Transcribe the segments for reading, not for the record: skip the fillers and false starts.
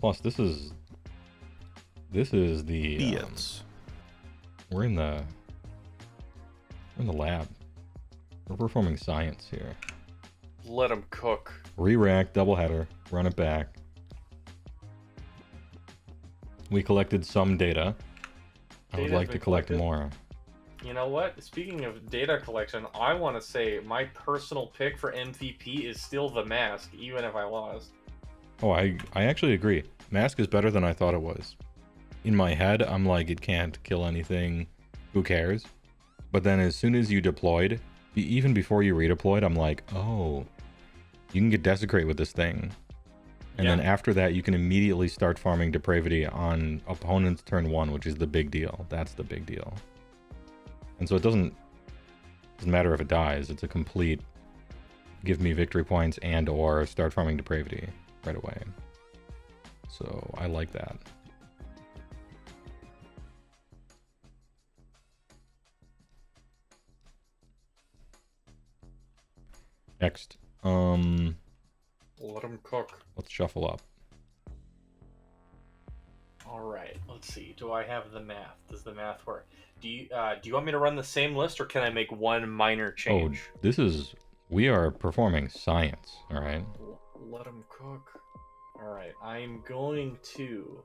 Plus, this is the Idiots. we're in the lab. We're performing science here. Let them cook. Re-rack, doubleheader, run it back. We collected some data. I would Data's like to been collect collected. more. You know what? Speaking of data collection, I want to say my personal pick for MVP is still the mask, even if I lost. Oh, I actually agree. Mask is better than I thought it was. In my head, I'm like, it can't kill anything. Who cares? But then as soon as you deployed, even before you redeployed, I'm like, oh, you can get Desecrate with this thing. And then after that, you can immediately start farming Depravity on opponent's turn 1, which is the big deal. That's the big deal. And so it doesn't matter if it dies. It's a complete give me victory points and or start farming Depravity right away. So I like that. Next, Let them cook. let's shuffle up. All right. Let's see. Do I have the math? Does the math work? Do you want me to run the same list, or can I make one minor change? Oh, we are performing science, all right? Let them cook. All right. I'm going to,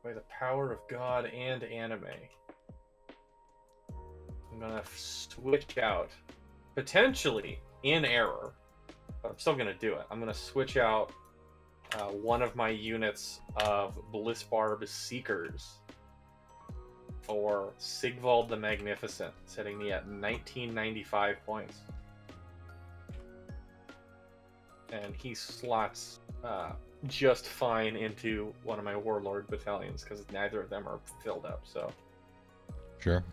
by the power of God and anime, I'm gonna switch out, potentially in error, but I'm still gonna do it. I'm gonna switch out one of my units of Blissbarb Seekers for Sigvald the Magnificent, setting me at 1995 points. And he slots just fine into one of my Warlord battalions, because neither of them are filled up, so... Sure.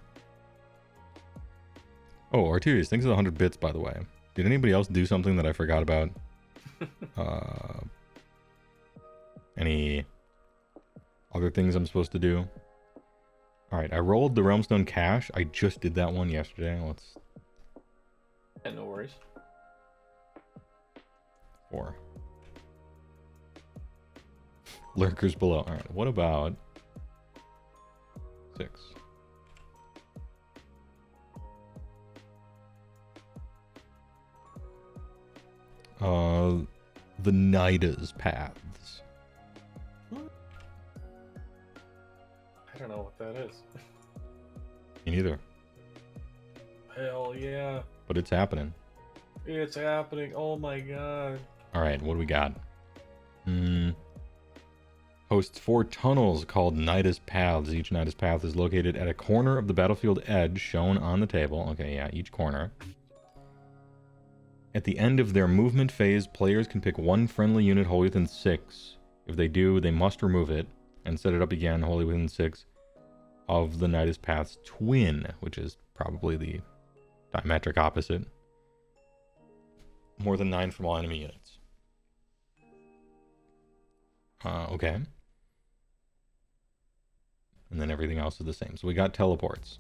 Oh, Arterius, thanks for the 100 bits, by the way. Did anybody else do something that I forgot about? Any other things I'm supposed to do? Alright, I rolled the Realmstone Cache. I just did that one yesterday. Let's... Yeah, no worries. 4. Lurkers below. Alright, what about 6? The Nida's Paths. I don't know what that is. Me neither. Hell yeah. But it's happening. It's happening. Oh my god. Alright, what do we got? Hosts 4 tunnels called Nida's Paths. Each Nida's Path is located at a corner of the battlefield edge shown on the table. Okay, yeah, each corner. At the end of their movement phase, players can pick one friendly unit wholly within 6. If they do, they must remove it and set it up again wholly within 6 of the Nida's Path's twin, which is probably the diametric opposite. More than 9 from all enemy units. Okay. And then everything else is the same. So we got teleports.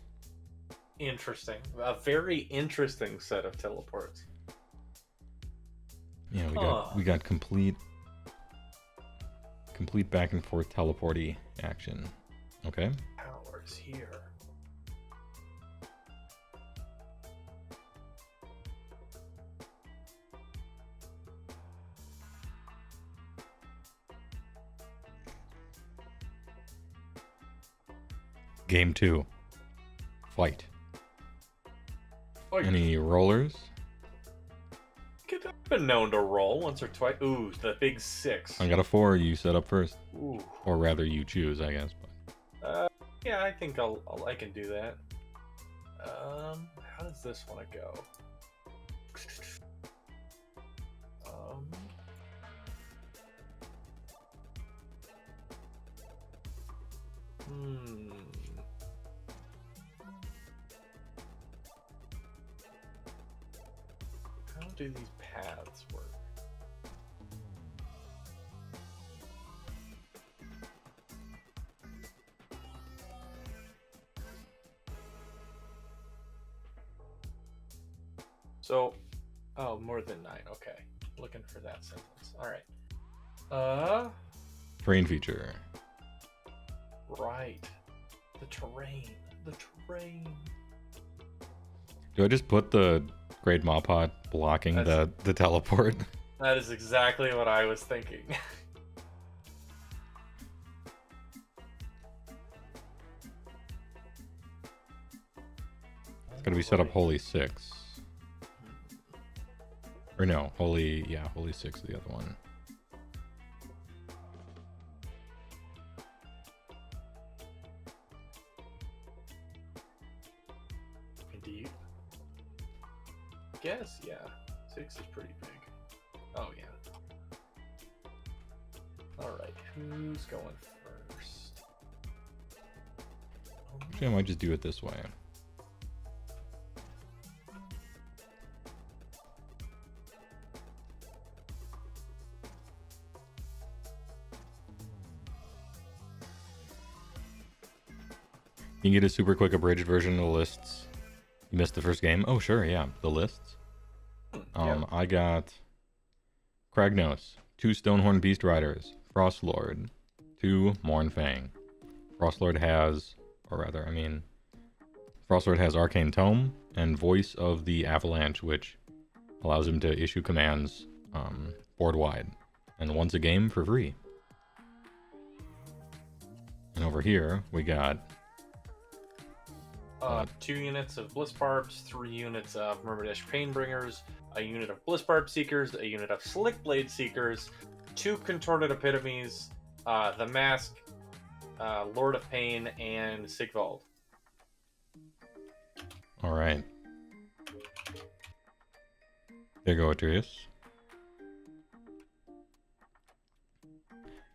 Interesting. A very interesting set of teleports. Yeah, we got complete back and forth teleporty action. Okay. Powers here. Game 2. Fight. Oh, Any rollers? I've been known to roll once or twice. Ooh, the big 6. I got a 4. You set up first. Ooh. Or rather, you choose, I guess. But Yeah, I think I can do that. How does this one go? How do these paths work? So, oh, more than 9. Okay, looking for that sentence. All right. terrain feature. Right. The terrain. The terrain. Do I just put the Great Mawpot blocking the teleport? That is exactly what I was thinking. It's gonna be set up Holy 6. Or no, Holy 6 is the other one. Indeed. Guess, yeah. 6 is pretty big. Oh, yeah. Alright, who's going first? Actually, I might just do it this way. You can get a super quick abridged version of the lists. You missed the first game? Oh, sure, yeah. The lists. Yeah. I got Kragnos, 2 Stonehorn Beast Riders, Frostlord, 2 Mournfang. Frostlord has Arcane Tome and Voice of the Avalanche, which allows him to issue commands board wide and once a game for free. And over here we got 2 units of Bliss Barbs, 3 units of Murmurdish Painbringers, a unit of Bliss Barb Seekers, a unit of Slick Blade Seekers, 2 Contorted Epitomes, the Mask, Lord of Pain, and Sigvald. all right. There you go, Atreus.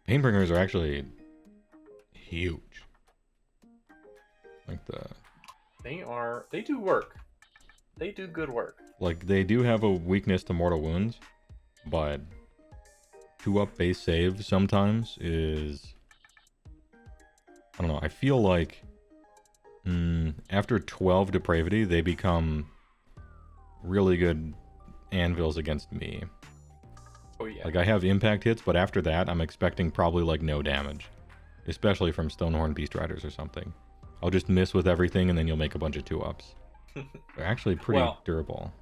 Painbringers are actually huge. Like They do work. They do good work. Like, they do have a weakness to mortal wounds, but 2-up base save sometimes is... I don't know, I feel like after 12 depravity, they become really good anvils against me. Oh yeah. Like, I have impact hits, but after that, I'm expecting probably, like, no damage. Especially from Stonehorn Beast Riders or something. I'll just miss with everything, and then you'll make a bunch of 2-ups. They're actually pretty durable.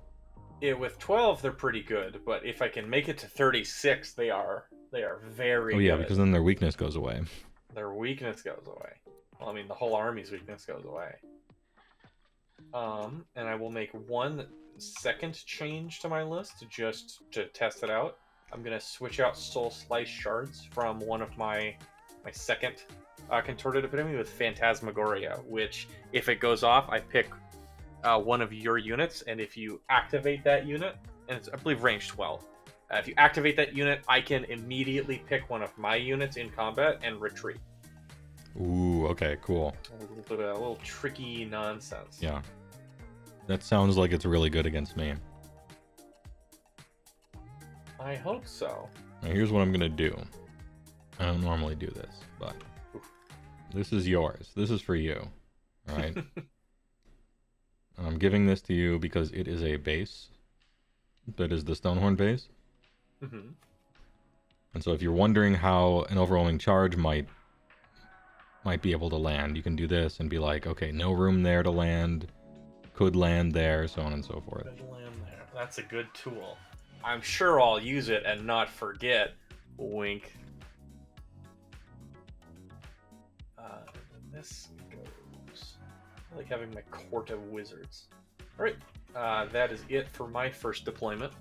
Yeah, with 12, they're pretty good, but if I can make it to 36, they are very good. Oh yeah, because then their weakness goes away. Their weakness goes away. Well, I mean, the whole army's weakness goes away. And I will make 1 second change to my list just to test it out. I'm gonna switch out Soul Slice Shards from one of my second Contorted Epitome with Phantasmagoria, which, if it goes off, I pick one of your units, and if you activate that unit, and it's, I believe, range 12. If you activate that unit, I can immediately pick one of my units in combat and retreat. Ooh, okay, cool. A little tricky nonsense. Yeah. That sounds like it's really good against me. I hope so. Now here's what I'm gonna do. I don't normally do this, but this is yours. This is for you. Alright? I'm giving this to you because it is a base. That is the Stonehorn base. Mm-hmm. And so if you're wondering how an overwhelming charge might be able to land, you can do this and be like, okay, no room there to land, could land there, so on and so forth. Could land there. That's a good tool. I'm sure I'll use it and not forget. Wink. This goes. I like having my court of wizards. Alright, that is it for my first deployment.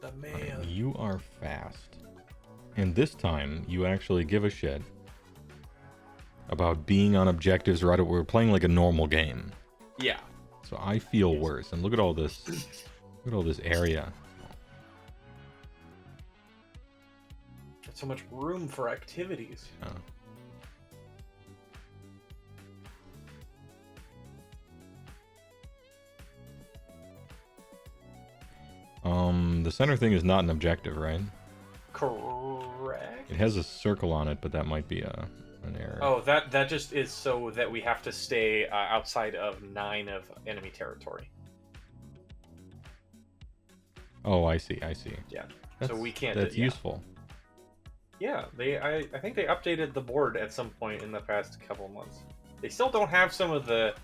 The man. You are fast. And this time, you actually give a shit about being on objectives right away. We're playing like a normal game. Yeah. So I feel worse. And look at all this. Look at all this area. Got so much room for activities. Yeah. The center thing is not an objective, right? Correct. It has a circle on it, but that might be an error. Oh, that just is so that we have to stay outside of 9 of enemy territory. Oh, I see. Yeah. That's, So we can't. That's Yeah. useful. Yeah, I think they updated the board at some point in the past couple of months. They still don't have some of the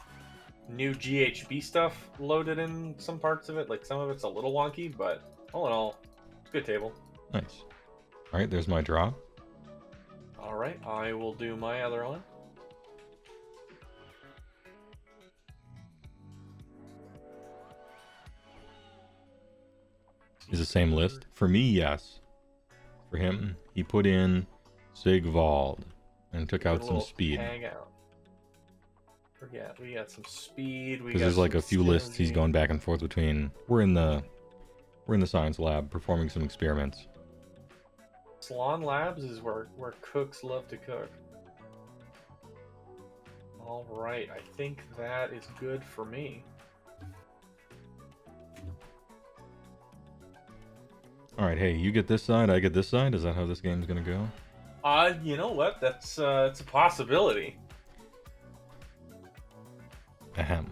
new GHB stuff loaded in some parts of it. Like some of it's a little wonky, but all in all, it's a good table. Nice. All right, there's my draw. All right, I will do my other one. Is the same list? For me, yes. For him, he put in Sigvald and took out some speed. Hang out. Forget, we got some speed. Because there's like a few lists he's going back and forth between. We're in the science lab performing some experiments. Salon Labs is where cooks love to cook. All right, I think that is good for me. All right, hey, you get this side, I get this side. Is that how this game's gonna go? You know what? That's it's a possibility. Ahem.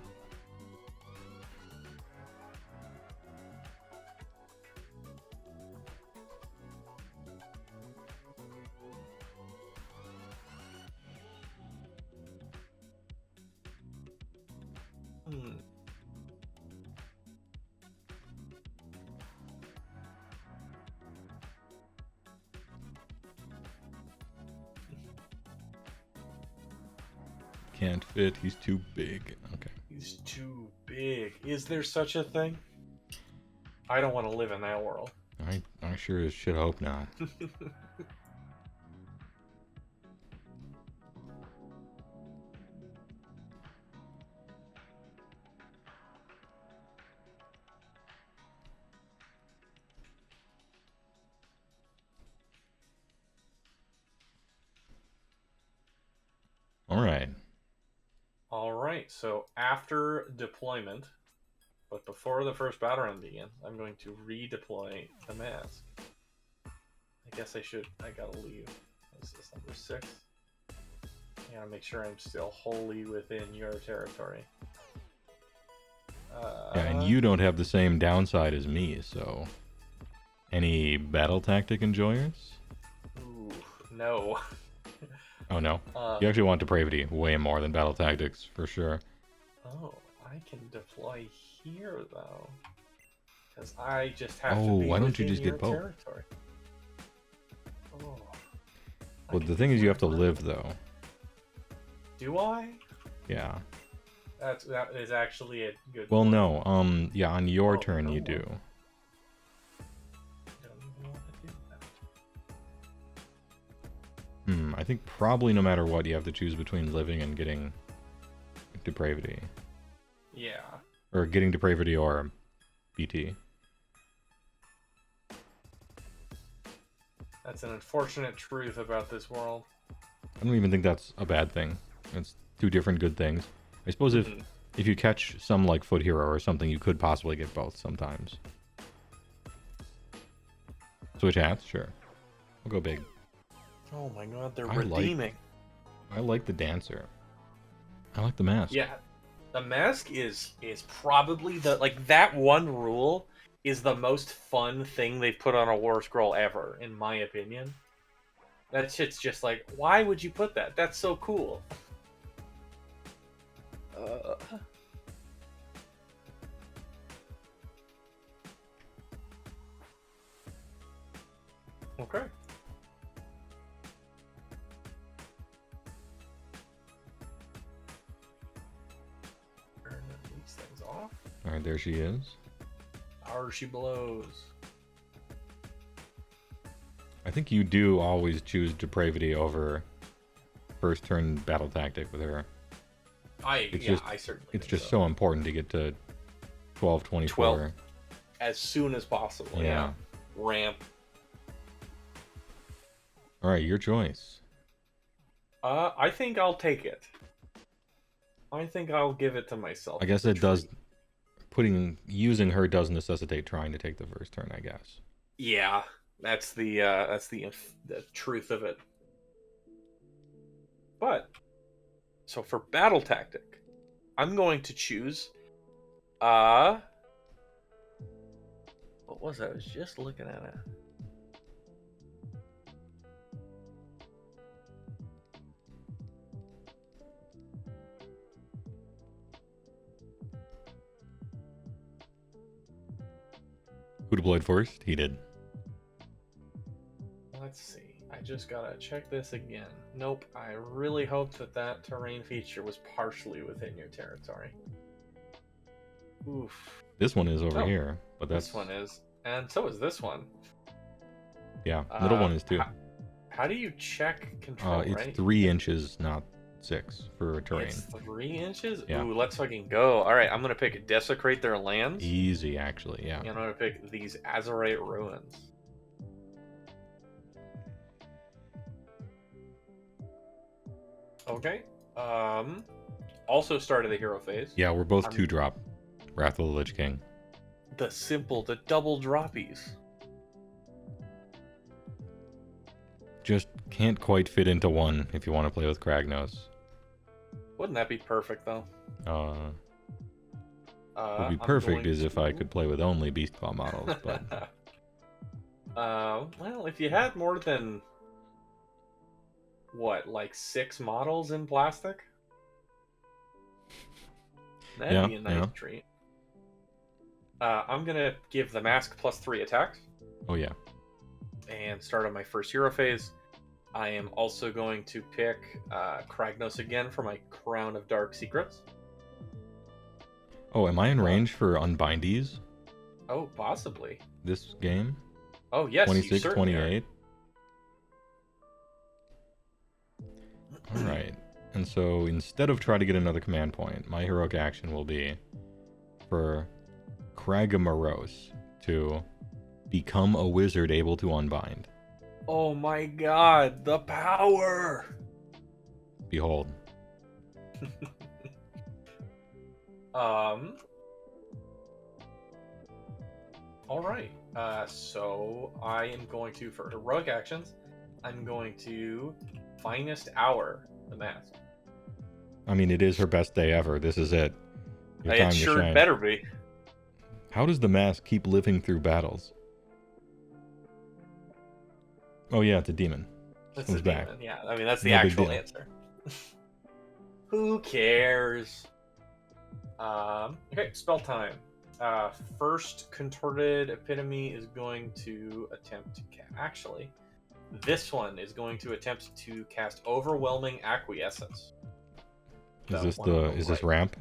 Can't fit. He's too big. Okay. He's too big. Is there such a thing? I don't want to live in that world. I sure as shit hope not. All right. All right. So after deployment, but before the first battle round begins, I'm going to redeploy the mask. I guess I should. I gotta leave. This is number 6. I gotta make sure I'm still wholly within your territory. Yeah, and you don't have the same downside as me, so... Any battle tactic enjoyers? Ooh, no. Oh, no? You actually want depravity way more than battle tactics, for sure. Oh, I can deploy here, though. Because I just have to be why don't you within just get your both? territory. Oh. Well, the thing is you have to live, though. Do I? Yeah. That is actually a good Well, point. no. Yeah, on your turn no. you do. I don't even want to do that. I think probably no matter what, you have to choose between living and getting depravity. Yeah. Or getting depravity or BT. That's an unfortunate truth about this world. I don't even think that's a bad thing. It's two different good things. I suppose if you catch some like foot hero or something, you could possibly get both sometimes. Switch hats, sure. I'll go big. Oh my god, they're I redeeming. I like the dancer. I like the mask. Yeah. The mask is probably that one rule is the most fun thing they've put on a war scroll ever, in my opinion. That shit's just like, why would you put that? That's so cool. Okay. Turn these things off. Alright, there she is. Power she blows. I think you do always choose depravity over first turn battle tactic with her. I certainly. It's think just so important to get to 12-24. 12. As soon as possible. Yeah. Ramp. Alright, your choice. I think I'll take it. I think I'll give it to myself. I guess it does. Using her does necessitate trying to take the first turn, I guess. Yeah, that's the truth of it. But so for battle tactic, I'm going to choose. Oh What was it? I was just looking at it. Who deployed first? He did. Let's see. I just gotta check this again. Nope. I really hope that that terrain feature was partially within your territory. Oof. This one is over here, but that's... This one is. And so is this one. Yeah, middle one is too. How do you check control, It's right? 3 inches, not 6 for terrain. It's 3 inches? Yeah. Ooh, let's fucking go. Alright, I'm gonna pick desecrate their lands. Easy, actually, yeah. And I'm gonna pick these Azurite ruins. Okay. Also started the hero phase. Yeah, we're both 2-drop. Wrath of the Lich King. The double droppies. Just can't quite fit into one if you want to play with Kragnos. Wouldn't that be perfect though? Would be perfect is if I could play with only Beastclaw models, but... well, if you had more than... What, like 6 models in plastic? That'd be a nice treat. I'm gonna give the mask +3 attacks. Oh yeah. And start on my first hero phase. I am also going to pick Kragnos again for my Crown of Dark Secrets. Oh, am I in range for Unbindies Oh, possibly. this game? Oh, yes, 26, you certainly 28. Alright. And so instead of trying to get another command point, my heroic action will be for Kragamoros to become a wizard able to unbind. Oh my god, the power! Behold. Alright. So I am going to, for heroic actions, I'm going to Finest Hour the mask. I mean, it is her best day ever. This is it. Your time It to sure shine. better be. How does the mask keep living through battles? Oh yeah, it's a demon. It's Comes a back. demon, yeah. I mean, that's the No big actual deal. answer. Who cares? Okay, spell time. First contorted epitome is going to attempt to actually, this one is going to attempt to cast Overwhelming Acquiescence. Is this ramp?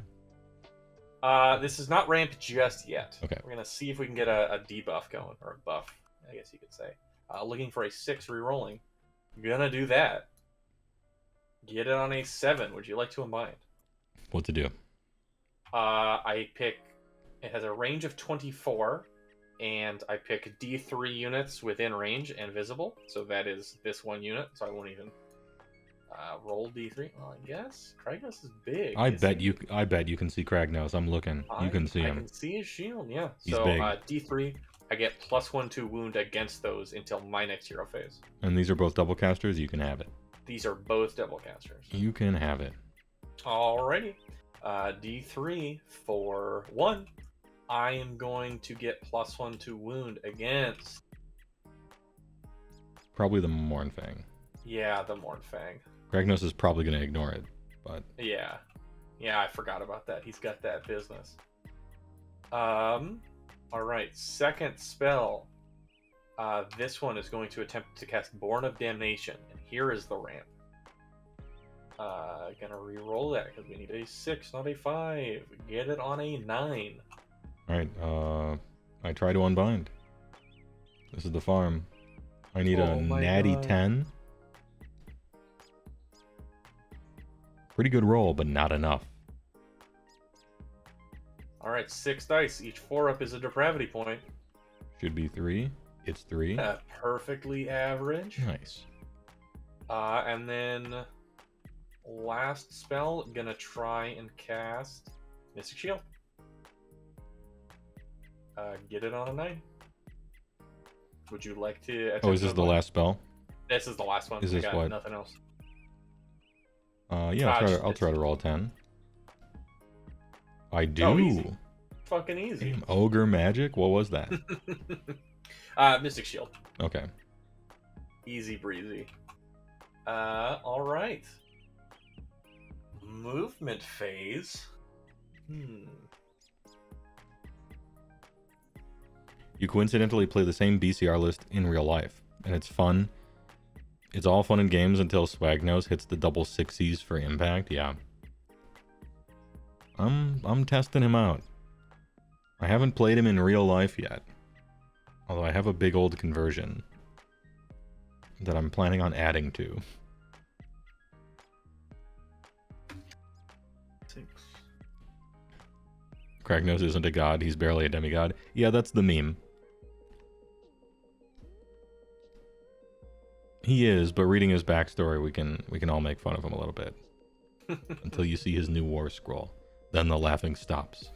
This is not ramp just yet. Okay. We're gonna see if we can get a debuff going, or a buff, I guess you could say. Looking for a 6 rerolling. Gonna do that. Get it on a 7. Would you like to unbind? What to do? I pick. It has a range of 24, and I pick D3 units within range and visible. So that is this one unit. So I won't even roll D3. Well, I guess Kragnos is big. I bet you can see Kragnos. I'm looking. You can see I him. can see his shield. Yeah. He's so big. D3. I get +1 to wound against those until my next hero phase. And these are both double casters. You can have it. These are both double casters. You can have it. Alrighty. D3 for 1. I am going to get +1 to wound against. Probably the Mournfang. Yeah, the Mournfang. Kragnos is probably going to ignore it, but Yeah. Yeah, I forgot about that. He's got that business. Alright, second spell. This one is going to attempt to cast Born of Damnation, and here is the ramp. Gonna re-roll that because we need a 6, not a 5. Get it on a 9. alright, I try to unbind. This is the farm. I need a natty God. 10. Pretty good roll, but not enough. Alright, 6 dice. Each 4-up is a depravity point. Should be 3. It's 3. Perfectly average. Nice. And then last spell, gonna try and cast Mystic Shield. Get it on a 9. Would you like to attempt Oh, is this the last spell? This is the last one. Is I this got what? nothing else. Yeah, I'll try to roll a 10. I do. Oh, easy. fucking easy. Damn, ogre magic? What was that? Mystic Shield. Okay. Easy breezy. All right. Movement phase. You coincidentally play the same BCR list in real life, and it's fun. It's all fun in games until Swagnose hits the double 60s for impact. Yeah. I'm testing him out. I haven't played him in real life yet. Although I have a big old conversion that I'm planning on adding to. 6. Cragnose isn't a god, he's barely a demigod. Yeah, that's the meme. He is, but reading his backstory, we can all make fun of him a little bit. Until you see his new war scroll. Then the laughing stops.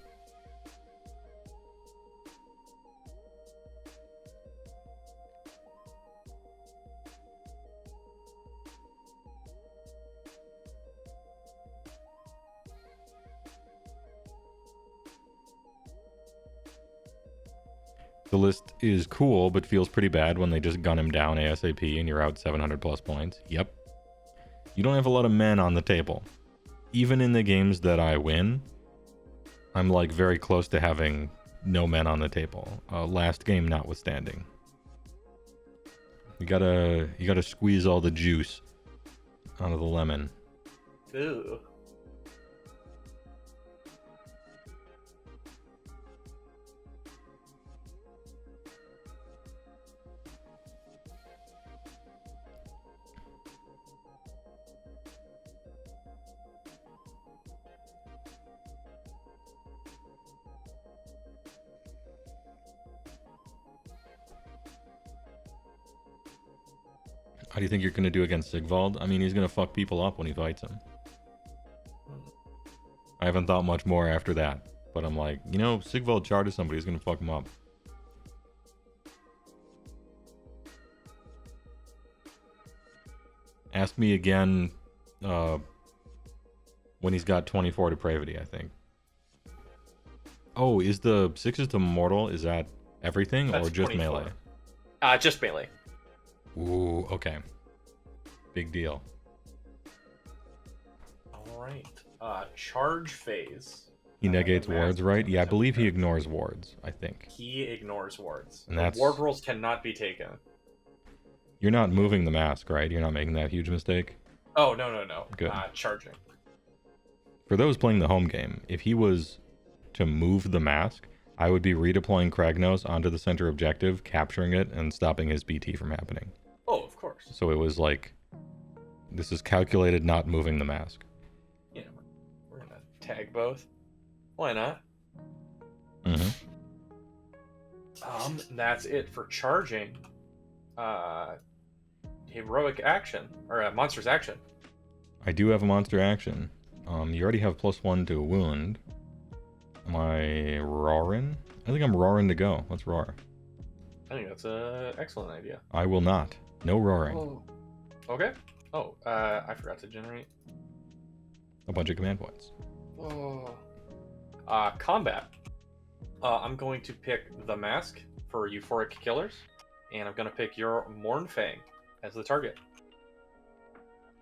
The list is cool, but feels pretty bad when they just gun him down ASAP and you're out 700 plus points. Yep. You don't have a lot of men on the table. Even in the games that I win, I'm like very close to having no men on the table. Last game notwithstanding. You gotta squeeze all the juice out of the lemon. Ew. How do you think you're going to do against Sigvald? I mean, he's going to fuck people up when he fights him. I haven't thought much more after that. But I'm like, you know, Sigvald charges somebody, he's going to fuck him up. Ask me again when he's got 24 depravity, I think. Oh, is the 6s to mortal, is that everything? That's or just 24. Melee? Just melee. Ooh, okay. Big deal. Alright. Charge phase. He negates wards, right? Yeah, I believe he ignores wards, I think. He ignores wards. And that's... Ward rolls cannot be taken. You're not moving the mask, right? You're not making that huge mistake? Oh, no. Good. Charging. For those playing the home game, if he was to move the mask, I would be redeploying Cragnose onto the center objective, capturing it, and stopping his BT from happening. Oh, of course. So it was like, this is calculated not moving the mask. Yeah, we're gonna tag both. Why not? Mm-hmm. That's it for charging. Heroic action, or monster's action. I do have a monster action. You already have +1 to wound. Am I roaring? I think I'm roaring to go. Let's roar. I think that's an excellent idea. I will not. No roaring. Oh. Okay. Oh, I forgot to generate a bunch of command points. Oh. Combat. I'm going to pick the mask for Euphoric Killers, and I'm going to pick your Mournfang as the target.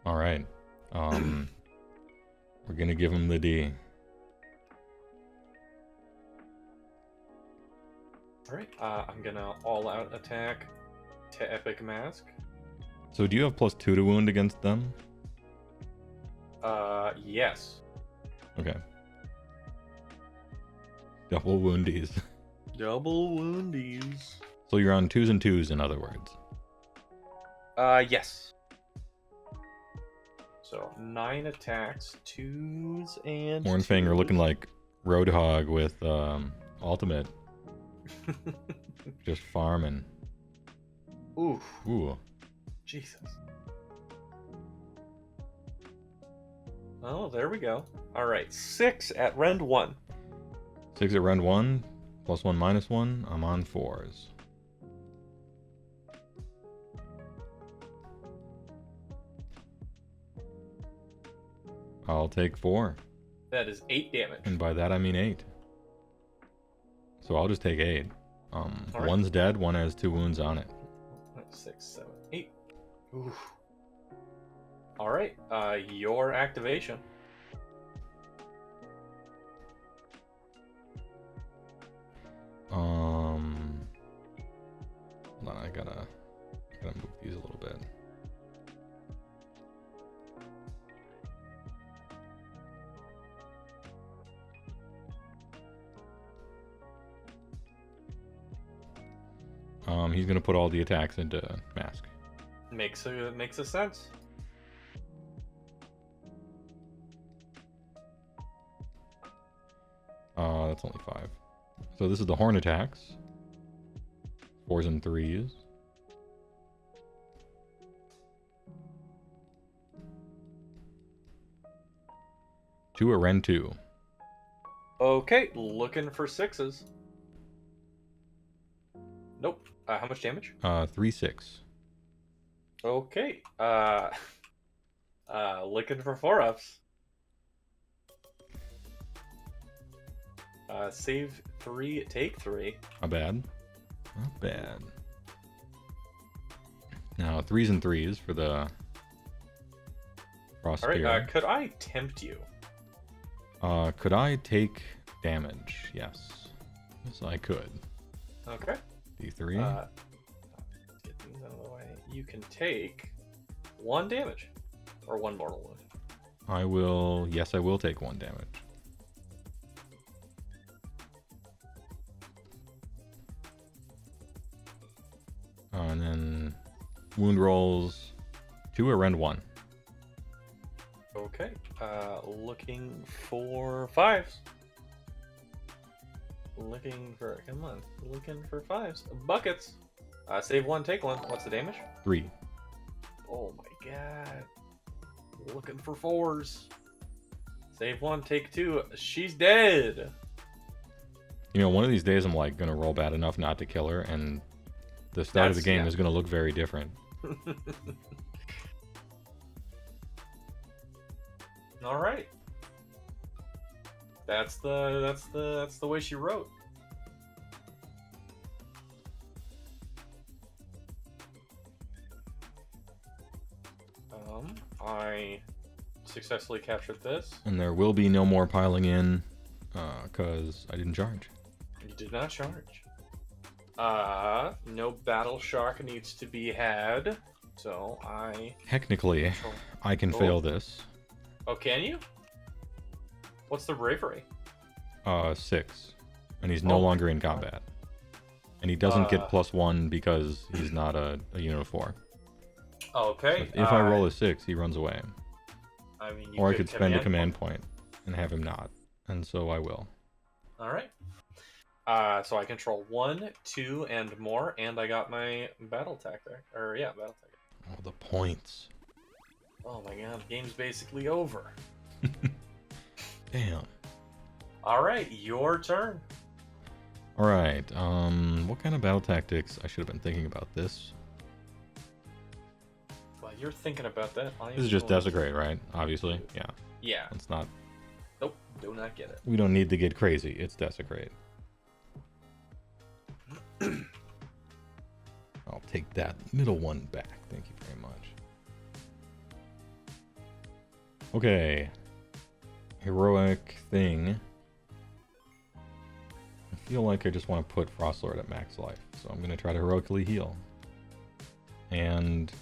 All right. We're going to give him the D. Alright, I'm gonna all-out attack to Epic Mask. So do you have +2 to wound against them? Yes. Okay. Double woundies. Double woundies. So you're on 2s and 2s, in other words. Yes. So 9 attacks, 2s and Mournfang are looking like Roadhog with ultimate. Just farming. Oof. Ooh. Jesus. Oh, there we go. Alright, 6 at Rend 1. 6 at Rend 1, +1, -1. I'm on 4s. I'll take 4. That is 8 damage. And by that I mean 8. so I'll just take 8. All right. One's dead, one has 2 wounds on it. 6, 7, 8. Oof. All right. Your activation. Hold on, I gotta move these a little bit. He's gonna put all the attacks into mask. Makes a sense. That's only 5. So this is the horn attacks. 4s and 3s. Two a Ren 2. Okay, looking for 6s. Nope. How much damage? 3 6. Okay. Looking for 4-ups. Save 3, take 3. Not bad. Not bad. Now 3s and 3s for the cross spear. Alright, could I tempt you? Could I take damage? Yes. Yes, I could. Okay. D3. Get these out of the way. You can take 1 damage. Or 1 mortal wound. I will... Yes, I will take 1 damage. And then wound rolls 2 or Rend 1. Okay. Looking for 5s. Looking for... Come on. Looking for 5s. Buckets. Save 1, take 1. What's the damage? 3. Oh my god. Looking for 4s. Save 1, take 2. She's dead. You know, one of these days I'm like gonna roll bad enough not to kill her, and the start of the game is gonna look very different. All right. That's the way she wrote. I successfully captured this. And there will be no more piling in, because I didn't charge. You did not charge. No battle shock needs to be had, so I... Technically, I can fail this. Oh, can you? What's the bravery? 6. And he's no longer in combat. And he doesn't get +1 because he's not a unit of 4. Okay. So if I roll a 6, he runs away. I mean, or I could spend a command point and have him not. And so I will. Alright. So I control 1, 2, and more, and I got my battle tactic. Or, yeah, battle tactic. Oh, the points. Oh my god, game's basically over. Damn. Alright, your turn. Alright, what kind of battle tactics? I should have been thinking about this. While you're thinking about that, This is just Desecrate, right? Obviously, yeah. Yeah. It's not... Nope, do not get it. We don't need to get crazy, it's Desecrate. I'll take that middle one back, thank you very much. Okay. Heroic thing. I feel like I just want to put Frostlord at max life, so I'm going to try to heroically heal. And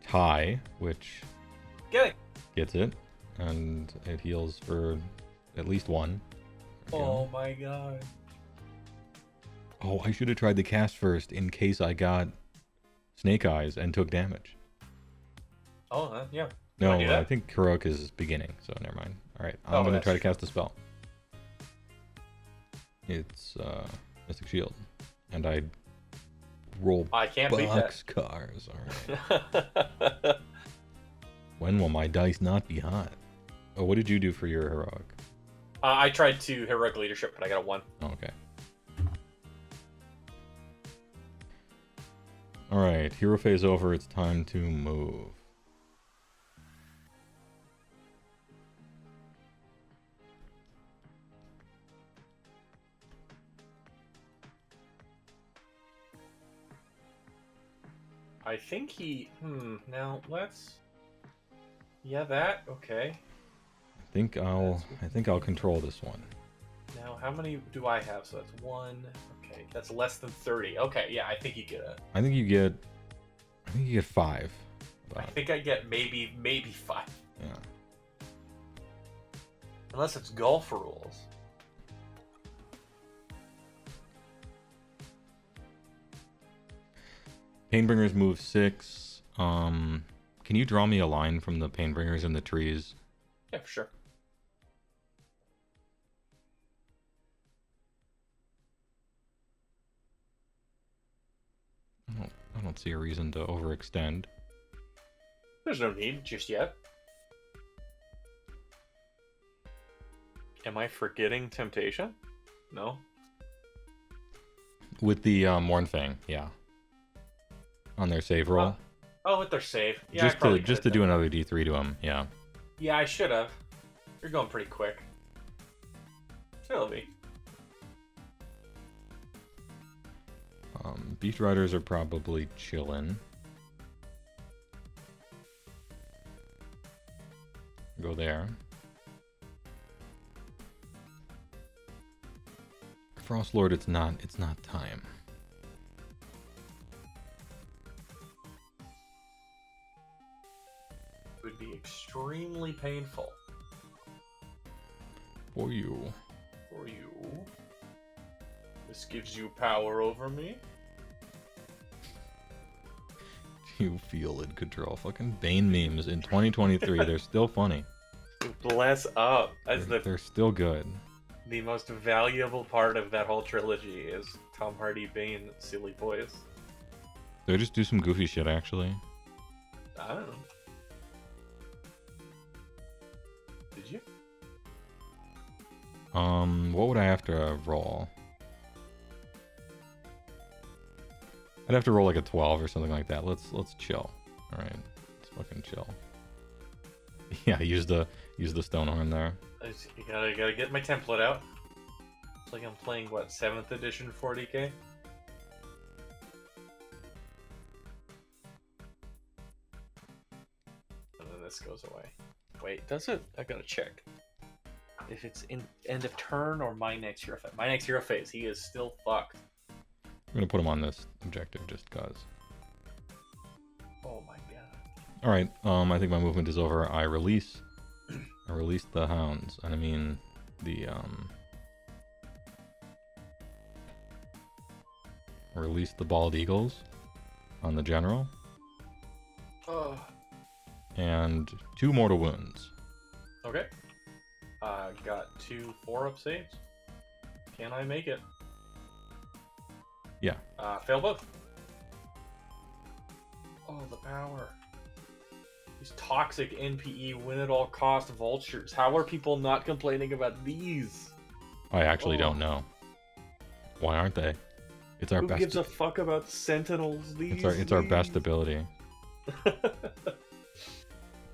tie, which gets it, and it heals for at least 1. Oh my god. Oh, I should have tried the cast first in case I got Snake Eyes and took damage. Oh, yeah. No, I think Heroic is beginning, so never mind. Alright, I'm going to try to cast a spell. It's Mystic Shield. And I roll boxcars. Alright. When will my dice not be hot? Oh, what did you do for your Heroic? I tried to Heroic Leadership, but I got a 1. Oh, okay. Alright, hero phase over, it's time to move. I think he. Now let's. Yeah, that. Okay. I think I'll control this one. Now, how many do I have? So that's 1. Okay, that's less than 30. Okay, yeah, I think you get it. I think you get 5. I think I get maybe 5. Yeah. Unless it's golf rules. Painbringers move 6. Can you draw me a line from the Painbringers in the trees? Yeah, for sure. I don't see a reason to overextend. There's no need just yet. Am I forgetting Temptation? No. With the Mournfang, yeah. On their save roll. Oh, with their save. Yeah, just to do another D3 to him, yeah. Yeah, I should have. You're going pretty quick. It'll be. Beast Riders are probably chillin'. Go there. Frostlord, it's not time. It would be extremely painful. For you. For you. This gives you power over me. You feel in control. Fucking Bane memes in 2023, they're still funny. Bless up. They're still good. The most valuable part of that whole trilogy is Tom Hardy, Bane, silly boys. They just do some goofy shit, actually. I don't know. Did you? What would I have to roll? I'd have to roll like a 12 or something like that. Let's chill. All right, let's fucking chill. Yeah, use the Stonehorn there. You gotta get my template out. It's like I'm playing what 7th edition 40k. And then this goes away. Wait, does it? I gotta check. If it's in end of turn or my next hero phase. My next hero phase, he is still fucked. I'm gonna put him on this objective just cause. Oh my god. Alright, I think my movement is over. I release the hounds. And I mean the release the bald eagles on the general. Oh. And 2 mortal wounds. Okay. Got 2 4-up saves. Can I make it? Yeah. Fail both. Oh, the power. These toxic NPE win at all cost vultures. How are people not complaining about these? I actually don't know. Why aren't they? It's our Who best. gives a fuck about sentinels? It's our best ability.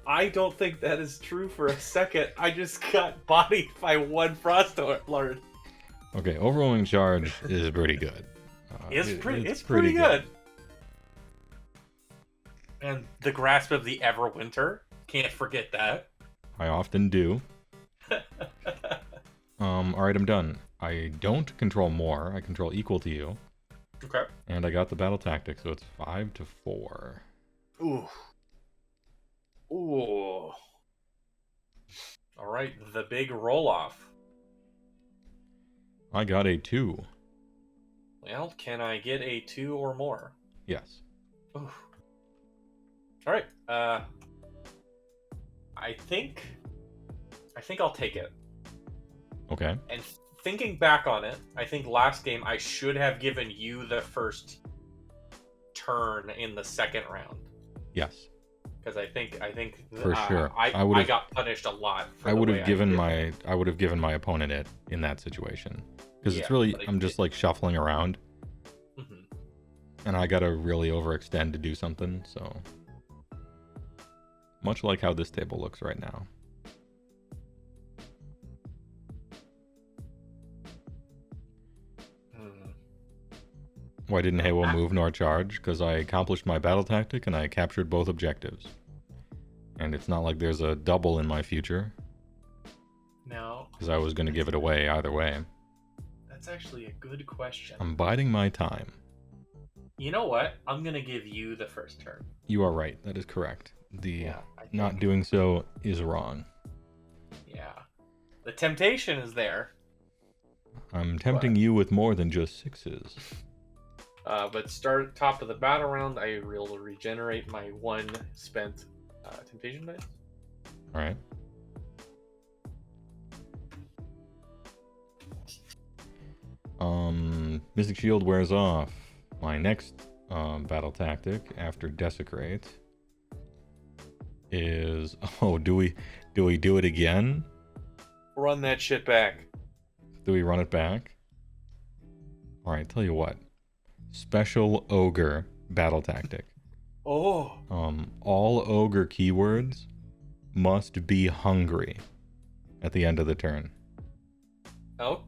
I don't think that is true for a second. I just got bodied by 1 Frost Lord. Okay, overwhelming charge is pretty good. It's pretty good. And the grasp of the Everwinter. Can't forget that. I often do. Alright, I'm done. I don't control more. I control equal to you. Okay. And I got the battle tactic, so it's 5 to 4. Ooh. Ooh. Alright, the big roll-off. I got a 2. Well, can I get a 2 or more? Yes. Ooh. Alright, I think I'll take it. Okay. And thinking back on it, I think last game I should have given you the first turn in the second round. Yes. Because I think for sure. I got punished a lot. I would have given my opponent it in that situation. Because it's really I'm just like shuffling around. Mm-hmm. And I gotta really overextend to do something, so much like how this table looks right now. Why didn't Heywoah move nor charge? Because I accomplished my battle tactic and I captured both objectives. And it's not like there's a double in my future. No. Because I was going to give it away either way. That's actually a good question. I'm biding my time. You know what? I'm going to give you the first turn. You are right. That is correct. I Not think. doing so is wrong. Yeah. The temptation is there. I'm tempting you with more than just 6s. But start top of the battle round, I will regenerate my 1 spent temptation dice. Alright. Mystic Shield wears off. My next battle tactic after Desecrate is... Oh, do we do it again? Run that shit back. Do we run it back? Alright, tell you what. Special Ogre battle tactic. Oh. All Ogre keywords must be hungry at the end of the turn. Oh.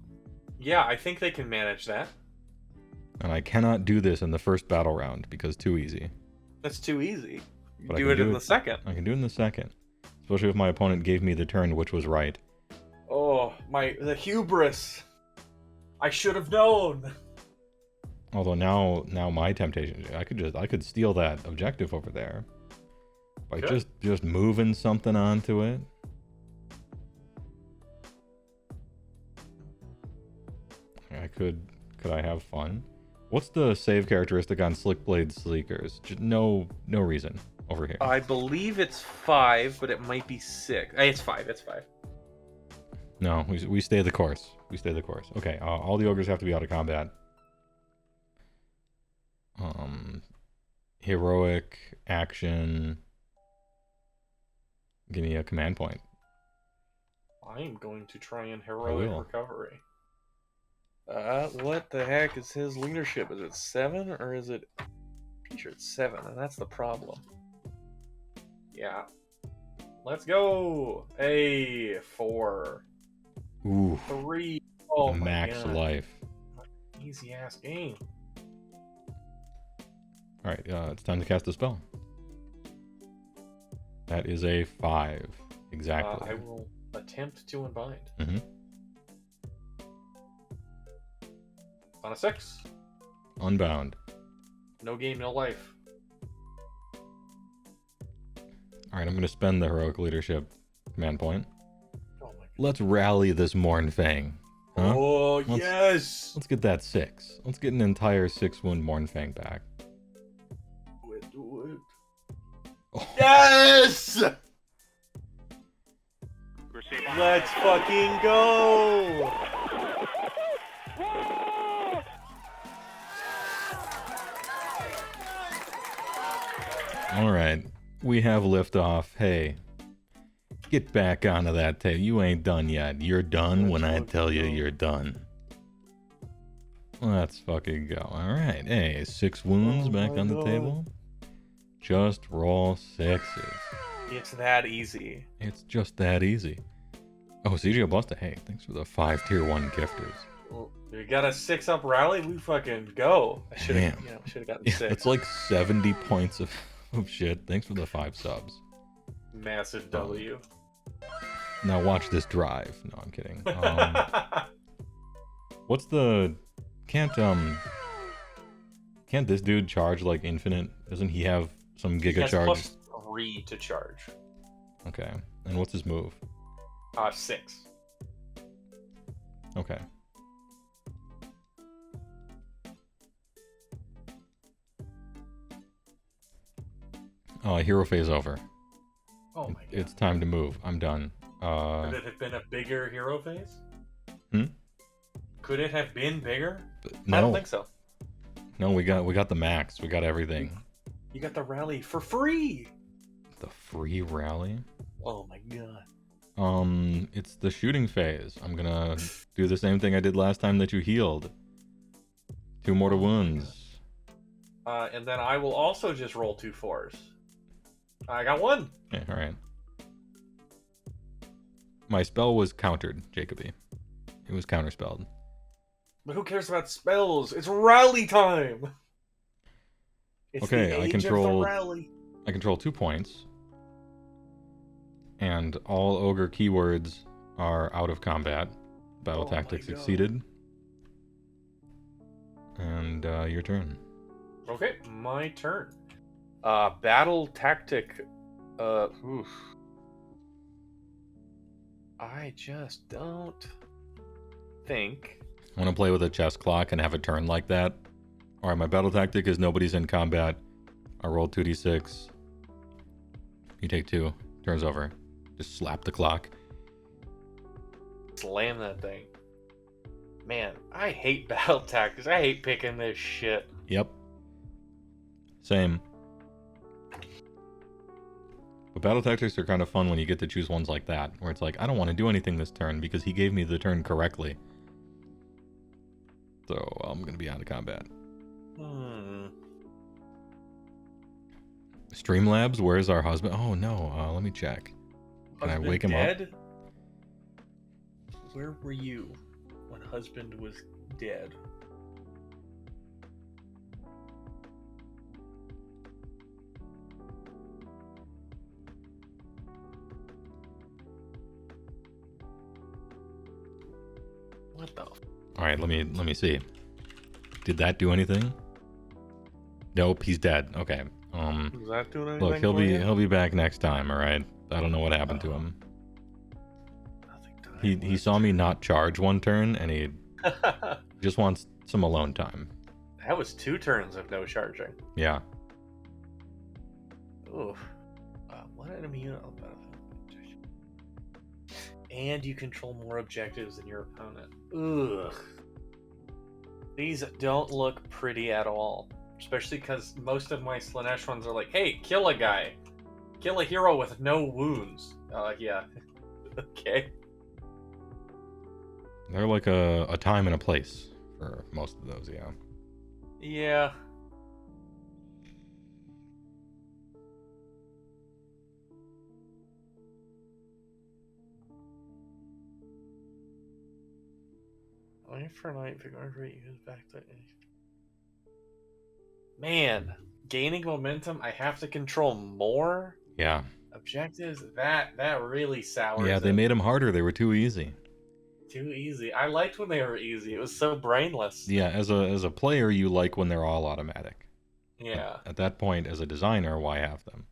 Yeah, I think they can manage that. And I cannot do this in the first battle round because too easy. That's too easy. You But I do can it do in it- the second. I can do it in the second. Especially if my opponent gave me the turn, which was right. Oh, the hubris. I should have known. Although now my temptation, I could steal that objective over there by Good. just moving something onto it. Could I have fun? What's the save characteristic on Slick Blade Sleekers? No reason over here. I believe it's 5, but it might be 6. Hey, it's 5. It's 5. No, we stay the course. We stay the course. Okay, all the ogres have to be out of combat. Heroic action. Give me a command point. I am going to try and I heroic will. recovery. What the heck is his leadership? Is it 7 or is it? Pretty sure it's 7, and that's the problem. Yeah. Let's go. 4. Ooh, 3. Oh my max god. life. Easy ass game. All right, it's time to cast a spell. That is a 5, exactly. I will attempt to unbind. Mm-hmm. On a 6. Unbound. No game, no life. All right, I'm going to spend the heroic leadership command point. Oh my god. Let's rally this Mornfang. Huh? Oh, Let's- yes! Let's get that 6. Let's get an entire 6-wound Mornfang back. Do it. Oh. Yes! Let's fucking go! All right, we have liftoff. Hey, get back onto that tail. You ain't done yet. You're done when I tell you you're done. Let's fucking go. All right. Hey, 6 wounds Oh back my on the God. table. Just roll 6s. It's that easy. It's just that easy. Oh, CJ Busta. Hey, thanks for the 5 tier 1 gifters. Well, we got a 6-up rally. We fucking go. I should have, Damn. should have gotten Yeah, 6. that's like 70 points of shit. Thanks for the 5 subs. Massive W. Now watch this drive. No, I'm kidding. What's the... Can't this dude charge like infinite? Doesn't he have some He giga has charge? +3 to charge. Okay. And what's his move? 6. Okay. Oh, hero phase over. Oh my god. It's time to move. I'm done. Could it have been a bigger hero phase? Hmm? Could it have been bigger? No, I don't think so. no, we got the max. We got everything. You got the rally for free. The free rally. Oh my god. It's the shooting phase. I'm gonna do the same thing I did last time that you healed. 2 mortal wounds. And then I will also just roll 2 4s. I got 1. Yeah, all right. My spell was countered, Jacoby. It was counterspelled. But who cares about spells? It's rally time. It's Okay, the I age of the control rally. I control 2 points. And all ogre keywords are out of combat. Battle Oh tactic my God. succeeded. And your turn. Okay, my turn. Battle tactic. Oof. I just don't think. I want to play with a chess clock and have a turn like that. Alright, my battle tactic is nobody's in combat. I roll 2d6. You take 2. Turn's over. Just slap the clock. Slam that thing. Man, I hate battle tactics. I hate picking this shit. Yep. Same. But battle tactics are kind of fun when you get to choose ones like that, where it's like, I don't want to do anything this turn because he gave me the turn correctly. So I'm going to be out of combat. Streamlabs, where's our husband? Oh no, let me check. Can I wake him up? Where were you when husband was dead? What the? All right, let me see. Did that do anything? Nope, he's dead. Okay. Was that doing anything? Look, he'll be back next time. All right. I don't know what happened to him. He saw me not charge one turn, and he just wants some alone time. That was 2 turns of no charging. Yeah. Oof. What enemy unit? And you control more objectives than your opponent. Ugh. These don't look pretty at all. Especially because most of my Slaanesh ones are like, hey, kill a guy. Kill a hero with no wounds. Yeah. Okay. They're like a time and a place for most of those, yeah. Yeah. Wait for night, Vigor rate use back to. Man, gaining momentum, I have to control more Yeah. objectives. That really sours. Yeah, they it. made them harder. They were too easy. Too easy. I liked when they were easy. It was so brainless. Yeah, as a player, you like when they're all automatic. Yeah. At that point, as a designer, why have them?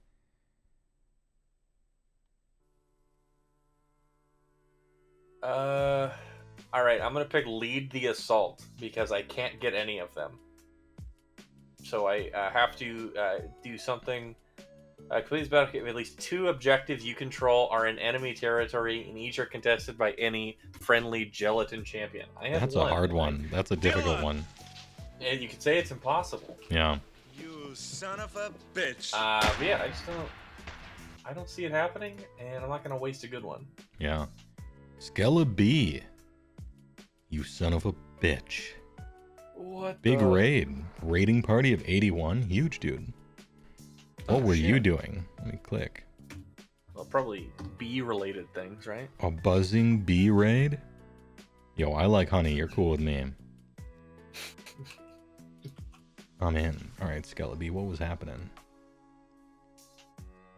All right. I'm gonna pick lead the assault because I can't get any of them. So I have to do something. Complete this battle. At least 2 objectives you control are in enemy territory, and each are contested by any friendly gelatin champion. I have That's one, a hard one. That's a difficult one. And you could say it's impossible. Yeah. You son of a bitch. But yeah, I don't see it happening, and I'm not gonna waste a good one. Yeah. Skella B. You son of a bitch. What? Big raid. Raiding party of 81. Huge, dude. What were you doing? Let me click. Well, probably bee-related things, right? A buzzing bee raid? Yo, I like honey. You're cool with me. I'm in. Alright, Skella B, what was happening?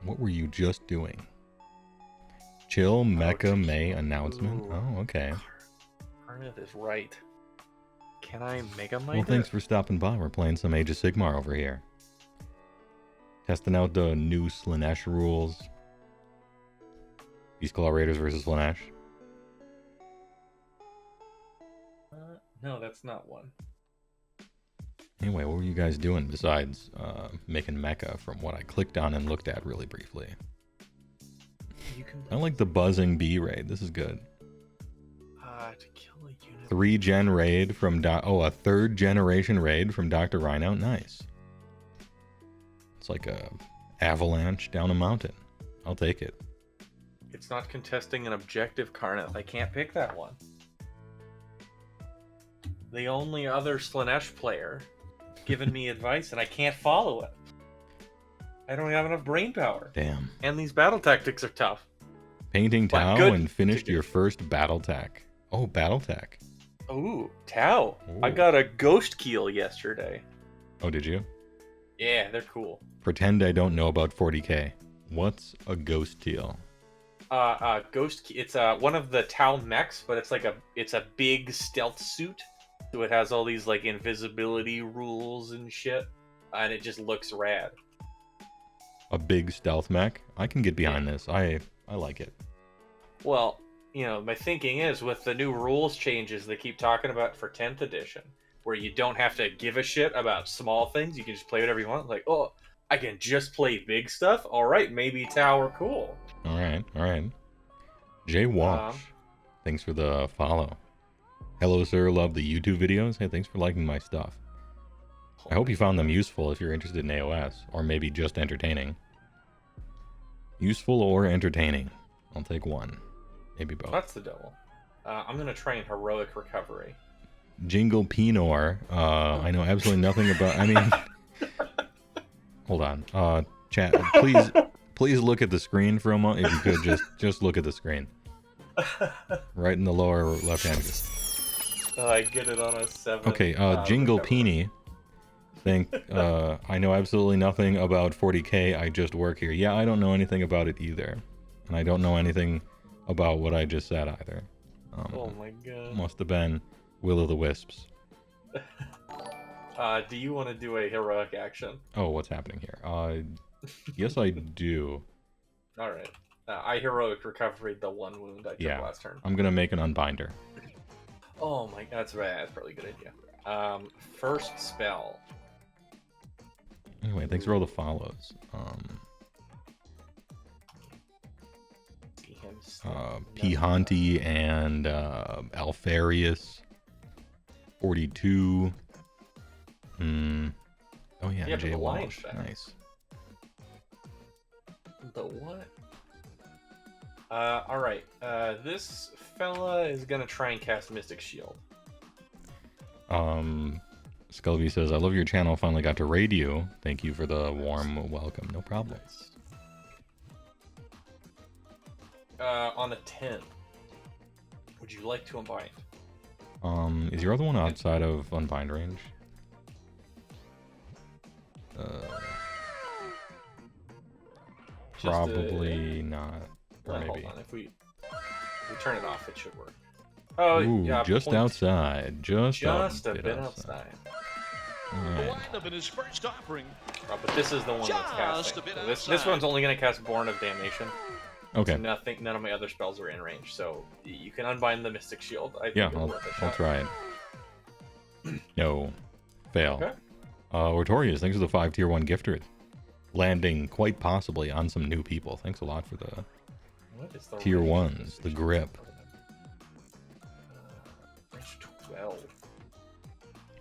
What were you just doing? Chill Mecha May announcement? Ooh. Oh, okay. Karnith is right. Can I Mega Might Well, thanks for stopping by. We're playing some Age of Sigmar over here. Testing out the new Slaanesh rules. Beast Claw Raiders versus Slaanesh. No, that's not one. Anyway, what were you guys doing besides making mecha from what I clicked on and looked at really briefly? You can. I like the buzzing bee raid. This is good. To kill a unit. 3-gen raid from a 3rd generation raid from Dr. Rhino. Nice. It's like a avalanche down a mountain. I'll take it. It's not contesting an objective, Karnith. I can't pick that one. The only other Slaanesh player giving me advice, and I can't follow it. I don't have enough brain power. Damn. And these battle tactics are tough. Painting But Tau good and finished to do. your first battle tac. Oh, battle tac. Ooh, Tau. I Ooh. got a ghost keel yesterday. Oh, did you? Yeah, they're cool. Pretend I don't know about 40k. What's a ghost teal? It's one of the Tau mechs, but it's a big stealth suit. So it has all these like invisibility rules and shit, and it just looks rad. A big stealth mech? I can get behind this. I like it. Well, my thinking is with the new rules changes they keep talking about for 10th edition, where you don't have to give a shit about small things, you can just play whatever you want. Like, oh, I can just play big stuff? Alright, maybe Tower cool. Alright. Jay Walsh, thanks for the follow. Hello, sir. Love the YouTube videos. Hey, thanks for liking my stuff. I hope you found them useful if you're interested in AOS, or maybe just entertaining. Useful or entertaining. I'll take one. Maybe both. That's the double. I'm going to try in Heroic Recovery. Jingle Pinor. I know absolutely nothing about... I mean... Hold on. Chat, please look at the screen for a moment. If you could, just look at the screen. Right in the lower left-hand. I get it on a 7. Okay, Jingle Peony. I know absolutely nothing about 40k. I just work here. Yeah, I don't know anything about it either. And I don't know anything about what I just said either. Oh my god. Must have been Will-o'-the-Wisps. Do you want to do a heroic action? Oh, what's happening here? Yes, I do. Alright. I heroic recovered the 1 wound I took last turn. I'm gonna make an unbinder. Oh my god, that's right. That's probably a good idea. First spell. Anyway, thanks for all the follows. Pihanti and Alfarius 42. Oh yeah, Jay Walsh. Nice. The what? Alright. This fella is gonna try and cast Mystic Shield. Skelvy says, I love your channel, finally got to raid you. Thank you for the warm welcome. No problem. Nice. On a 10. Would you like to unbind? Is your other one outside of unbind range? Probably not. Or maybe. Hold on. If we turn it off, it should work. Oh, ooh, yeah, just outside. Just a bit outside. Lineup in his first offering. But this is the one that's casting. This one's only going to cast Born of Damnation. Okay. So none of my other spells are in range, so you can unbind the Mystic Shield. I'll try it. No. Fail. Okay. Ortorius, thanks for the 5 tier 1 gifters. Landing quite possibly on some new people. Thanks a lot for the tier 1s. The grip. Range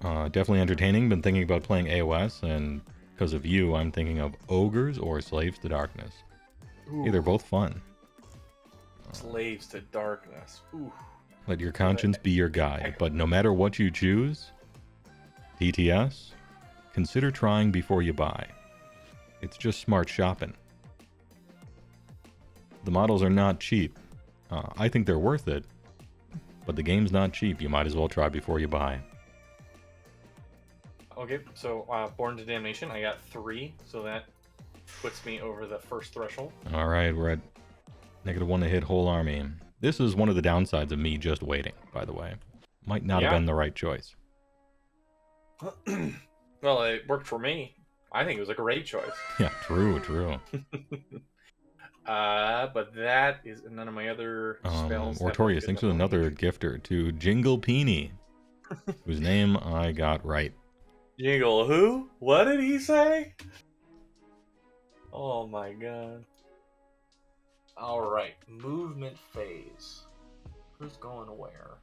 12. Definitely entertaining. Been thinking about playing AOS, and because of you, I'm thinking of Ogres or Slaves to Darkness. Ooh. Yeah, they're both fun. Slaves to Darkness. Ooh. Let your conscience be your guide. But no matter what you choose, TTS, consider trying before you buy. It's just smart shopping. The models are not cheap. I think they're worth it, but the game's not cheap. You might as well try before you buy. Okay, so Born to Damnation, I got 3, so that puts me over the first threshold. Alright, we're at -1 to hit whole army. This is one of the downsides of me just waiting, by the way. Might not have been the right choice. Well, it worked for me. I think it was a great choice. Yeah, true. But that is none of my other spells. Ortorius, thanks for another gifter to Jingle Peony, whose name I got right. Jingle who? What did he say? Oh my god. Alright, movement phase. Who's going where?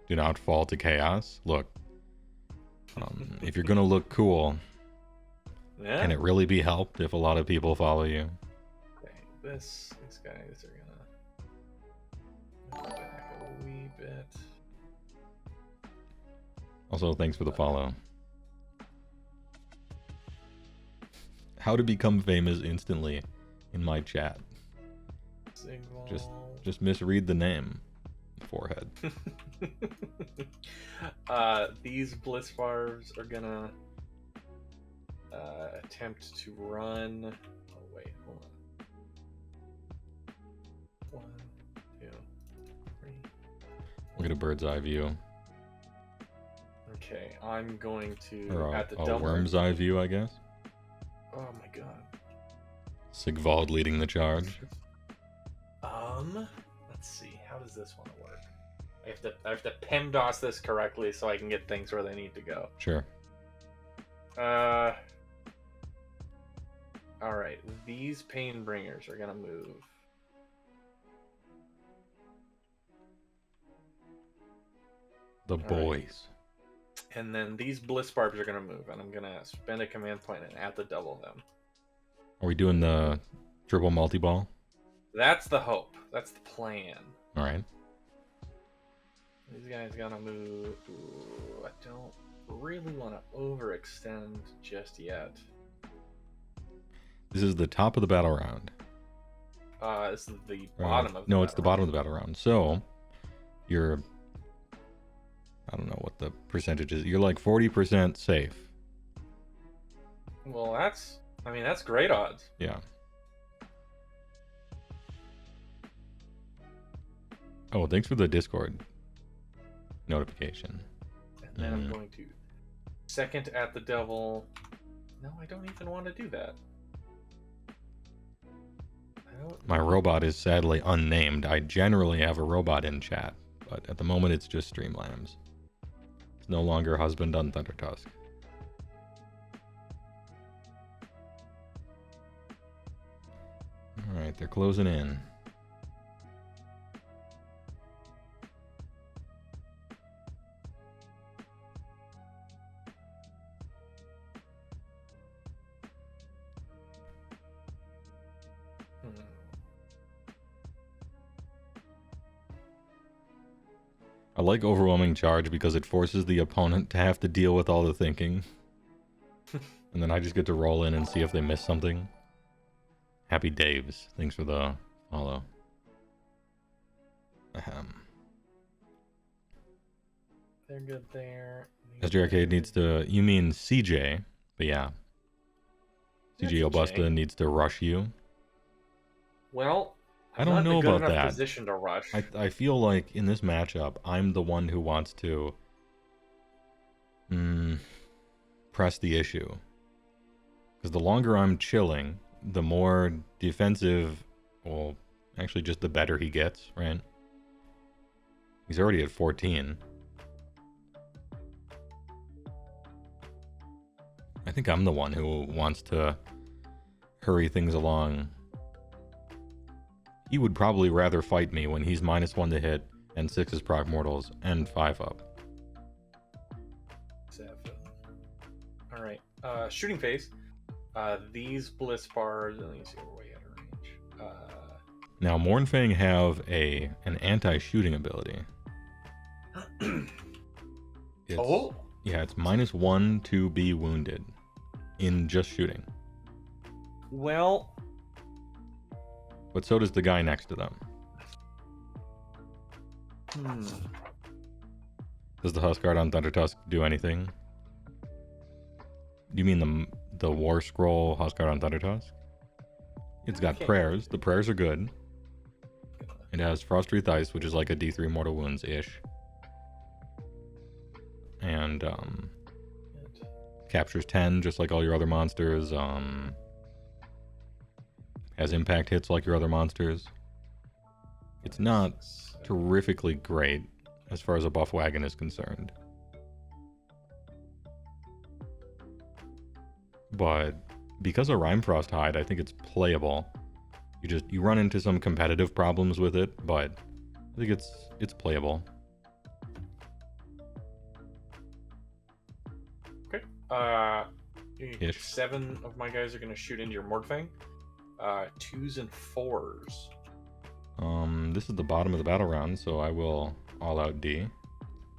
Do not fall to chaos. Look, if you're gonna look cool, can it really be helped if a lot of people follow you? Okay, these guys are gonna go back a wee bit. Also, thanks for the follow. How to become famous instantly in my chat. Just misread the name. Forehead. These bliss barbs are gonna attempt to run. Oh wait, hold on. 1, 2, 3. Look at a bird's eye view. Okay, I'm going to Or at the a double. worm's eye view, I guess. Oh my god. Sigvald leading the charge. Let's see. How does this one work? I have to PEMDOS this correctly so I can get things where they need to go. Sure. All right. These pain bringers are gonna move. The boys. And then these bliss barbs are gonna move, and I'm gonna spend a command point and at the double them. Are we doing the triple multi-ball? That's the hope. That's the plan. All right. These guys gonna move. Ooh, I don't really want to overextend just yet. This is the top of the battle round. This is the bottom of the No, it's the battle bottom of the battle round. So, you're... I don't know what the percentage is. You're like 40% safe. round. Well, that's great odds. Yeah. Oh, thanks for the Discord notification. And then I'm going to second at the devil. No, I don't even want to do that. My robot is sadly unnamed. I generally have a robot in chat, but at the moment it's just Streamlabs. It's no longer husband on Thundertusk. Alright, they're closing in. I like overwhelming charge because it forces the opponent to have to deal with all the thinking. And then I just get to roll in and see if they miss something. Happy Daves. Thanks for the follow. They're good there. SJ Arcade needs to... You mean CJ. But yeah. CJ Obusta needs to rush you. Well, I don't know about that. Position to rush. I feel like in this matchup, I'm the one who wants to press the issue. Because the longer I'm chilling, the more defensive, well, actually just the better he gets, right? He's already at 14. I think I'm the one who wants to hurry things along. He would probably rather fight me when he's -1 to hit and 6 is proc mortals and 5 up. 7. All right. Shooting phase. These bliss bars. Let me see where we at range. Now Mournfang have an anti-shooting ability. Yeah, it's -1 to be wounded in just shooting. Well. But so does the guy next to them. Does the Huskard on Thundertusk do anything? Do you mean the War Scroll Huskard on Thundertusk? It's got prayers. The prayers are good. It has Frost Wreath Ice, which is like a D3 Mortal Wounds-ish. And captures 10, just like all your other monsters. Has impact hits like your other monsters. It's not terrifically great as far as a buff wagon is concerned. But because of Rhymefrost Hide, I think it's playable. You run into some competitive problems with it, but I think it's playable. Okay. Ish. 7 of my guys are gonna shoot into your Mordfang. 2s and 4s. This is the bottom of the battle round, so I will all out D.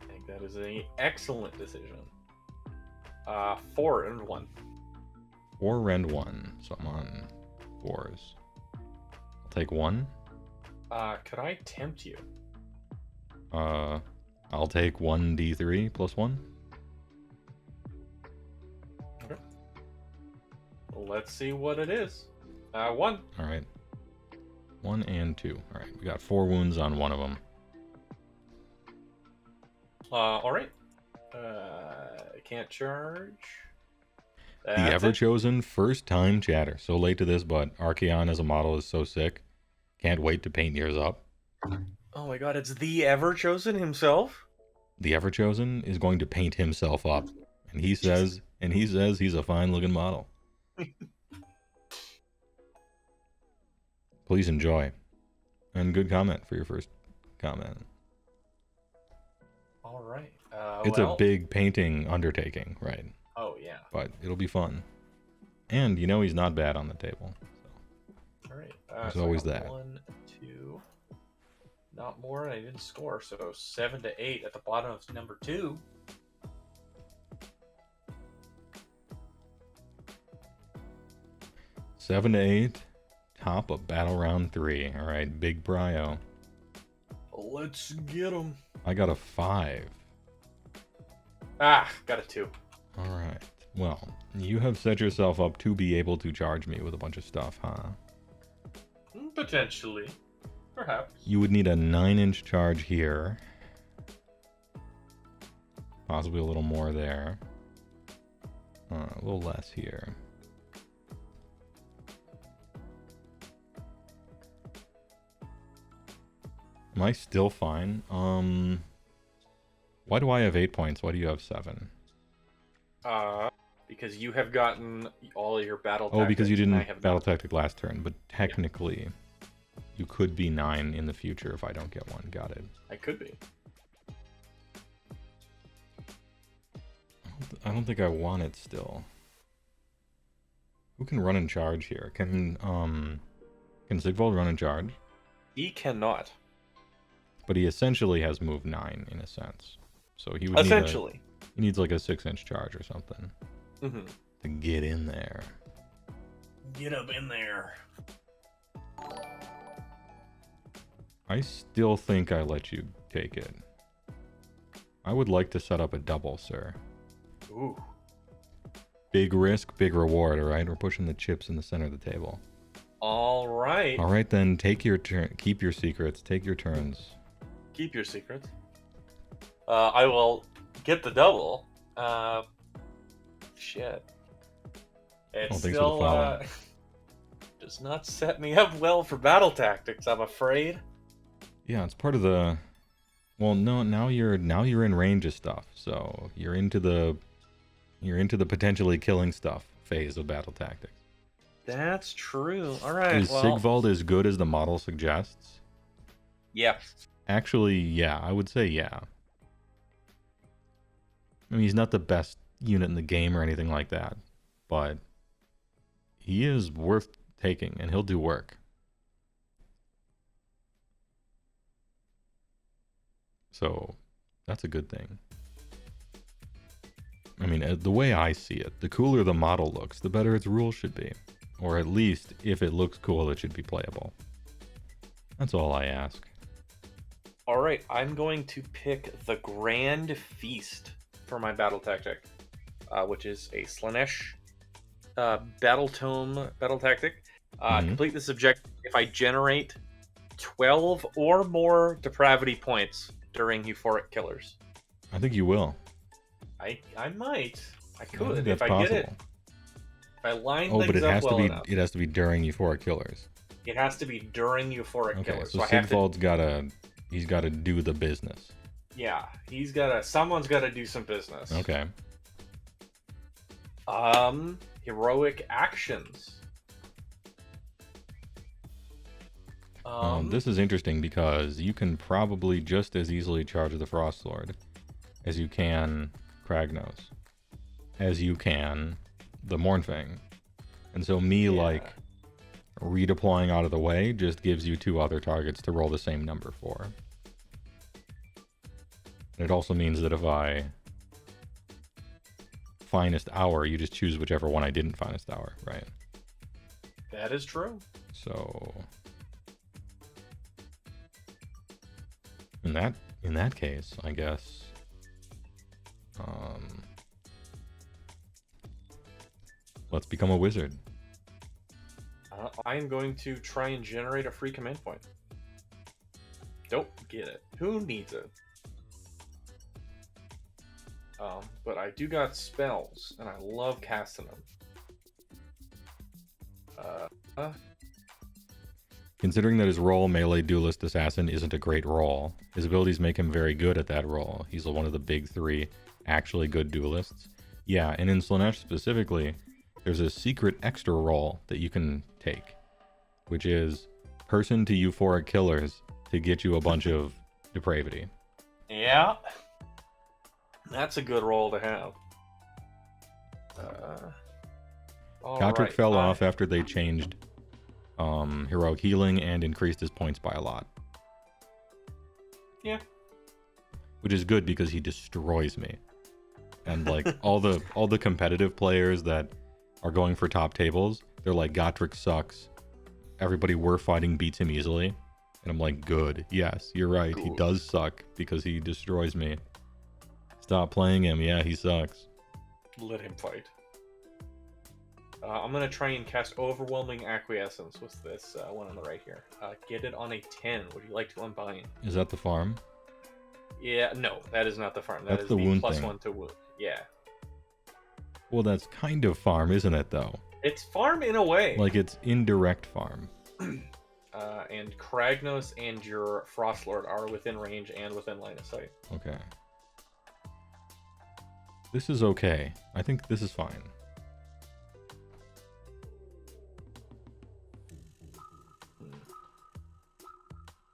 I think that is an excellent decision. 4 and 1. 4 and 1, so I'm on 4s. I'll take 1. Could I tempt you? I'll take 1d3 plus 1. Okay. Let's see what it is. 1. All right. 1 and 2. All right. We got 4 wounds on one of them. All right. Can't charge. The That's it. ever-chosen first-time chatter. So late to this, but Archeon as a model is so sick. Can't wait to paint yours up. Oh my god, it's the Ever-Chosen himself? The ever-chosen is going to paint himself up. And he says he's a fine-looking model. Please enjoy. And good comment for your first comment. All right. It's well, a big painting undertaking, right? Oh, yeah. But it'll be fun. And you know he's not bad on the table. So. All right. There's so I always got that. 1, 2, not more, and I didn't score. So 7 to 8 at the bottom of number 2. Seven to 8. Top of battle round 3. All right, big prio. Let's get him. I got a 5. Ah, got a 2. All right. Well, you have set yourself up to be able to charge me with a bunch of stuff, huh? Potentially. Perhaps. You would need a 9-inch charge here. Possibly a little more there. A little less here. Am I still fine? Why do I have 8 points? Why do you have 7? Because you have gotten all of your battle Oh, because you tactics, and I didn't have battle not. tactic last turn, but technically you could be 9 in the future if I don't get one. Got it. I could be. I don't think I want it still. Who can run in charge here? Can Sigvald run in charge? He cannot. But he essentially has move 9 in a sense. So he would Essentially. he needs like a 6-inch charge or something Mm-hmm. to get in there. Get up in there. I still think I let you take it. I would like to set up a double, sir. Ooh. Big risk, big reward, alright? We're pushing the chips in the center of the table. All right. Alright then, take your turn. Keep your secrets. Take your turns. Keep your secrets. I will get the double. Shit. It Oh, thanks for the still follow. does not set me up well for battle tactics, I'm afraid. Yeah, it's part of the... Well, no, now you're in range of stuff. So you're into the potentially killing stuff phase of battle tactics. That's true. All right. Is Well, Sigvald as good as the model suggests? yeah. Actually, yeah, I would say yeah. I mean, he's not the best unit in the game or anything like that, but he is worth taking, and he'll do work. So, that's a good thing. I mean, the way I see it, the cooler the model looks, the better its rules should be. Or at least, if it looks cool, it should be playable. That's all I ask. All right. I'm going to pick the Grand Feast for my battle tactic, which is a Slaanesh battle tome battle tactic. Complete this objective if I generate 12 or more depravity points during euphoric killers. I think you will. I might. I I think could that's if I possible. get it. If I line Oh, things but it up has well to be enough. it has to be during euphoric killers. It has to be during euphoric Okay, killers. so So I have to. Sigvald's he's gotta do the business. Yeah, someone's gotta do some business. Okay. Heroic actions. This is interesting because you can probably just as easily charge the Frostlord as you can Kragnos, as you can the Mournfang. And so like redeploying out of the way just gives you 2 other targets to roll the same number for. And it also means that if I finest hour, you just choose whichever one I didn't finest hour, right? That is true. So, and that In that case, I guess... let's become a wizard. I am going to try and generate a free command point. Don't get it. Who needs it? But I do got spells, and I love casting them. Considering that his role, Melee Duelist Assassin, isn't a great role, his abilities make him very good at that role. He's one of the big three actually good duelists. Yeah, and in Slaanesh specifically, there's a secret extra role that you can take, which is person to euphoric killers to get you a bunch of depravity. Yeah. That's a good role to have. Gotrek fell off after they changed heroic healing and increased his points by a lot. Yeah. Which is good because he destroys me. And like all the competitive players that are going for top tables, they're like, Gotrek sucks. Everybody we're fighting beats him easily. And I'm like, good. Yes, you're right. Cool. He does suck because he destroys me. Stop playing him. Yeah, he sucks. Let him fight. I'm going to try and cast Overwhelming Acquiescence with this one on the right here. Get it on a 10. Would you like to unbind? Is that the farm? Yeah, no, that is not the farm. That's the wound plus thing. 1 to wound. Yeah. Well, that's kind of farm, isn't it, though? It's farm in a way. Like, it's indirect farm. And Kragnos and your Frostlord are within range and within line of sight. Okay. This is okay. I think this is fine.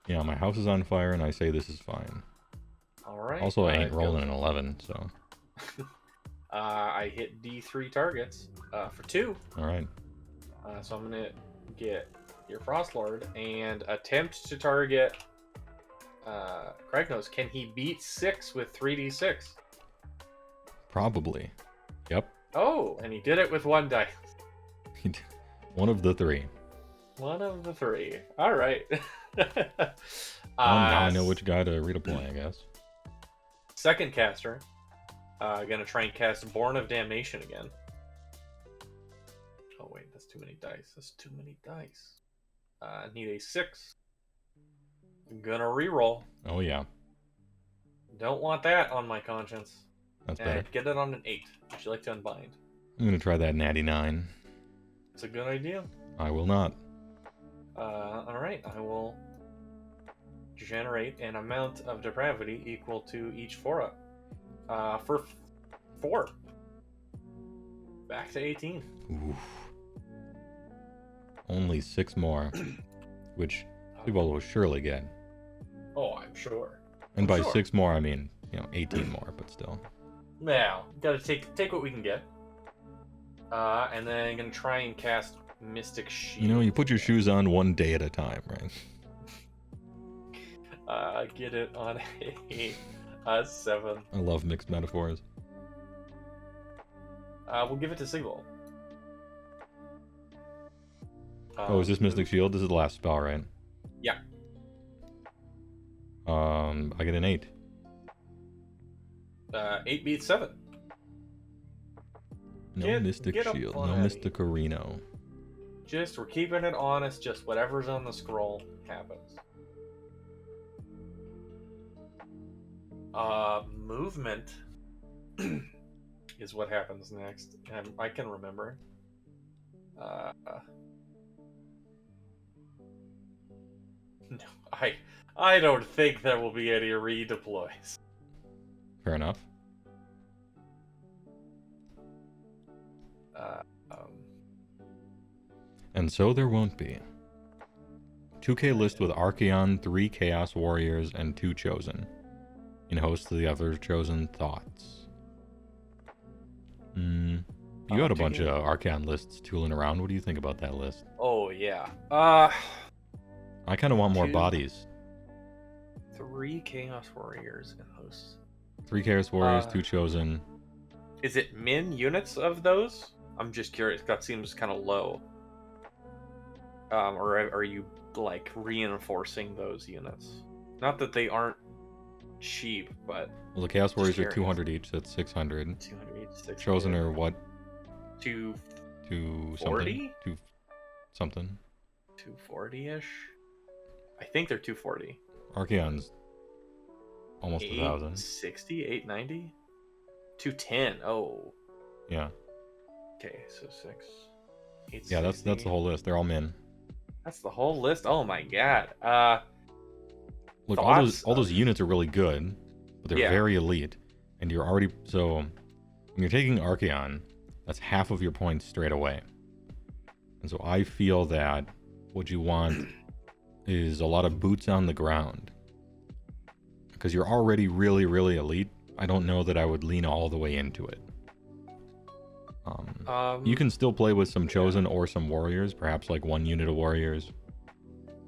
Yeah, my house is on fire, and I say this is fine. Alright. Also, I ain't rolling an 11, so... I hit D3 targets for 2. Alright. So I'm going to get your Frostlord and attempt to target Kragnos. Can he beat 6 with 3d6? Probably. Yep. Oh, and he did it with 1 dice. One of the 3. One of the 3. All right. Now I know which guy to redeploy, I guess. Second caster. Gonna try and cast Born of Damnation again. Oh wait, that's too many dice. That's too many dice. Need a 6. Gonna reroll. Oh yeah. Don't want that on my conscience. That's better. Get it on an 8. Would you like to unbind? I'm gonna try that natty 9. It's a good idea. I will not. Alright, I will generate an amount of depravity equal to each 4-up. For 4. Back to 18. Oof. Only 6 more, which people will surely get. Oh, I'm sure. And by 6 more, I mean, 18 more, but still. Now, gotta take what we can get. And then I'm gonna try and cast Mystic Shield. You put your shoes on one day at a time, right? Get it on a 7. I love mixed metaphors. We'll give it to Sigil. Is this Mystic Shield? This is the last spell, right? Yeah. I get an 8. 8 beats 7. No Mystic Shield. No Mystic Reno. We're keeping it honest. Just whatever's on the scroll happens. Movement is what happens next. And I can remember. No, I don't think there will be any redeploys. Fair enough. And so there won't be. 2K list with Archeon, 3 Chaos Warriors, and 2 Chosen. In host to the other Chosen thoughts. You had a bunch of Archeon lists tooling around. What do you think about that list? Oh, yeah. I kind of want more bodies. 3 Chaos Warriors in host. 3 Chaos Warriors, 2 Chosen. Is it min units of those? I'm just curious. That seems kind of low. Or are you like reinforcing those units? Not that they aren't cheap, but Well, the Chaos Warriors are curious. 200 each. That's 600. 286. Chosen are what? 240? something. 2 something. 240-ish. I think they're 240. Archeon's almost 1,000. 860, 890, 210. Oh, Yeah. okay. So 6. Yeah, that's the whole list. They're all min. That's the whole list. Oh my god. Look, Thoughts? all those units are really good, but they're Yeah. very elite, and you're already so when you're taking Archeon, that's half of your points straight away. And so I feel that what you want is a lot of boots on the ground, because you're already really, really elite. I don't know that I would lean all the way into it. You can still play with some Chosen or some Warriors, perhaps like 1 unit of Warriors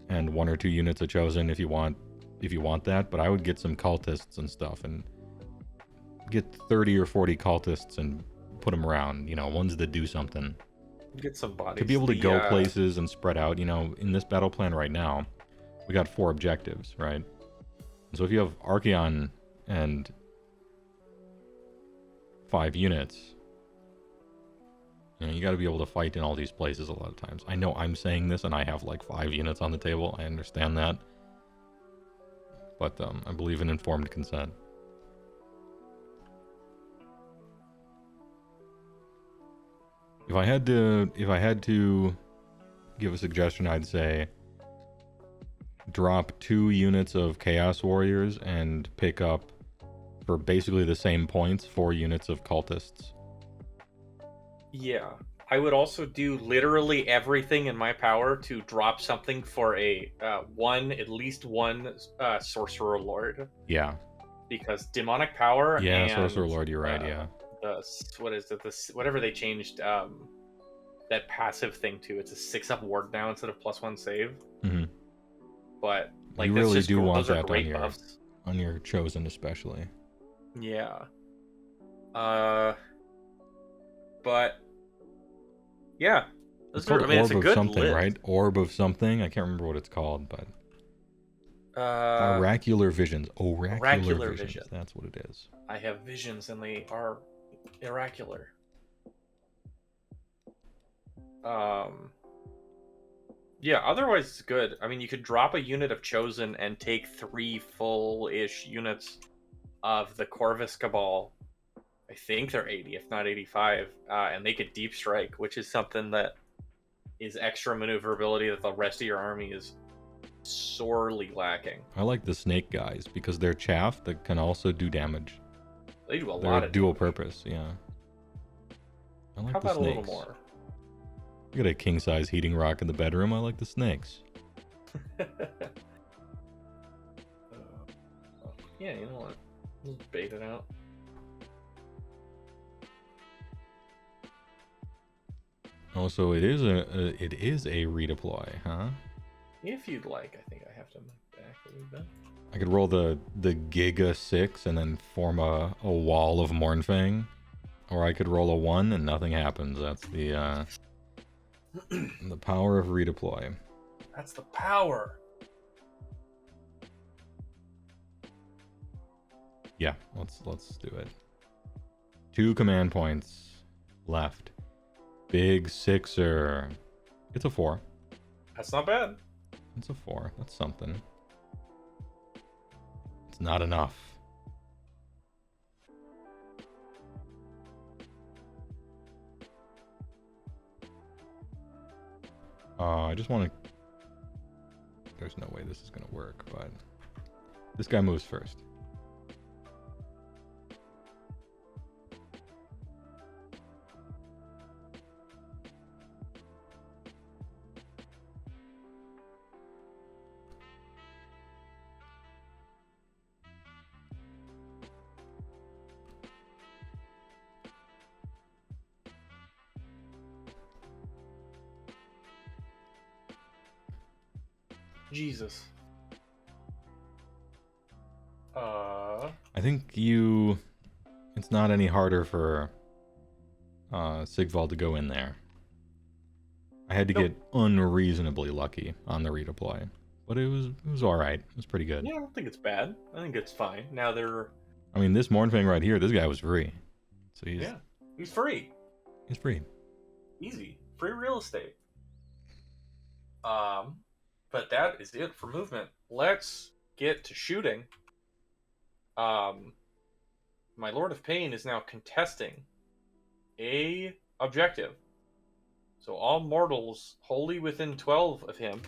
and 1 or 2 units of Chosen if you want that, but I would get some cultists and stuff and get 30 or 40 cultists and put them around, ones that do something. Get some bodies. To be able to go places and spread out, in this battle plan right now, we got 4 objectives, right? So if you have Archeon and 5 units, you got to be able to fight in all these places a lot of times. I know I'm saying this and I have like 5 units on the table. I understand that. But I believe in informed consent. If I had to give a suggestion, I'd say drop 2 units of Chaos Warriors and pick up, for basically the same points, 4 units of cultists. Yeah. I would also do literally everything in my power to drop something for at least one Sorcerer Lord. Yeah. Because Demonic Power and... Sorcerer Lord, you're right, yeah. What is it? Whatever they changed that passive thing to. It's a 6-up ward now instead of +1 save. Mm-hmm. But, like, you that's really just do cool. want Those are that great buffs. on your Chosen especially. Yeah. But yeah, It's called it's a Orb good of something, list. right? Orb of something. I can't remember what it's called, but oracular visions. Oracular visions. Vision. That's what it is. I have visions, and they are oracular. Yeah. Otherwise, it's good. I mean, you could drop a unit of Chosen and take 3 full-ish units of the Corvus Cabal. I think they're 80, if not 85, and they could deep strike, which is something that is extra maneuverability that the rest of your army is sorely lacking. I like the snake guys because they're chaff that can also do damage. They do a They're lot of dual damage. purpose, yeah. I like How the about a snakes. little more? You got a king-size heating rock in the bedroom. I like the snakes. Yeah, you know what? Let's bait it out. Also, it is a redeploy, huh? If you'd like, I think I have to move back a little bit. I could roll the Giga 6 and then form a wall of Mournfang. Or I could roll a 1 and nothing happens. That's the the power of redeploy. That's the power. Yeah, let's do it. 2 command points left. Big 6er. It's a 4. That's not bad. It's a 4. That's something. It's not enough. I just want to... There's no way this is going to work, but... This guy moves first. Jesus. I think it's not any harder for Sigvald to go in there. I had to get unreasonably lucky on the redeploy, but it was all right. It was pretty good. Yeah, I don't think it's bad. I think it's fine. Now they're I mean, this Mornfang right here, this guy was free, so he's free. he's free. Easy. Free real estate. But that is it for movement. Let's get to shooting. My Lord of Pain is now contesting a objective. So all mortals wholly within 12 of him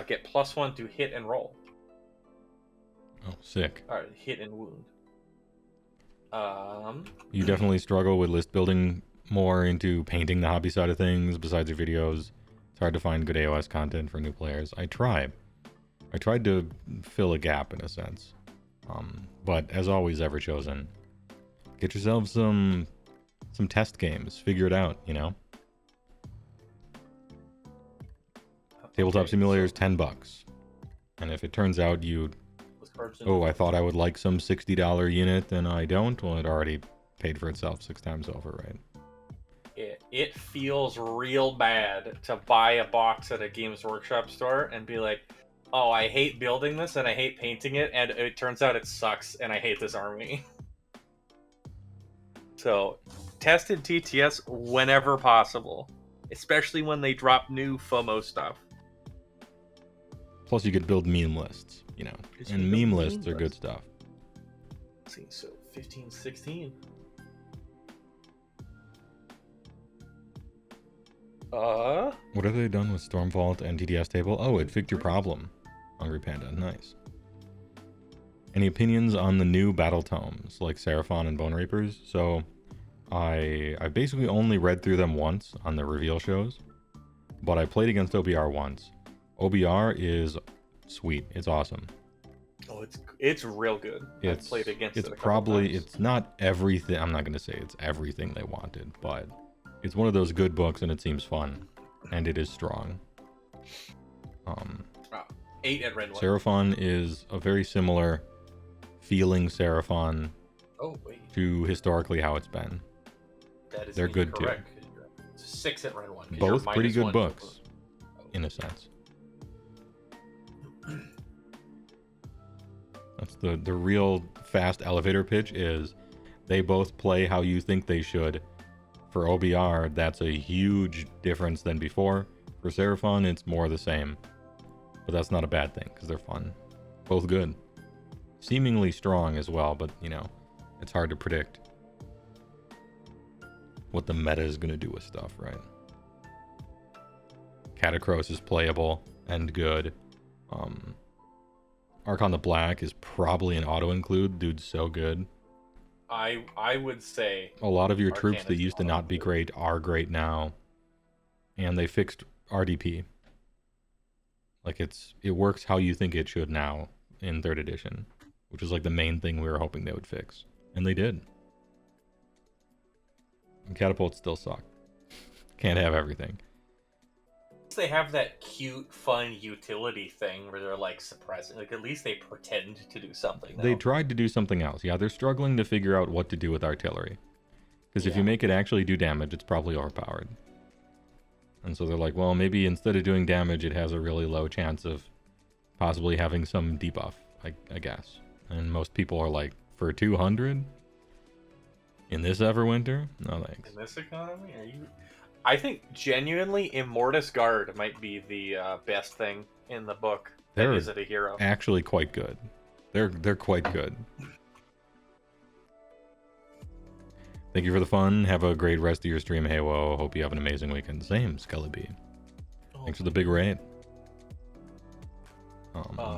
get +1 to hit and roll. Oh, sick. Alright, hit and wound. You definitely struggle with list building more into painting the hobby side of things besides your videos. It's hard to find good AOS content for new players. I tried to fill a gap in a sense. But as always, Ever Chosen, get yourself some test games. Figure it out, you know? Tabletop Simulator is $10. And if it turns out I thought I would like some $60 unit and I don't, well, it already paid for itself 6 times over, right? It feels real bad to buy a box at a Games Workshop store and be like, oh, I hate building this and I hate painting it, and it turns out it sucks and I hate this army. So, test in TTS whenever possible, especially when they drop new FOMO stuff. Plus, you could build meme lists, you know, and meme lists are good stuff. Let's see, so 15, 16. What have they done with Stormvault and TTS table? Oh, it fixed your problem. Hungry Panda, nice. Any opinions on the new battle tomes, like Seraphon and Bone Reapers? So, I basically only read through them once on the reveal shows, but I played against OBR once. OBR is sweet. It's awesome. Oh, it's real good. I've played against it a couple times. It's not everything. I'm not going to say it's everything they wanted, but it's one of those good books and it seems fun, and it is strong. 8 at Red One. Seraphon is a very similar feeling Seraphon to historically how it's been. That is They're good correct. Too. 6 at Red One. Both pretty good books, in a sense. That's the real fast elevator pitch is they both play how you think they should. For OBR, that's a huge difference than before. For Seraphon, it's more the same. But that's not a bad thing, because they're fun. Both good. Seemingly strong as well, but, you know, it's hard to predict what the meta is going to do with stuff, right? Catacross is playable and good. Archon the Black is probably an auto-include. Dude's so good. I would say a lot of your troops that used to not be great are great now. And they fixed RDP. Like, it works how you think it should now in 3rd edition, which is like the main thing we were hoping they would fix. And they did. And catapults still suck. Can't have everything. They have that cute, fun utility thing where they're like suppressing. Like, at least they pretend to do something. They tried to do something else. Yeah, they're struggling to figure out what to do with artillery. Because if you make it actually do damage, it's probably overpowered. And so they're like, well, maybe instead of doing damage, it has a really low chance of possibly having some debuff, I guess. And most people are like, for 200? In this Everwinter? No thanks. In this economy? I think genuinely Immortus Guard might be the best thing in the book. That isn't a hero. Actually quite good. They're quite good. Thank you for the fun. Have a great rest of your stream, Heywoah. Hope you have an amazing weekend. Same, Skelly B. Thanks for the big raid.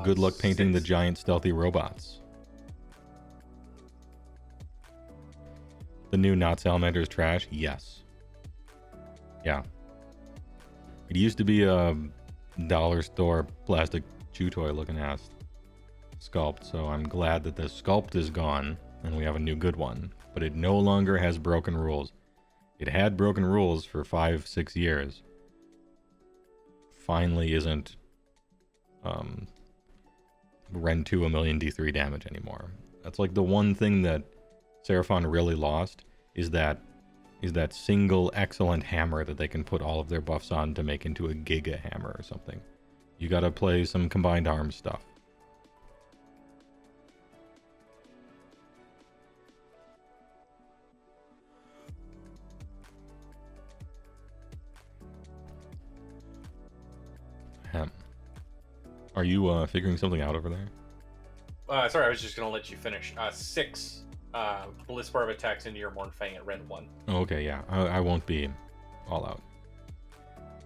Good luck painting the giant stealthy robots. The new Not Salamander is trash? Yes. Yeah. It used to be a dollar store plastic chew toy looking ass sculpt, so I'm glad that the sculpt is gone and we have a new good one. But it no longer has broken rules. It had broken rules for 5-6 years. Finally isn't Ren 2 a million D3 damage anymore. That's like the one thing that Seraphon really lost is that single excellent hammer that they can put all of their buffs on to make into a Giga Hammer or something. You gotta play some combined arms stuff. Are you figuring something out over there? Sorry, I was just gonna let you finish. 6 Bliss Barb attacks into your Mornfang at Ren 1. Oh, okay, yeah. I won't be all out.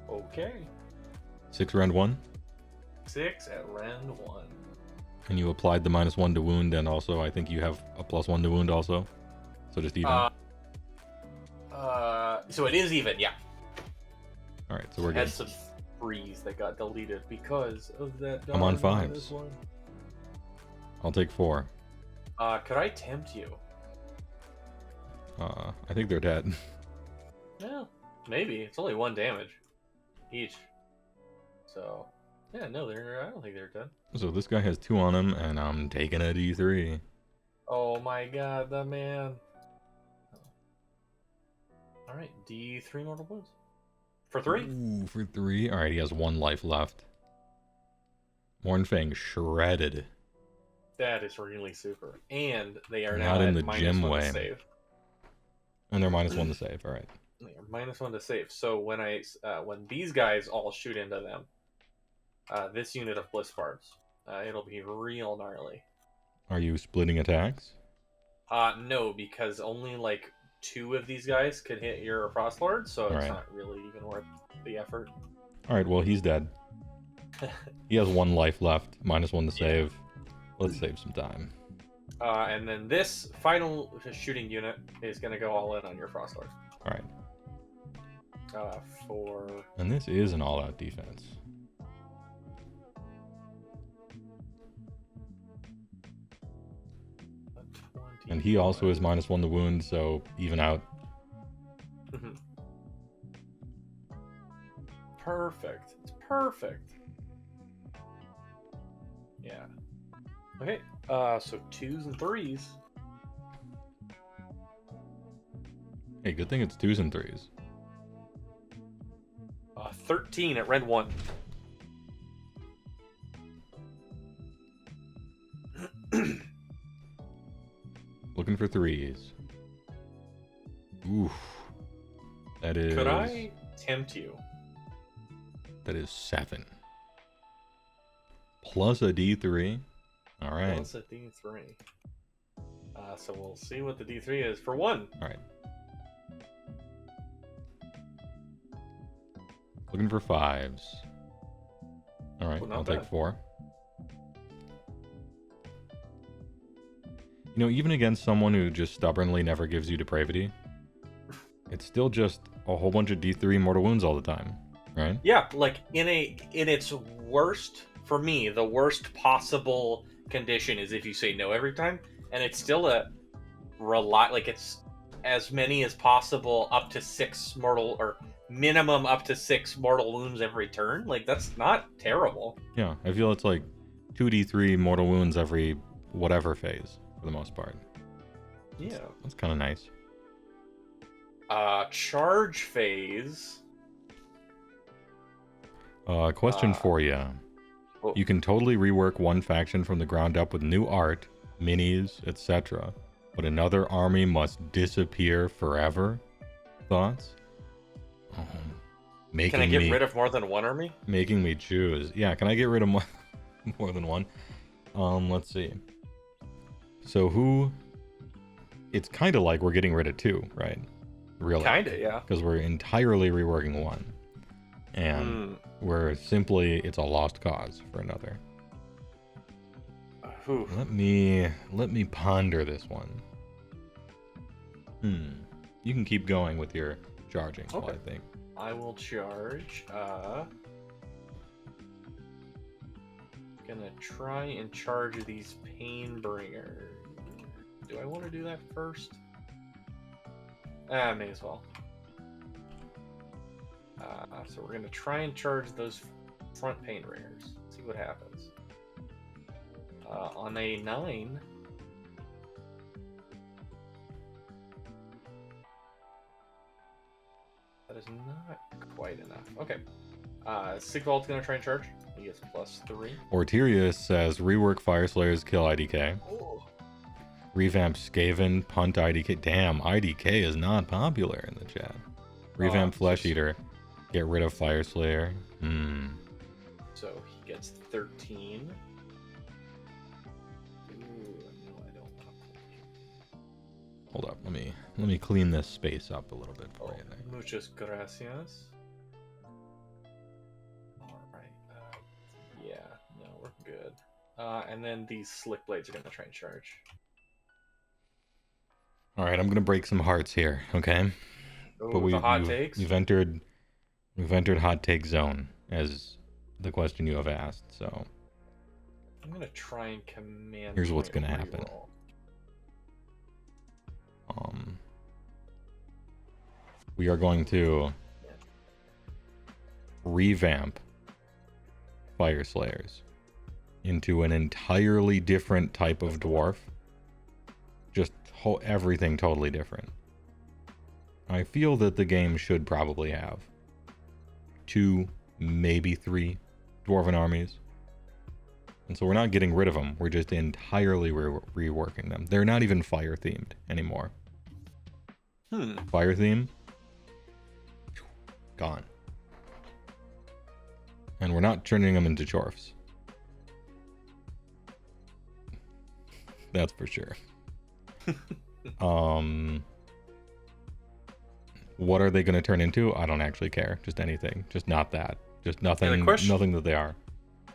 Okay. 6 Rend 1? 6 at Ren 1. And you applied the -1 to wound, and also I think you have a +1 to wound also. So just even. So it is even, yeah. Alright, so we're It good. has some freeze that got deleted because of that. I'm on darn 5s. -1. I'll take 4. Could I tempt you? I think they're dead. Yeah, maybe. It's only 1 damage each. So, yeah, no, I don't think they're dead. So this guy has 2 on him, and I'm taking a D3. Oh my god, the man. Alright, D3 mortal wounds. For 3? Ooh, for 3. Alright, he has 1 life left. Mornfang shredded. That is really super. And they are Not now in at the gym -1 way. to save. And they're -1 to save, alright. They are -1 to save. So when these guys all shoot into them, this unit of Bliss Barbs, it'll be real gnarly. Are you splitting attacks? No, because only like 2 of these guys could hit your Frostlord, so it's Alright. not really even worth the effort. Alright, well, he's dead. He has 1 life left, -1 to save. Let's save some time. And then this final shooting unit is going to go all in on your Frostlord. Alright. For... And this is an all-out defense. And he also is -1 to wound, so even out. Perfect. It's perfect. Yeah. Okay. So 2s and 3s. Hey, good thing it's 2s and 3s. 13 at Red 1. Looking for 3s. Oof. That is... Could I tempt you? That is 7. Plus a D3. Alright. Plus a D3. So we'll see what the D3 is for 1. Alright. Looking for 5s. Alright, Well, not I'll take bad. 4. You know, even against someone who just stubbornly never gives you depravity, it's still just a whole bunch of D3 mortal wounds all the time, right? Yeah, like in its worst, for me, the worst possible condition is if you say no every time, and it's still like it's as many as possible, up to 6 mortal, or minimum up to 6 mortal wounds every turn. Like, that's not terrible. Yeah, I feel it's like 2d3 mortal wounds every whatever phase, for the most part. Yeah. That's kind of nice. Charge phase. Question for you. Oh. You can totally rework one faction from the ground up with new art, minis, etc. But another army must disappear forever? Thoughts? Oh, Can I get rid of more than one army? Making me choose. Yeah, can I get rid of more, more than one? Let's see. So who... It's kind of like we're getting rid of 2, right? Really. Kinda, yeah. Because we're entirely reworking 1. And we're simply... It's a lost cause for another. Let me ponder this one. You can keep going with your charging, Okay. I think. I will charge. Gonna try and charge these pain bringers. Do I want to do that first? May as well. So we're gonna try and charge those front pain bringers. See what happens. On a 9. That is not quite enough. Okay. Sigvald's gonna try and charge. He gets +3. Orterius says rework Fire Slayers, kill IDK. Oh. Revamp Skaven, punt IDK. Damn, IDK is not popular in the chat. Revamp Flesh Eater, get rid of Fire Slayer. So he gets 13. Ooh, no, I don't want to. Hold up, let me clean this space up a little bit for you there. Muchas gracias. Alright, yeah, no, we're good. And then these Slick Blades are gonna try and charge. Alright, I'm gonna break some hearts here, okay? Ooh, But the hot takes? we've entered hot take zone as the question you have asked, so I'm gonna try and command. here's what's point gonna happen. reroll. We are going to revamp Fire Slayers into an entirely different type of dwarf. Just everything totally different. I feel that the game should probably have 2, maybe 3 dwarven armies. And so we're not getting rid of them. We're just entirely reworking them. They're not even fire themed anymore. Fire theme, gone. And we're not turning them into chorfs. That's for sure. What are they going to turn into? I don't actually care. Just anything. Just not that. Just nothing. Nothing that they are.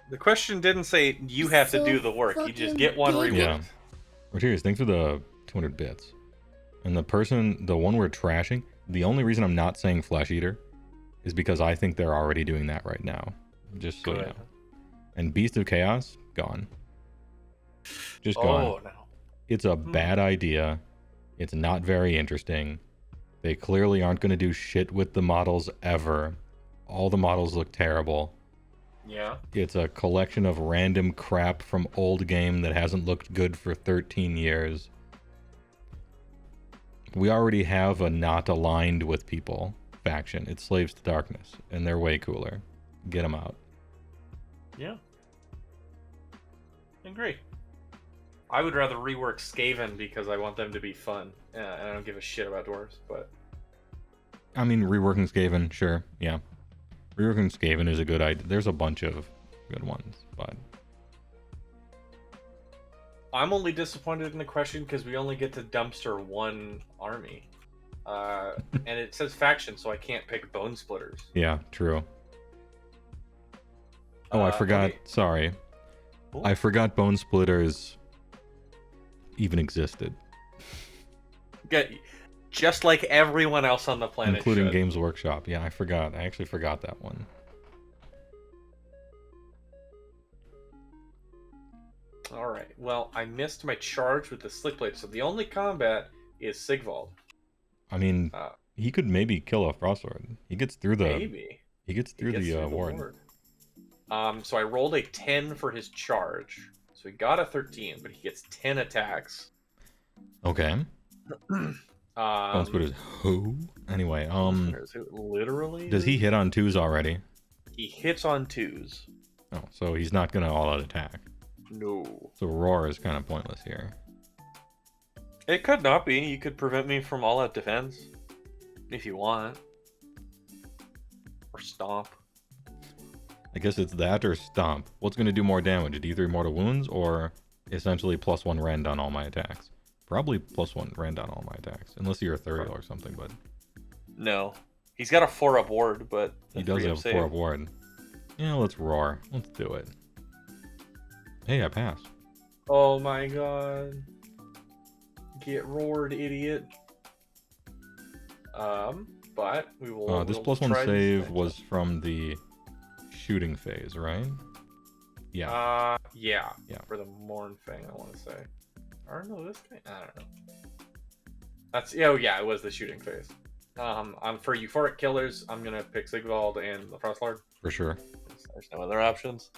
The question didn't say you have to do the work. You just get one reworked. Yeah. Orterius, thanks for the 200 bits. And the one we're trashing, the only reason I'm not saying Flesh Eater is because I think they're already doing that right now. Just so you know. And Beast of Chaos, gone. Just gone. Oh, no. It's a bad idea. It's not very interesting. They clearly aren't going to do shit with the models ever. All the models look terrible. Yeah. It's a collection of random crap from old game that hasn't looked good for 13 years. We already have a not aligned with people faction. It's Slaves to Darkness, and they're way cooler. Get them out. Yeah. I agree. I would rather rework Skaven because I want them to be fun. And I don't give a shit about dwarves, but... I mean, reworking Skaven, sure, yeah. Reworking Skaven is a good idea. There's a bunch of good ones, but... I'm only disappointed in the question because we only get to dumpster one army. And it says faction, so I can't pick Bone Splitters. Yeah, true. Oh, I forgot. Okay. Sorry. Ooh. I forgot Bone Splitters even existed. Just like everyone else on the planet Including should. Games Workshop. Yeah, I forgot. I actually forgot that one. Alright, well, I missed my charge with the Slick Blade, so the only combat is Sigvald. I mean, he could maybe kill a Frostsword. He gets through the... Maybe. He gets through the ward. So I rolled a 10 for his charge. So he got a 13, but he gets 10 attacks. Okay. Bone Splitters who? Anyway, literally? does he hit on 2s already? He hits on 2s. Oh, so he's not gonna all-out attack. No. So Roar is kind of pointless here. It could not be. You could prevent me from all-out defense. If you want. Or Stomp. I guess it's that or Stomp. What's gonna do more damage? D3 mortal wounds or essentially +1 rend on all my attacks? Probably +1 rend on all my attacks. Unless you're a Thuriel or something, but... No. He's got a 4-up ward, but... He does have a 4-up ward. Yeah, let's Roar. Let's do it. Hey, I passed. Oh my god. Get roared, idiot. But we will... This we'll +1 try save this was from the shooting phase, right? Yeah. Yeah. Yeah. For the Morn Fang, I want to say. Or no, this guy? I don't know. That's... Oh, yeah, it was the shooting phase. For Euphoric Killers, I'm gonna pick Sigvald and the Frostlord. For sure. There's no other options.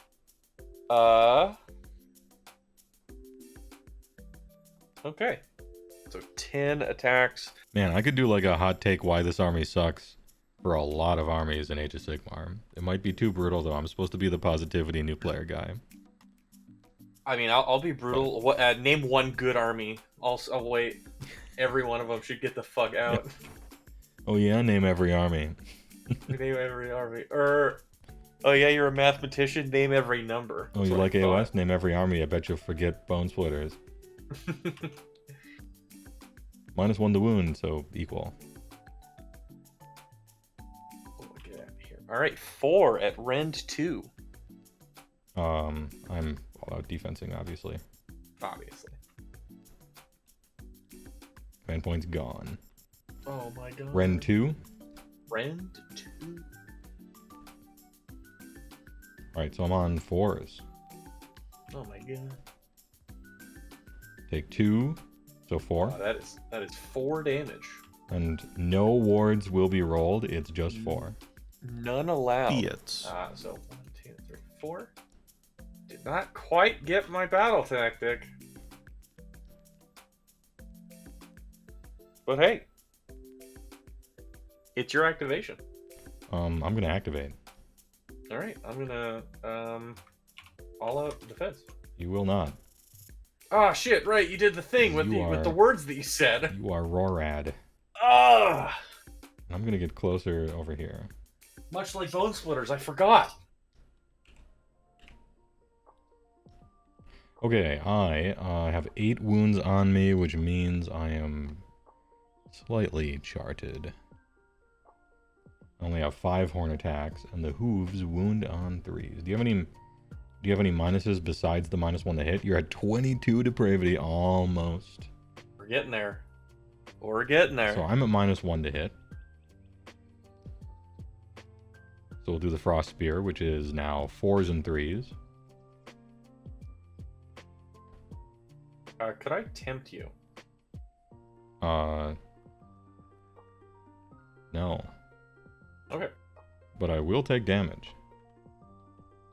Okay. So 10 attacks. Man, I could do like a hot take why this army sucks. for a lot of armies in Age of Sigmar. It might be too brutal, though. I'm supposed to be the positivity new player guy. I mean, I'll be brutal. What? Name one good army. Also, oh, wait. Every one of them should get the fuck out. Oh yeah, name every army. Name every army. Oh yeah, you're a mathematician. Name every number. Oh, That's you what I like thought. AOS? Name every army. I bet you'll forget Bone Splitters. -1 to wound, so equal. Get out of here. All right, 4 at Rend 2. I'm all out defensing, obviously. Obviously. Command points gone. Oh my god. Ren 2. Rend 2. Alright, so I'm on 4s. Oh my god. Take 2, so 4. Oh, that is 4 damage. And no wards will be rolled, it's just 4. None allowed. Idiots. So 1, 2, 3, 4. Did not quite get my battle tactic. But hey, it's your activation. I'm gonna activate. All right, I'm gonna all out defense. You will not. Ah, shit! Right, you did the thing with with the words that you said. You are Rorad. Ah, I'm gonna get closer over here. much like Bone Splitters, I forgot. Okay, I have 8 wounds on me, which means I am slightly charted. I only have 5 horn attacks, and the hooves wound on 3s. Do you have any minuses besides the -1 to hit? You're at 22 depravity, almost. We're getting there. We're getting there. So I'm at -1 to hit. So we'll do the Frost Spear, which is now 4s and 3s. Could I tempt you? No. Okay. But I will take damage.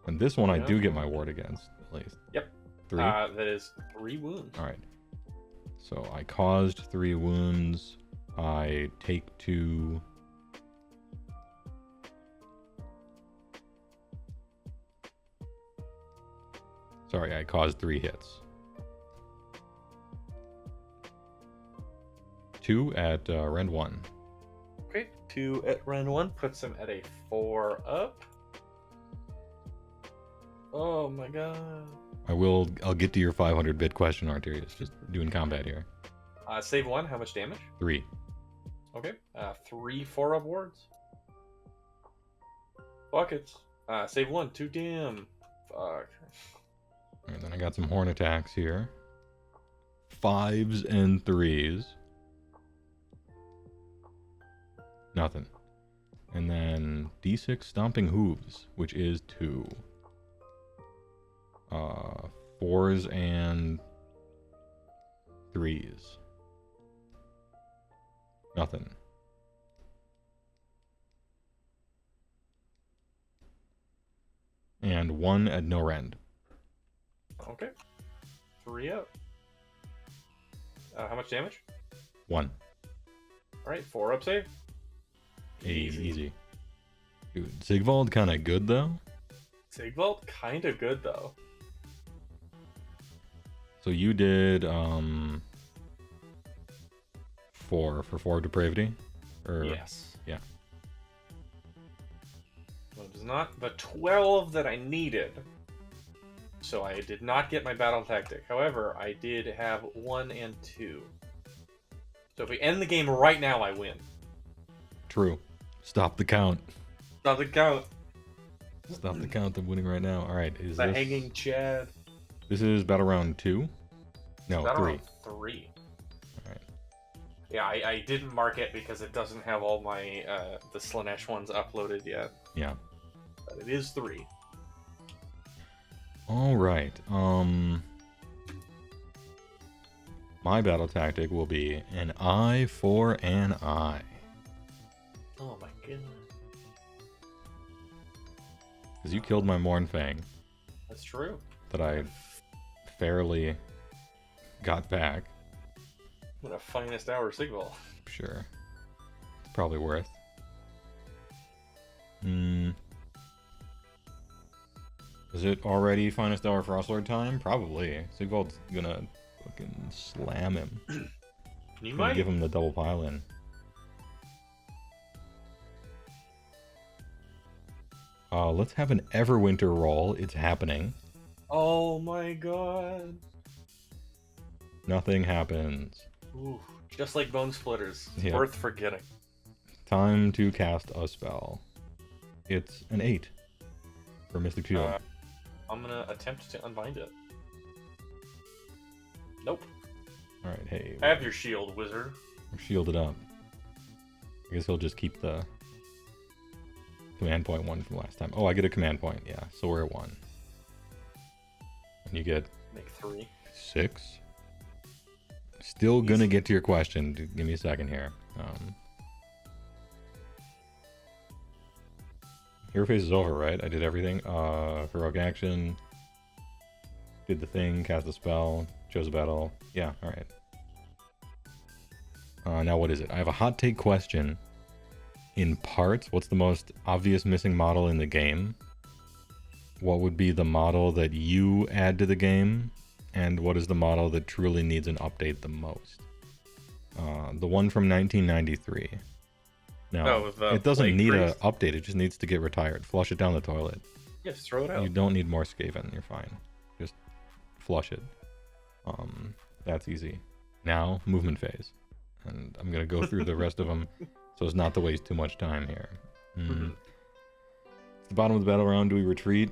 And this one I Yeah. do get my ward against, at least. Yep. 3? That is 3 wounds. Alright. So I caused 3 wounds. I take 2. Sorry, I caused 3 hits. 2 at Rend 1. Okay, 2 at Rend 1 puts him at a 4 up. Oh my god. I'll get to your 500-bit question, Arterius. Just doing combat here. Save 1, how much damage? 3. Okay, 3 4-up wards. Buckets. Save 1, too damn. Fuck. And then I got some horn attacks here. 5s and 3s. Nothing. And then D6 Stomping Hooves, which is 2. 4s and 3s. Nothing. And 1 at no rend. Okay. 3 up. How much damage? 1. Alright, 4 up save. Easy. Dude, Sigvald kind of good though. Sigvald, kinda good though. So you did 4 for 4 depravity? Or Yes. yeah. Well, it was not the 12 that I needed. So I did not get my battle tactic. However, I did have 1 and 2. So if we end the game right now, I win. True. Stop the count. Stop the count. Stop the count. I'm winning right now. All right. Is The this hanging Chad. This is battle round 2? No, Battle 3. round 3. All right. Yeah, I didn't mark it because it doesn't have all my the Slaanesh ones uploaded yet. Yeah. But it is 3. All right. My battle tactic will be an eye for an eye. Oh my goodness. Because you killed my Mornfang That's true. that I fairly got back. What a finest hour Sigval. Sure. It's probably worth. Is it already Finest Hour Frostlord time? Probably. Sigvald's gonna fucking slam him. You Gonna might. give him the double pile in. Let's have an Everwinter roll. It's happening. Oh my god. Nothing happens. Ooh, just like Bone Splitters. It's Yeah. worth forgetting. Time to cast a spell. It's an 8 for Mystic Shield. I'm gonna attempt to unbind it. Nope. Alright, hey. Have your shield, wizard. Shielded up. I guess he'll just keep the command point 1 from last time. Oh, I get a command point. Yeah, so we're at 1. And you get Make 3. 6. Still gonna get to your question. Give me a second here. Hero phase is over, right? I did everything. Heroic action. Did the thing, cast a spell, chose a battle. Yeah, alright. Now what is it? I have a hot take question. In parts, what's the most obvious missing model in the game? What would be the model that you add to the game? And what is the model that truly needs an update the most? The one from 1993. No, it doesn't Plague need Priest? an update. It just needs to get retired. Flush it down the toilet. Yeah, just throw it out. You don't need more Skaven. You're fine. Just flush it. That's easy. Now, movement phase. And I'm going to go through the rest of them so as not to waste too much time here. It's the bottom of the battle round. Do we retreat?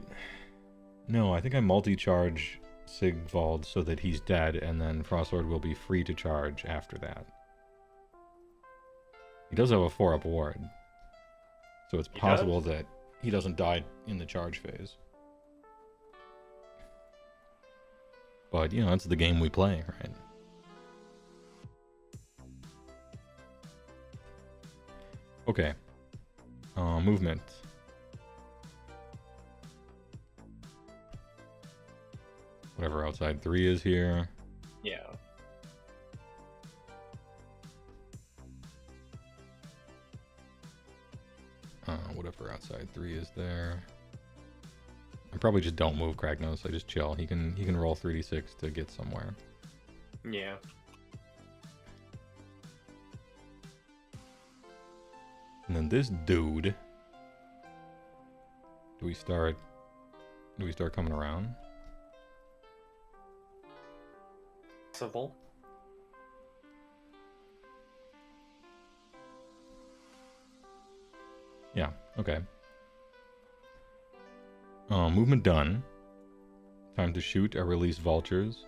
No, I think I multi-charge Sigvald so that he's dead, and then Frostlord will be free to charge after that. He does have a 4-up ward, so it's possible that he doesn't die in the charge phase. But, you know, it's the game we play, right? Okay. Movement. Whatever outside 3 is here. Yeah. Whatever outside 3 is there. I probably just don't move Kragnos. I just chill. He can roll 3d6 to get somewhere. Yeah. And then this dude. Do we start coming around? Civil. Yeah, okay. Movement done. Time to shoot or release vultures.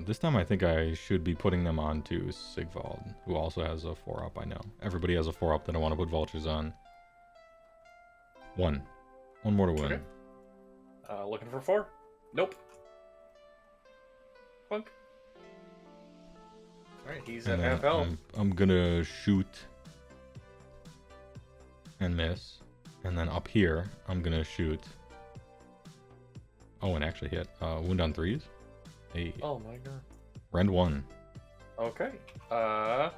This time I think I should be putting them onto Sigvald, who also has a 4-up, I know. Everybody has a 4-up that I want to put vultures on. 1. 1 more to win. Okay. Looking for 4? Nope. Clunk. Alright, he's at And half then health. I'm gonna shoot and miss. And then up here, I'm gonna shoot. Oh, and actually hit. Wound on 3s. Hey. Oh my god. Rend 1. Okay. I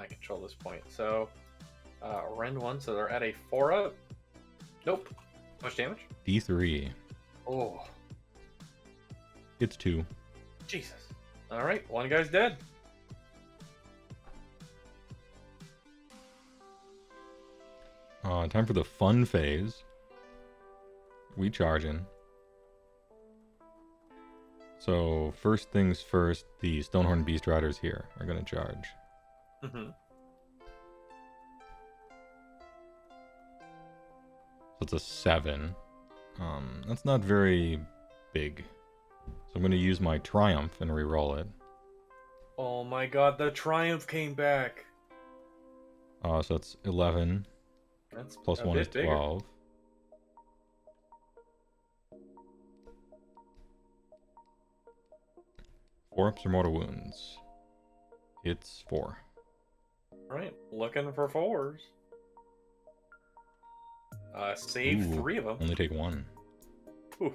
control this point. So, Rend 1, so they're at a 4-up. Nope. How much damage? D3. Oh, It's 2. Jesus. Alright, one guy's dead. Time for the fun phase. We charging. So, first things first, the Stonehorn Beast Riders here are going to charge. Mm-hmm. So it's a 7. That's not very big. So I'm going to use my Triumph and re-roll it. Oh my god, the Triumph came back. So it's 11. That's Plus a 1 is bit bigger. 12. Four ups or mortal wounds. It's 4. Alright, looking for 4s. Save Ooh, 3 of them. Only take 1. Ooh.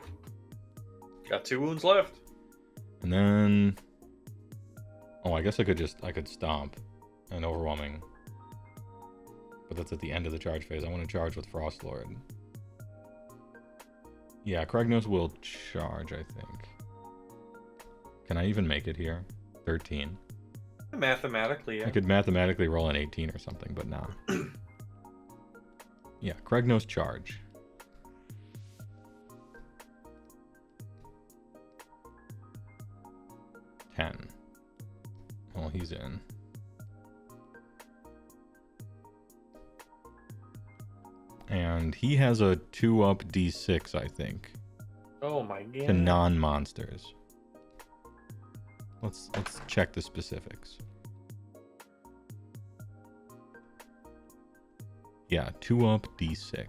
Got 2 wounds left. And then... Oh, I guess I could stomp. And overwhelming. But that's at the end of the charge phase. I want to charge with Frost Lord. Yeah, Kragnos will charge, I think. Can I even make it here? 13. Mathematically, yeah. I could mathematically roll an 18 or something, but nah. Yeah, Kragnos charge. Well, he's in. And he has a 2-up D6, I think. Oh my god. To non-monsters. Let's check the specifics. Yeah, 2-up D6.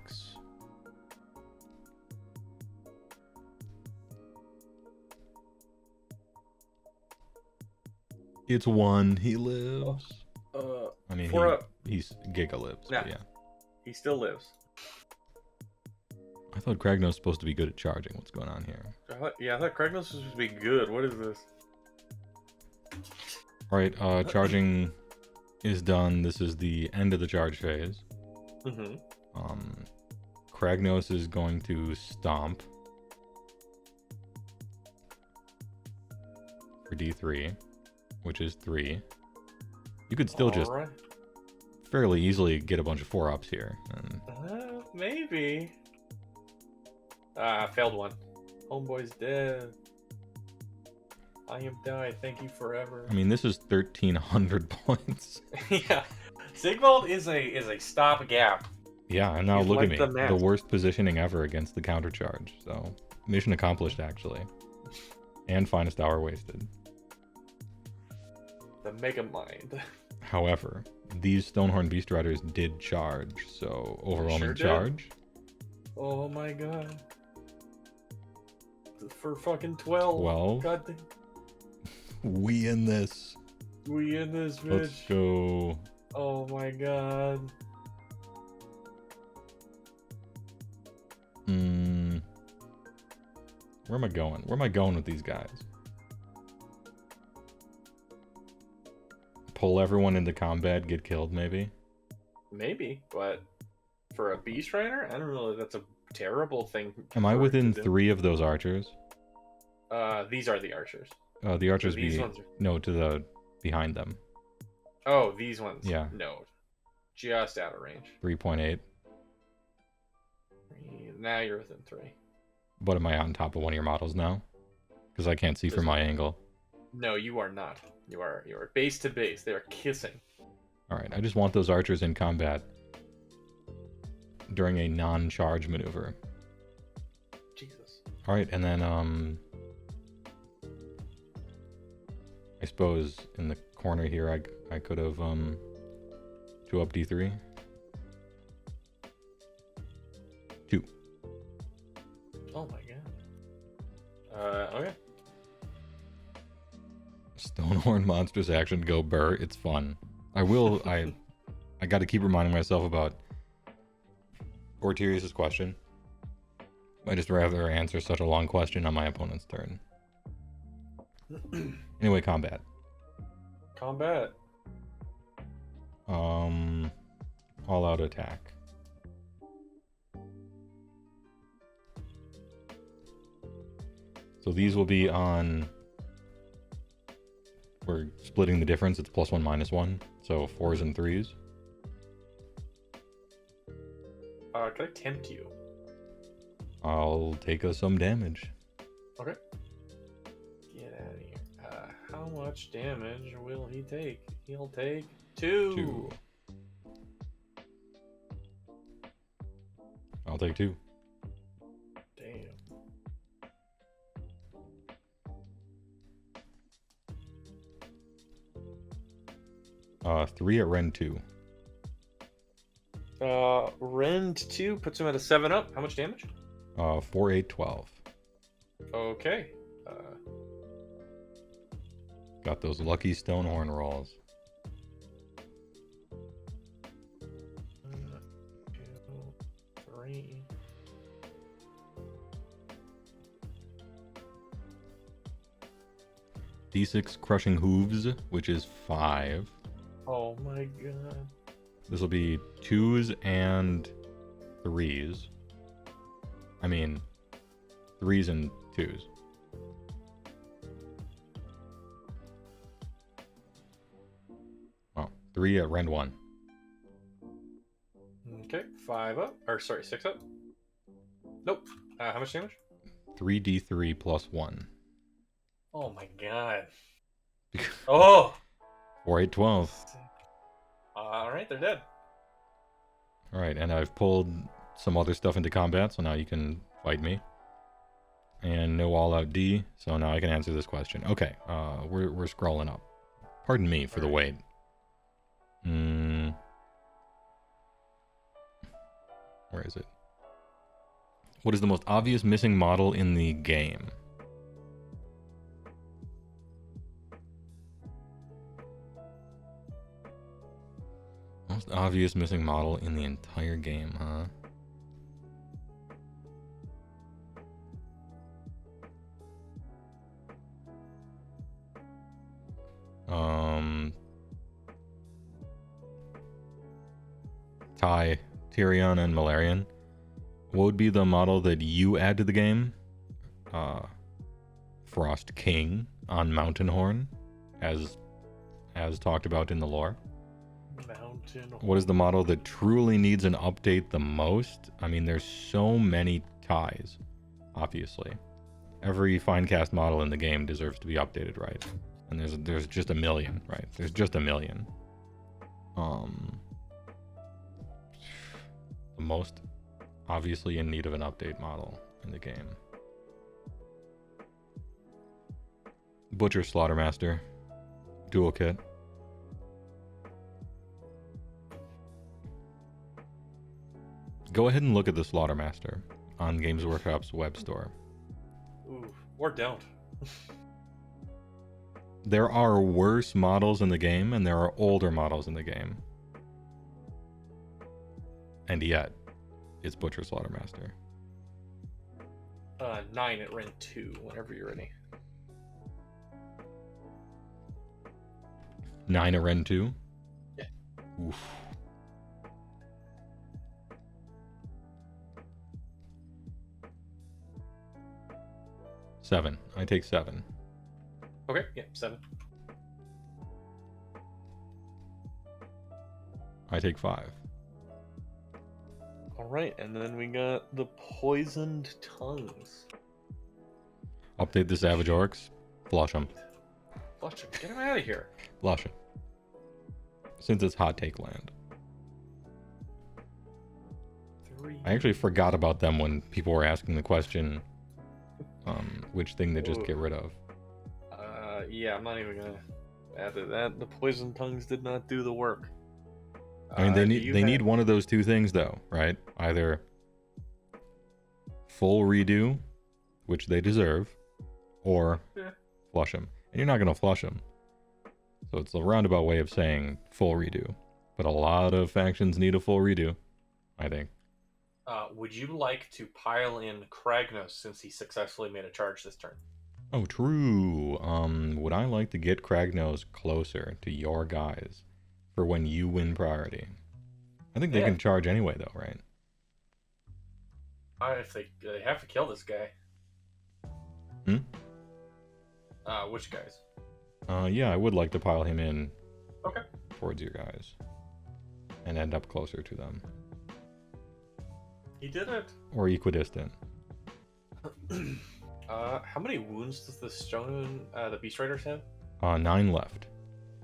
It's 1. He lives. I mean, he's Giga lives. Yeah. Yeah. He still lives. I thought Kragnos was supposed to be good at charging. What's going on here? I thought Kragnos was supposed to be good. What is this? Alright, charging is done. This is the end of the charge phase. Mm-hmm. Kragnos is going to stomp for D3, which is 3. You could still just fairly easily get a bunch of 4-ups here. And... maybe. Failed one. Homeboy's dead. I am die. Thank you forever. I mean, this is 1,300 points. Yeah. Sigvald is a stopgap. Yeah, and now He's look like at me. the The worst positioning ever against the counter charge. So, mission accomplished, actually. And finest hour wasted. The Mega Mind. However, these Stonehorn Beast Riders did charge, so overwhelming Sure did. charge. Oh my god. For fucking 12. 12. God damn. We in this. We in this bitch. Let's go. Oh my god. Where am I going? Where am I going with these guys? Pull everyone into combat, get killed, maybe? Maybe, but for a Beast Rider, I don't know if that's a terrible thing. Am I for it within to do. 3 of those archers? These are the archers. The archers These be... ones are... No, to the... behind them. Oh, these ones. Yeah. No. Just out of range. 3.8. Now you're within 3. But am I on top of one of your models now? Because I can't see from my angle. No, you are not. You are base to base. They are kissing. Alright, I just want those archers in combat during a non-charge maneuver. Jesus. Alright, and then, I suppose in the corner here, I could have, 2-up D3. 2. Oh my god. Okay. Stonehorn monsters action go burr. It's fun. I got to keep reminding myself about Ortirius' question. I just rather answer such a long question on my opponent's turn. Anyway, combat. Combat. All out attack. So these will be on... We're splitting the difference. It's +1, -1. So 4s and 3s. Can I tempt you? I'll take us some damage. Okay. Get out of here. How much damage will he take? He'll take 2. 2. I'll take 2. Damn. Uh, 3 at Rend 2. Rend 2 puts him at a 7-up. How much damage? 4, 8, 12. Okay. Got those lucky Stonehorn rolls. 1, 2, 3. D6 Crushing Hooves, which is 5. Oh my god. This will be 2s and 3s. I mean, 3s and 2s. Oh, 3 at rend 1. Okay, 5 up. Or, sorry, 6 up. Nope. How much damage? 3d3 plus 1. Oh my god. Oh! 4, 8, 12. Alright, they're dead. Alright, and I've pulled some other stuff into combat, so now you can fight me. And no all-out D, so now I can answer this question. Okay, we're scrolling up. Pardon me for the wait. Where is it? What is the most obvious missing model in the game? Most obvious missing model in the entire game, huh? Ty, Tyrion, and Malarian. What would be the model that you add to the game? Frost King on Mountain Horn, as talked about in the lore. Mountain Horn. What is the model that truly needs an update the most? I mean, there's so many ties, obviously. Every Finecast model in the game deserves to be updated, right? And there's just a million, right? There's just a million. The most obviously in need of an update model in the game. Butcher Slaughtermaster. Dual kit. Go ahead and look at the Slaughtermaster on Games Workshop's web store. Ooh, or don't. There are worse models in the game, and there are older models in the game. And yet, it's Butcher Slaughtermaster. 9 at rend 2, whenever you're ready. 9 at rend 2? Yeah. Oof. Seven. I take 7. Okay, yeah, 7. I take 5. Alright, and then we got the Poisoned Tongues. Update the Savage Orcs. Flush them. Flush him. Get him out of here. Flush them. Since it's hot take land. 3. I actually forgot about them when people were asking the question, which thing they just get rid of. Yeah, I'm not even gonna add to that. The Poisoned Tongues did not do the work. I mean, they need one of those two things, though, right? Either full redo, which they deserve, or flush them. And you're not going to flush them. So it's a roundabout way of saying full redo. But a lot of factions need a full redo, I think. Would you like to pile in Kragnos since he successfully made a charge this turn? Oh, true. Would I like to get Kragnos closer to your guys for when you win priority? I think they can charge anyway, though, right? If they have to kill this guy. Which guys? Yeah, I would like to pile him in. Okay. Towards your guys, and end up closer to them. He did it. Or equidistant. How many wounds does the Beast Riders have? 9 left.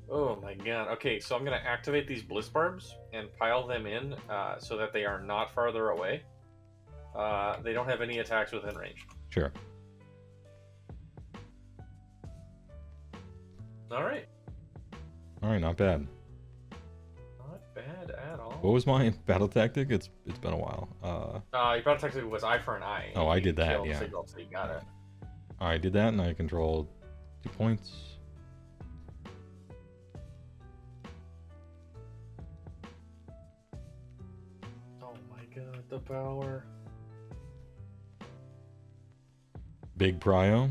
Oh my god. Okay, so I'm gonna activate these Bliss Barbs and pile them in so that they are not farther away. They don't have any attacks within range. Sure. Alright. Alright, not bad. Not bad at all. What was my battle tactic? It's been a while. Your battle tactic was eye for an eye. Oh, I did that, yeah. So you got it. I did that, and I controlled 2 points. Oh my god, the power. Big prio.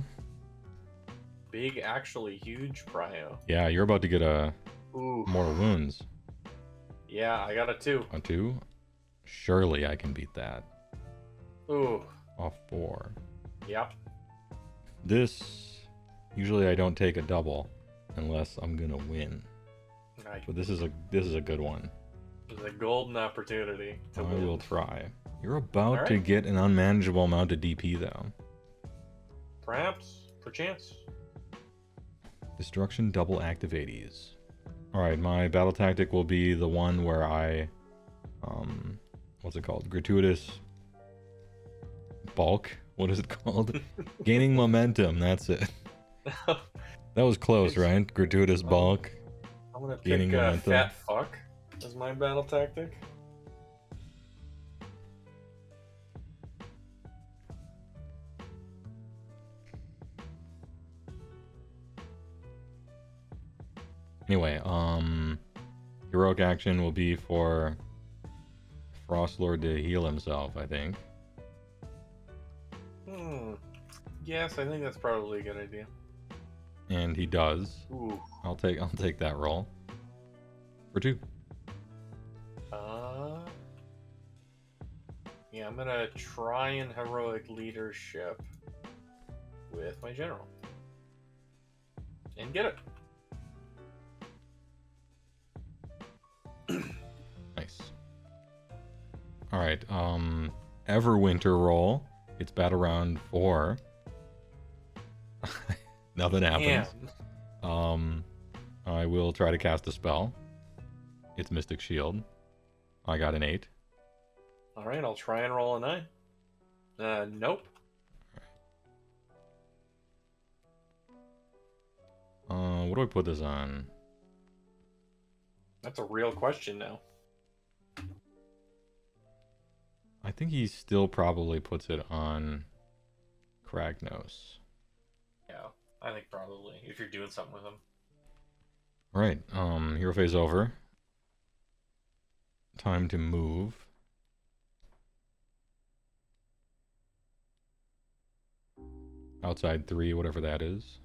Big, actually huge prio. Yeah, you're about to get more wounds. Yeah, I got a 2. A 2? Surely I can beat that. Ooh. Off 4. Yep. This, usually I don't take a double unless I'm gonna win. Nice. But this is a good one. This is a golden opportunity to I win. will try. You're about to Alright. get an unmanageable amount of DP though. Perhaps. Perchance. Destruction double active 80s. Alright, my battle tactic will be the one where I what's it called? Gratuitous bulk? What is it called? Gaining momentum, that's it. That was close, right? Gratuitous bulk. I'm gonna Gaining pick momentum. Fat Fuck as my battle tactic. Anyway, heroic action will be for Frostlord to heal himself, I think. Yes, I think that's probably a good idea. And he does. Ooh. I'll take that roll. For 2. Yeah, I'm gonna try and heroic leadership with my general. And get it. Nice. Alright, Everwinter roll. It's battle round 4. Nothing happens. Damn. I will try to cast a spell. It's Mystic Shield. I got an 8. Alright, I'll try and roll a 9. Nope. What do I put this on? That's a real question now. I think he still probably puts it on Kragnos. Yeah, I think probably, if you're doing something with him. Alright, hero phase over. Time to move. Outside 3, whatever that is.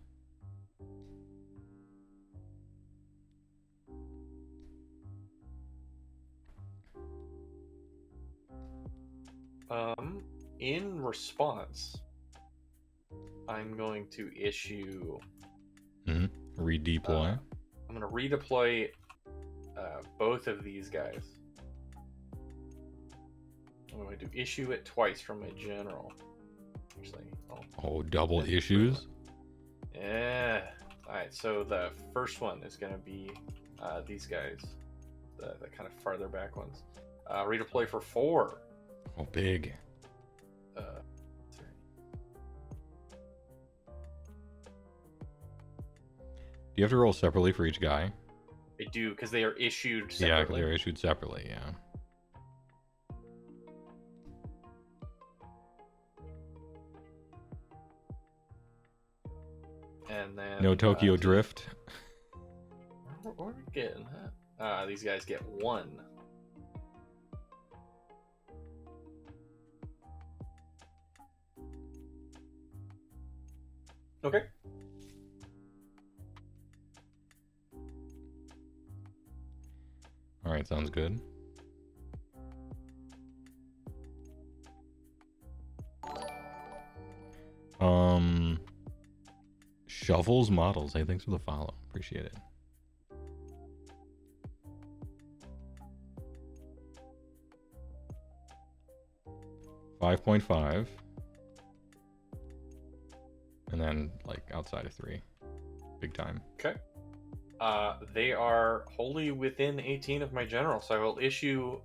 In response, I'm going to issue... Redeploy. I'm going to redeploy both of these guys. I'm going to issue it twice from my general. Actually, Double issues? yeah. Alright, so the first one is going to be these guys. The kind of farther back ones. Redeploy for 4. Oh, big. 3. Do you have to roll separately for each guy? I do, because they are issued Yeah, separately. they're issued separately, yeah. And then No Tokyo Drift. Where are we getting that? These guys get 1. Okay. Alright, sounds good. Shovels models. Hey, thanks for the follow. Appreciate it. $5.5. And then, like, outside of 3. Big time. Okay. They are wholly within 18 of my general, so I will issue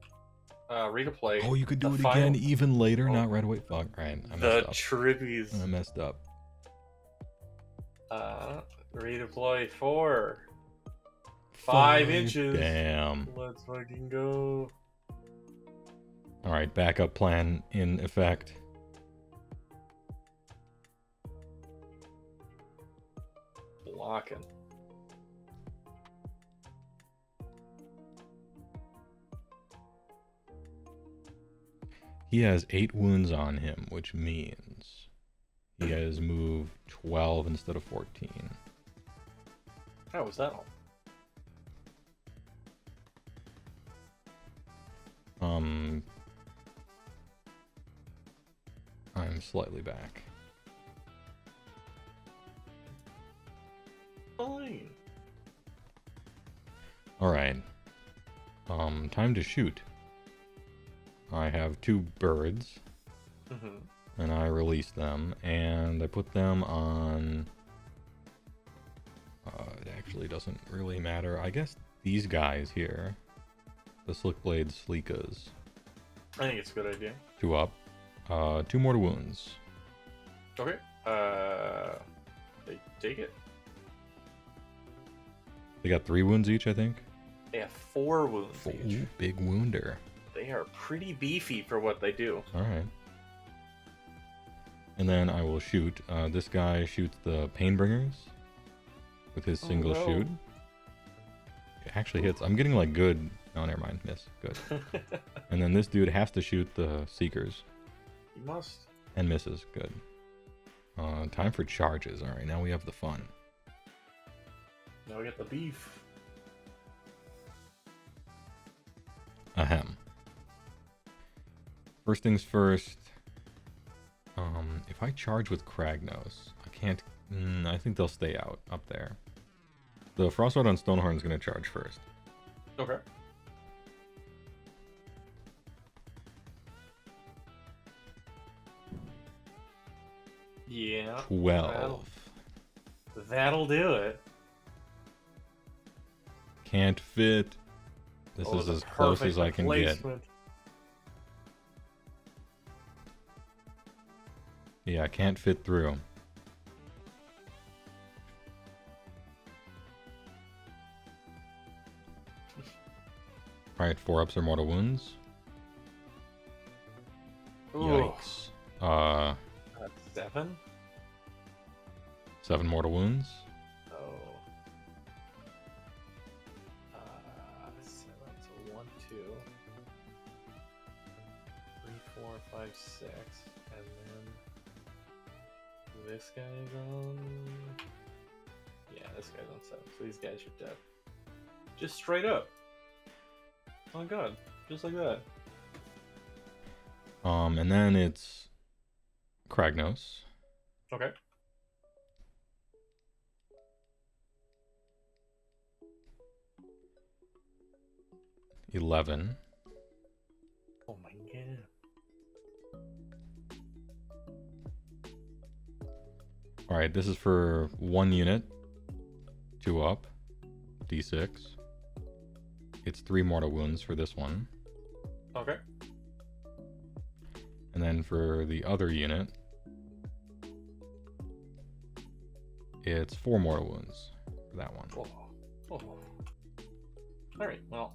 redeploy. Oh, you could do the it final- again even later, Oh. not right away. Fuck, right. I The messed up. trippies. I messed up. Redeploy 4. 5 inches. Damn. Let's fucking go. Alright, backup plan in effect. Blocking. He has 8 wounds on him, which means he has moved 12 instead of 14. How was that all? I'm slightly back. Fine. All right. Time to shoot. I have 2 birds, and I release them, and I put them on. It actually doesn't really matter. I guess these guys here, the Slickblade Sleekas. I think it's a good idea. 2 up. 2 mortal wounds. Okay. They take it. They got 3 wounds each, I think. They have 4 wounds each. Ooh, big wounder. They are pretty beefy for what they do. All right. And then I will shoot. This guy shoots the Painbringers with his single shoot. It actually hits. I'm getting like good. Oh, never mind. Miss. Good. And then this dude has to shoot the Seekers. You must. And misses. Good. Time for charges. All right. Now we have the fun. Now we get the beef. Ahem. First things first. If I charge with Kragnos, I can't. I think they'll stay out up there. The Frostward on Stonehorn is going to charge first. Okay. Yeah. 12. That'll do it. Can't fit. This is as close as I can get. Yeah, I can't fit through. Alright, 4 ups or mortal wounds. Ooh. Yikes. That's 7? 7 mortal wounds. Oh. 7, so 1, 2, 3, 4, 5, 6, and then this guy is on. Yeah, this guy's on 7. So these guys are dead. Just straight up. Oh god, just like that. And then it's Kragnos. Okay. $11. Oh my god. Alright, this is for 1 unit. 2 up. D6. It's 3 mortal wounds for this one. Okay. And then for the other unit, it's 4 mortal wounds for that one. Oh. Oh. Alright, well.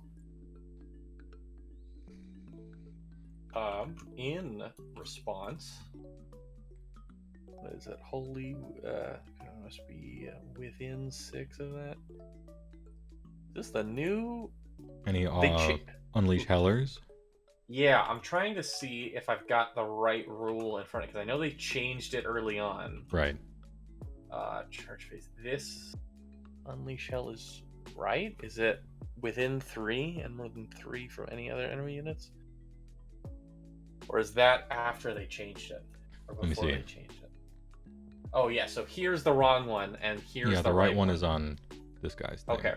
In response, what is it? Holy, must be within 6 of that. Is this the new? Any Unleash Hellers? Yeah, I'm trying to see if I've got the right rule in front of it, because I know they changed it early on. Right. Charge phase. This Unleash Hell is right? Is it within 3 and more than 3 from any other enemy units? Or is that after they changed it? Or before they changed it? Oh yeah, so here's the wrong one, and here's the right one is on this guy's thing. Okay.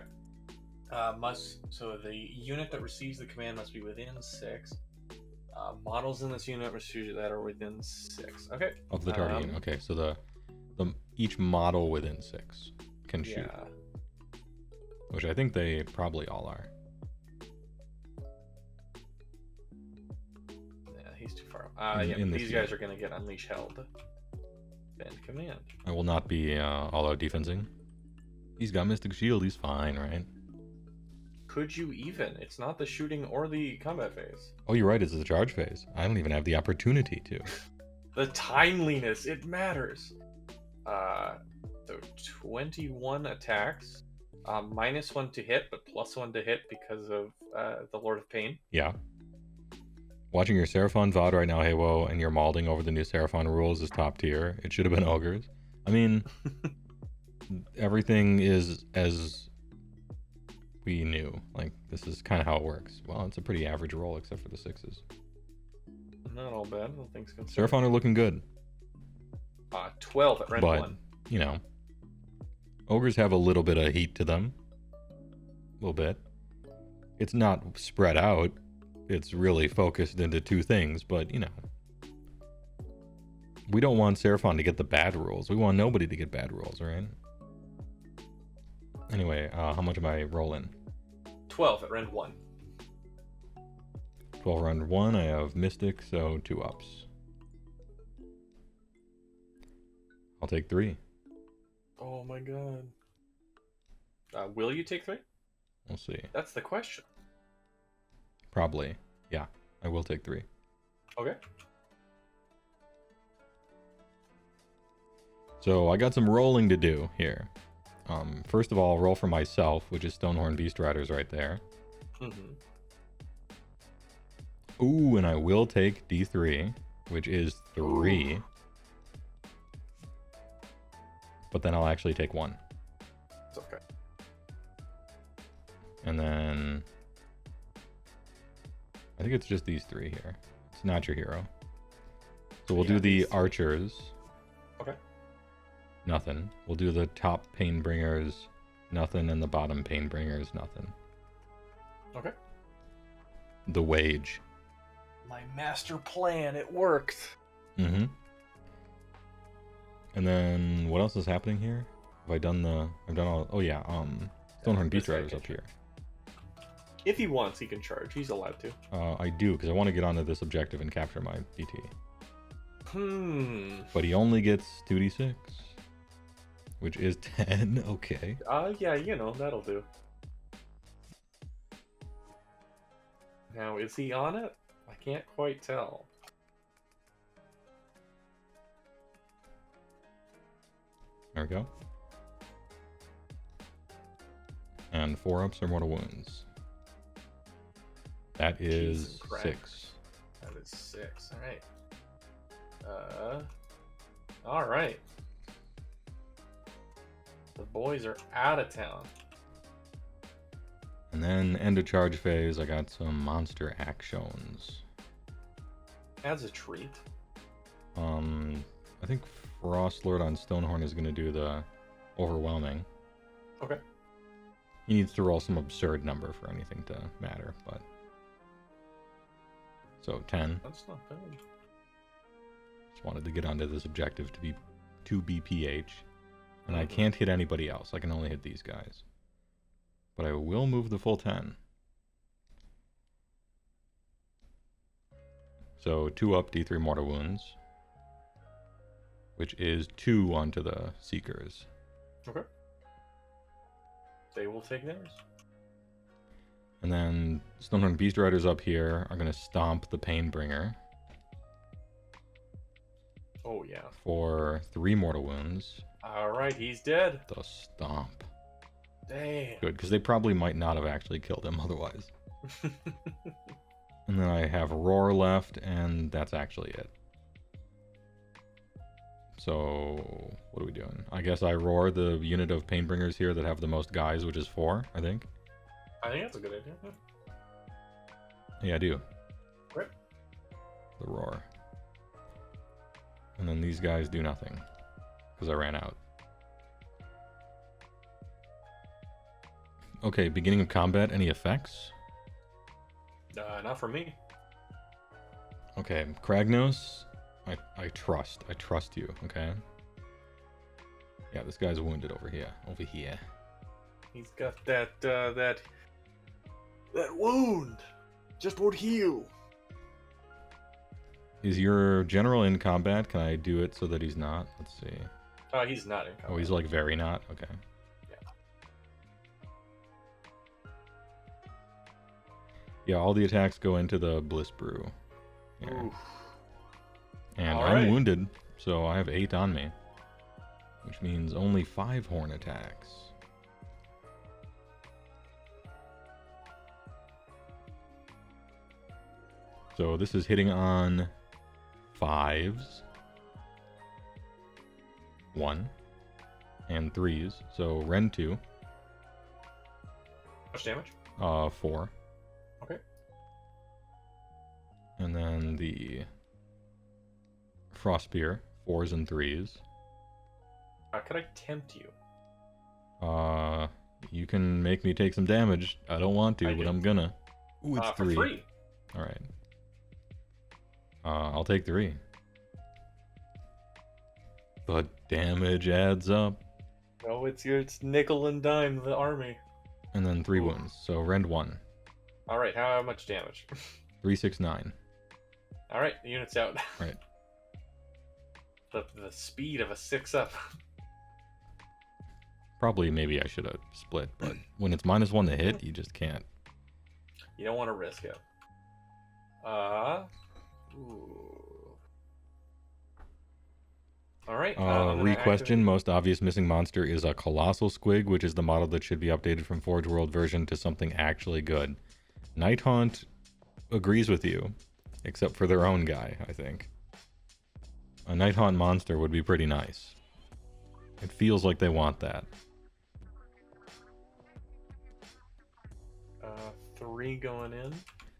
So the unit that receives the command must be within 6. Models in this unit receive that are within 6. Okay. Of the target unit. Okay, so the each model within 6 can shoot. Yeah. Which I think they probably all are. Yeah, he's too far. In These guys are gonna get Unleash Held. Bend command. I will not be all out defensing. He's got Mystic Shield, he's fine, right? Could you even? It's not the shooting or the combat phase. Oh, you're right, it's the charge phase. I don't even have the opportunity to. The timeliness, it matters. So 21 attacks. -1 to hit, but +1 to hit because of the Lord of Pain. Yeah. Watching your Seraphon VOD right now, Heywoah, and you're malding over the new Seraphon rules is top tier. It should have been Ogres. I mean, everything is as we knew. Like, this is kind of how it works. Well, it's a pretty average roll except for the 6s. Not all bad, all things considered. Seraphon are looking good. 12 at Rend But, 1. you know, ogres have a little bit of heat to them. A little bit. It's not spread out. It's really focused into 2 things, but, you know. We don't want Seraphon to get the bad rules. We want nobody to get bad rules, right? Anyway, how much am I rolling? 12 at Rend 1. 12 round 1, I have Mystic, so 2 ups. I'll take 3. Oh my god. Will you take 3? We'll see. That's the question. Probably. Yeah, I will take 3. Okay. So I got some rolling to do here. First of all, roll for myself, which is Stonehorn Beast Riders right there. Mm-hmm. Ooh, and I will take D3, which is 3. But then I'll actually take 1. It's okay. And then I think it's just these 3 here. It's not your hero. So we'll do the archers. Okay. Nothing. We'll do the top pain bringers. Nothing. And the bottom pain bringers. Nothing. Okay. The wage. My master plan, it worked. Mm-hmm. And then what else is happening here? Have I done the... I've done all... Oh yeah, Stonehorn Beast Riders up here. If he wants, he can charge. He's allowed to. I do, because I want to get onto this objective and capture my BT. Hmm. But he only gets 2d6. Which is 10. Okay. Yeah, you know, that'll do. Now, is he on it? I can't quite tell. There we go. And 4 ups or mortal wounds. That is Jesus Christ. 6. That is 6. Alright. Alright. The boys are out of town. And then end of charge phase, I got some monster actions. As a treat. I think Frostlord on Stonehorn is going to do the overwhelming. Okay. He needs to roll some absurd number for anything to matter, but... So, 10. That's not bad. Just wanted to get onto this objective to be 2 BPH. And I can't hit anybody else. I can only hit these guys. But I will move the full 10. So 2 up, D3 mortal wounds. Which is 2 onto the Seekers. Okay. They will take theirs. And then Stonehorn Beast Riders up here are going to stomp the Painbringer. Oh, yeah. For 3 mortal wounds. Alright, he's dead. The stomp. Damn. Good, because they probably might not have actually killed him otherwise. And then I have Roar left, and that's actually it. So, what are we doing? I guess I Roar the unit of Painbringers here that have the most guys, which is 4, I think. I think that's a good idea. Yeah, I do. Right. The Roar. And then these guys do nothing, because I ran out. Okay, beginning of combat, any effects? Not for me. Okay, Kragnos, I trust you, okay? Yeah, this guy's wounded over here. He's got that wound. Just won't heal. Is your general in combat? Can I do it so that he's not? Let's see. He's not in combat. Oh, he's like very not? Okay. Yeah, all the attacks go into the Bliss Brew. Here. Oof. And All I'm right. wounded, so I have 8 on me. Which means only 5 horn attacks. So this is hitting on 5s. 1. And 3s. So Ren 2. much damage? 4. Okay. And then the Frost Spear, 4s and 3s. Could I tempt you? You can make me take some damage. I don't want to, but I'm gonna. Ooh, it's For 3. free. All right. I'll take 3. But damage adds up. Oh, it's nickel and dime the army. And then 3 wounds. So rend 1. All right, how much damage? 369. All right, the unit's out. Right. The speed of a 6-up. Probably maybe I should have split, but when it's -1 to hit, you just can't. You don't want to risk it. Ooh. All right. Re-question, most obvious missing monster is a Colossal Squig, which is the model that should be updated from Forge World version to something actually good. Nighthaunt agrees with you, except for their own guy, I think. A Nighthaunt monster would be pretty nice. It feels like they want that. 3 going in.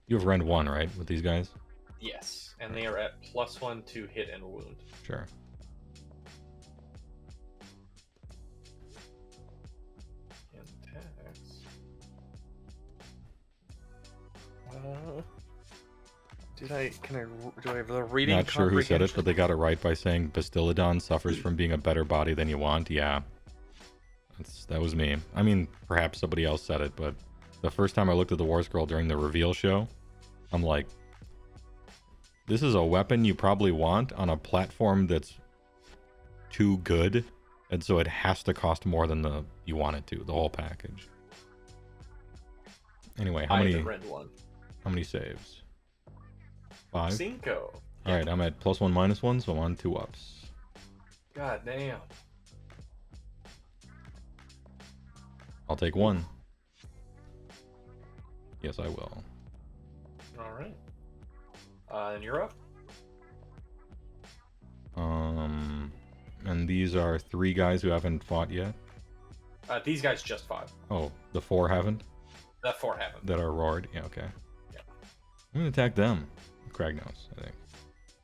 You have rend 1, right, with these guys? Yes, and they are at +1 to hit and wound. Sure. And attacks. Do I have the reading? Not sure who said it, but they got it right by saying Bastillodon suffers from being a better body than you want. Yeah. That was me. I mean, perhaps somebody else said it, but the first time I looked at the War Scroll during the reveal show, I'm like, this is a weapon you probably want on a platform that's too good, and so it has to cost more than you want it to, the whole package. Anyway, how many saves? 5? Cinco. Alright, I'm at +1, -1, so I'm on 2 ups. God damn. I'll take 1. Yes, I will. Alright. And you're up? And these are 3 guys who haven't fought yet? These guys just fought. Oh, the 4 haven't? The 4 haven't. That are roared? Yeah, okay. Yeah. I'm gonna attack them. Kragnos, I think.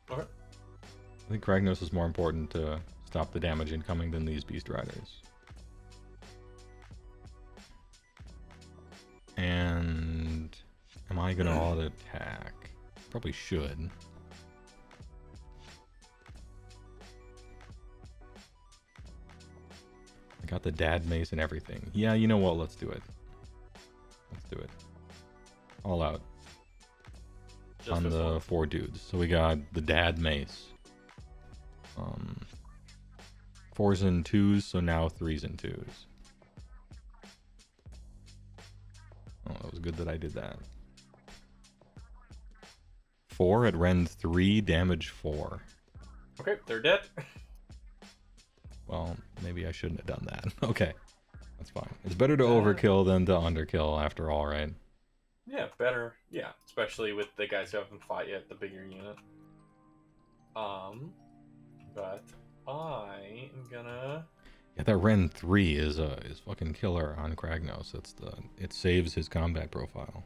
Okay. I think Kragnos is more important to stop the damage incoming than these Beast Riders. And am I gonna auto attack? Probably should. I got the dad mace and everything. Yeah, you know what? Let's do it. Let's do it. All out. Just On the one. 4 dudes. So we got the dad mace. 4s and 2s, so now 3s and 2s. Oh, it was good that I did that. 4 at rend 3, damage 4. Okay, they're dead. Well, maybe I shouldn't have done that. Okay, that's fine. It's better to overkill than to underkill after all, right? Yeah, better. Yeah, especially with the guys who haven't fought yet, the bigger unit. But I am gonna. Yeah, that rend 3 is fucking killer on Kragnos. It saves his combat profile.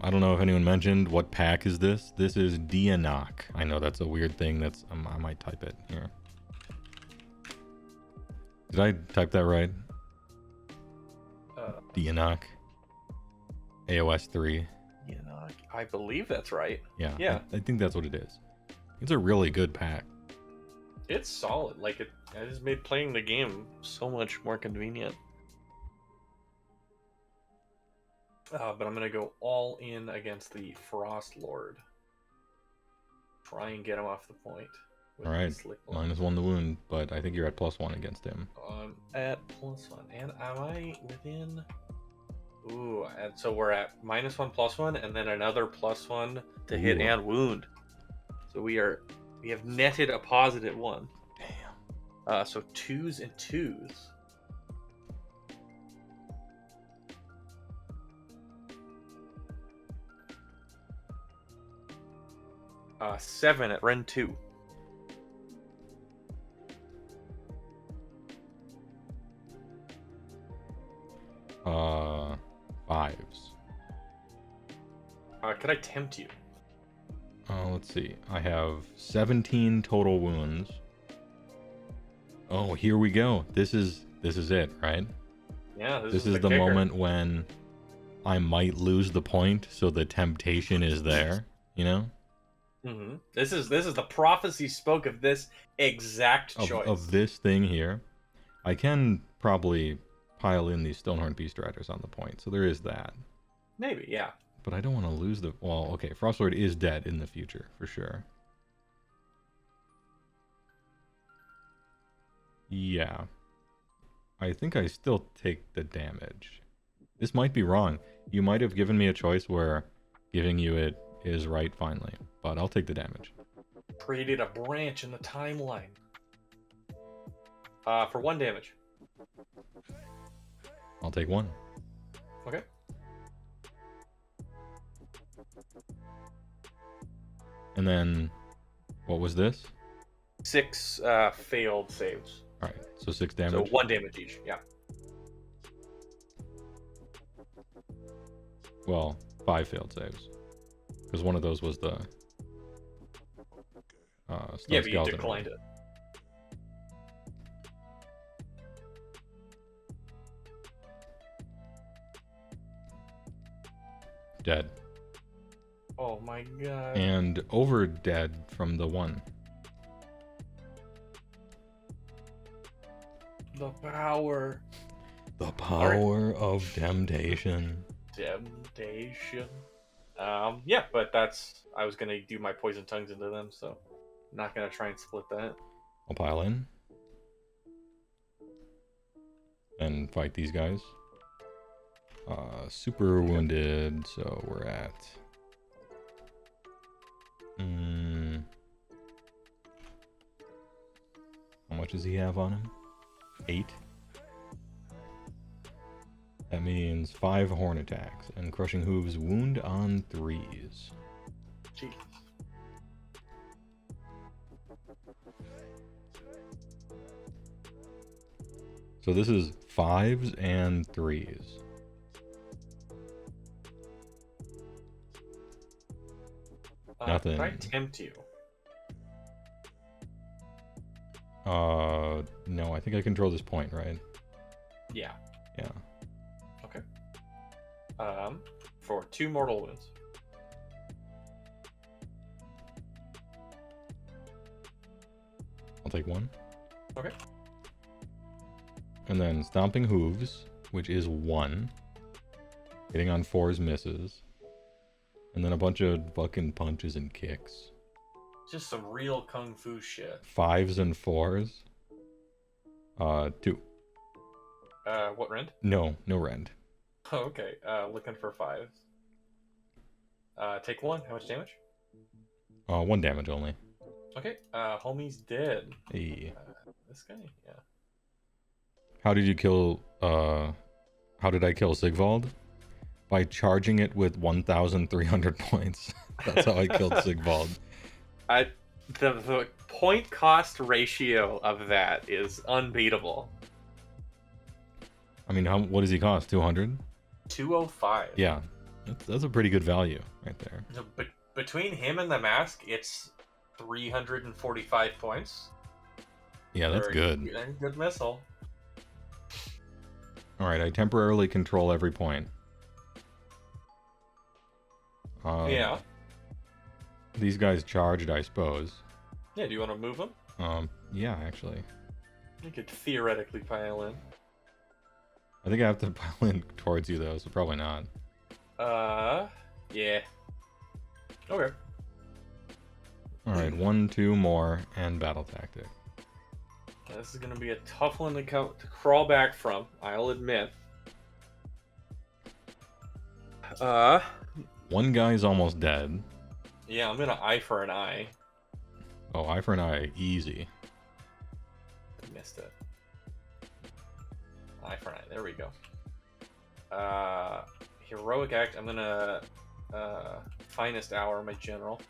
I don't know if anyone mentioned what pack is this. This is Dianok. I know that's a weird thing. I might type it here. Did I type that right? Dianok. AOS 3. I believe that's right. Yeah. Yeah. I think that's what it is. It's a really good pack. It's solid. It has made playing the game so much more convenient. But I'm gonna go all in against the Frost Lord. Try and get him off the point. All right, -1 the wound, but I think you're at +1 against him. At +1, and am I within? Ooh, and so we're at -1 +1, and then another +1 to hit and wound. So we have netted a +1. Damn. So 2s and 2s. 7 at Ren 2. Fives. Could I tempt you? Let's see. I have 17 total wounds. Oh, here we go. This is it, right? Yeah, This is the kicker. moment when I might lose the point, so the temptation is there, you know? Mm-hmm. This is the prophecy spoke of this exact choice. Of this thing here. I can probably pile in these Stonehorn Beast Riders on the point, so there is that. Maybe, yeah. But I don't want to lose the... Well, okay, Frostlord is dead in the future, for sure. Yeah. I think I still take the damage. This might be wrong. You might have given me a choice where giving you it is right finally, but I'll take the damage. Created a branch in the timeline. For 1 damage. I'll take 1. Okay. And then, what was this? 6 failed saves. Alright, so 6 damage. So 1 damage each, yeah. Well, 5 failed saves. Because one of those was the... Yeah, but you skeleton declined one. it. Dead. Oh my god. And over dead from the 1. The power. The power of temptation. Temptation. Yeah, but that's... I was gonna do my poison tongues into them, so... I'm not gonna try and split that. I'll pile in. And fight these guys. Super wounded, so we're at... How much does he have on him? 8? That means 5 horn attacks, and Crushing Hooves wound on 3s. Jeez. So this is 5s and 3s. Nothing. Can I tempt you? No, I think I control this point, right? Yeah. Yeah. Okay. For 2 mortal wounds. I'll take 1. Okay. And then Stomping Hooves, which is 1. Hitting on 4s misses. And then a bunch of fucking punches and kicks. Just some real kung fu shit. 5s and 4s. 2. What rend? No rend. Oh, okay. Looking for 5s. Take 1. How much damage? 1 damage only. Okay. Homie's dead. Hey. This guy? Yeah. How did you kill, how did I kill Sigvald? By charging it with 1,300 points. That's how I killed Sigvald. The point cost ratio of that is unbeatable. I mean, what does he cost? 200? 205. Yeah, that's a pretty good value right there. So between him and the mask, it's 345 points. Yeah, that's good. Good missile. All right, I temporarily control every point. Yeah. These guys charged, I suppose. Yeah, do you want to move them? Yeah, actually. You could theoretically pile in. I think I have to pile in towards you, though, so probably not. Yeah. Okay. All right, 1, 2 more, and battle tactic. This is going to be a tough one to crawl back from, I'll admit. One guy's almost dead. Yeah, I'm going to eye for an eye. Oh, eye for an eye, easy. Missed it. Eye for an eye, there we go. Heroic act, I'm going to Finest Hour, my general.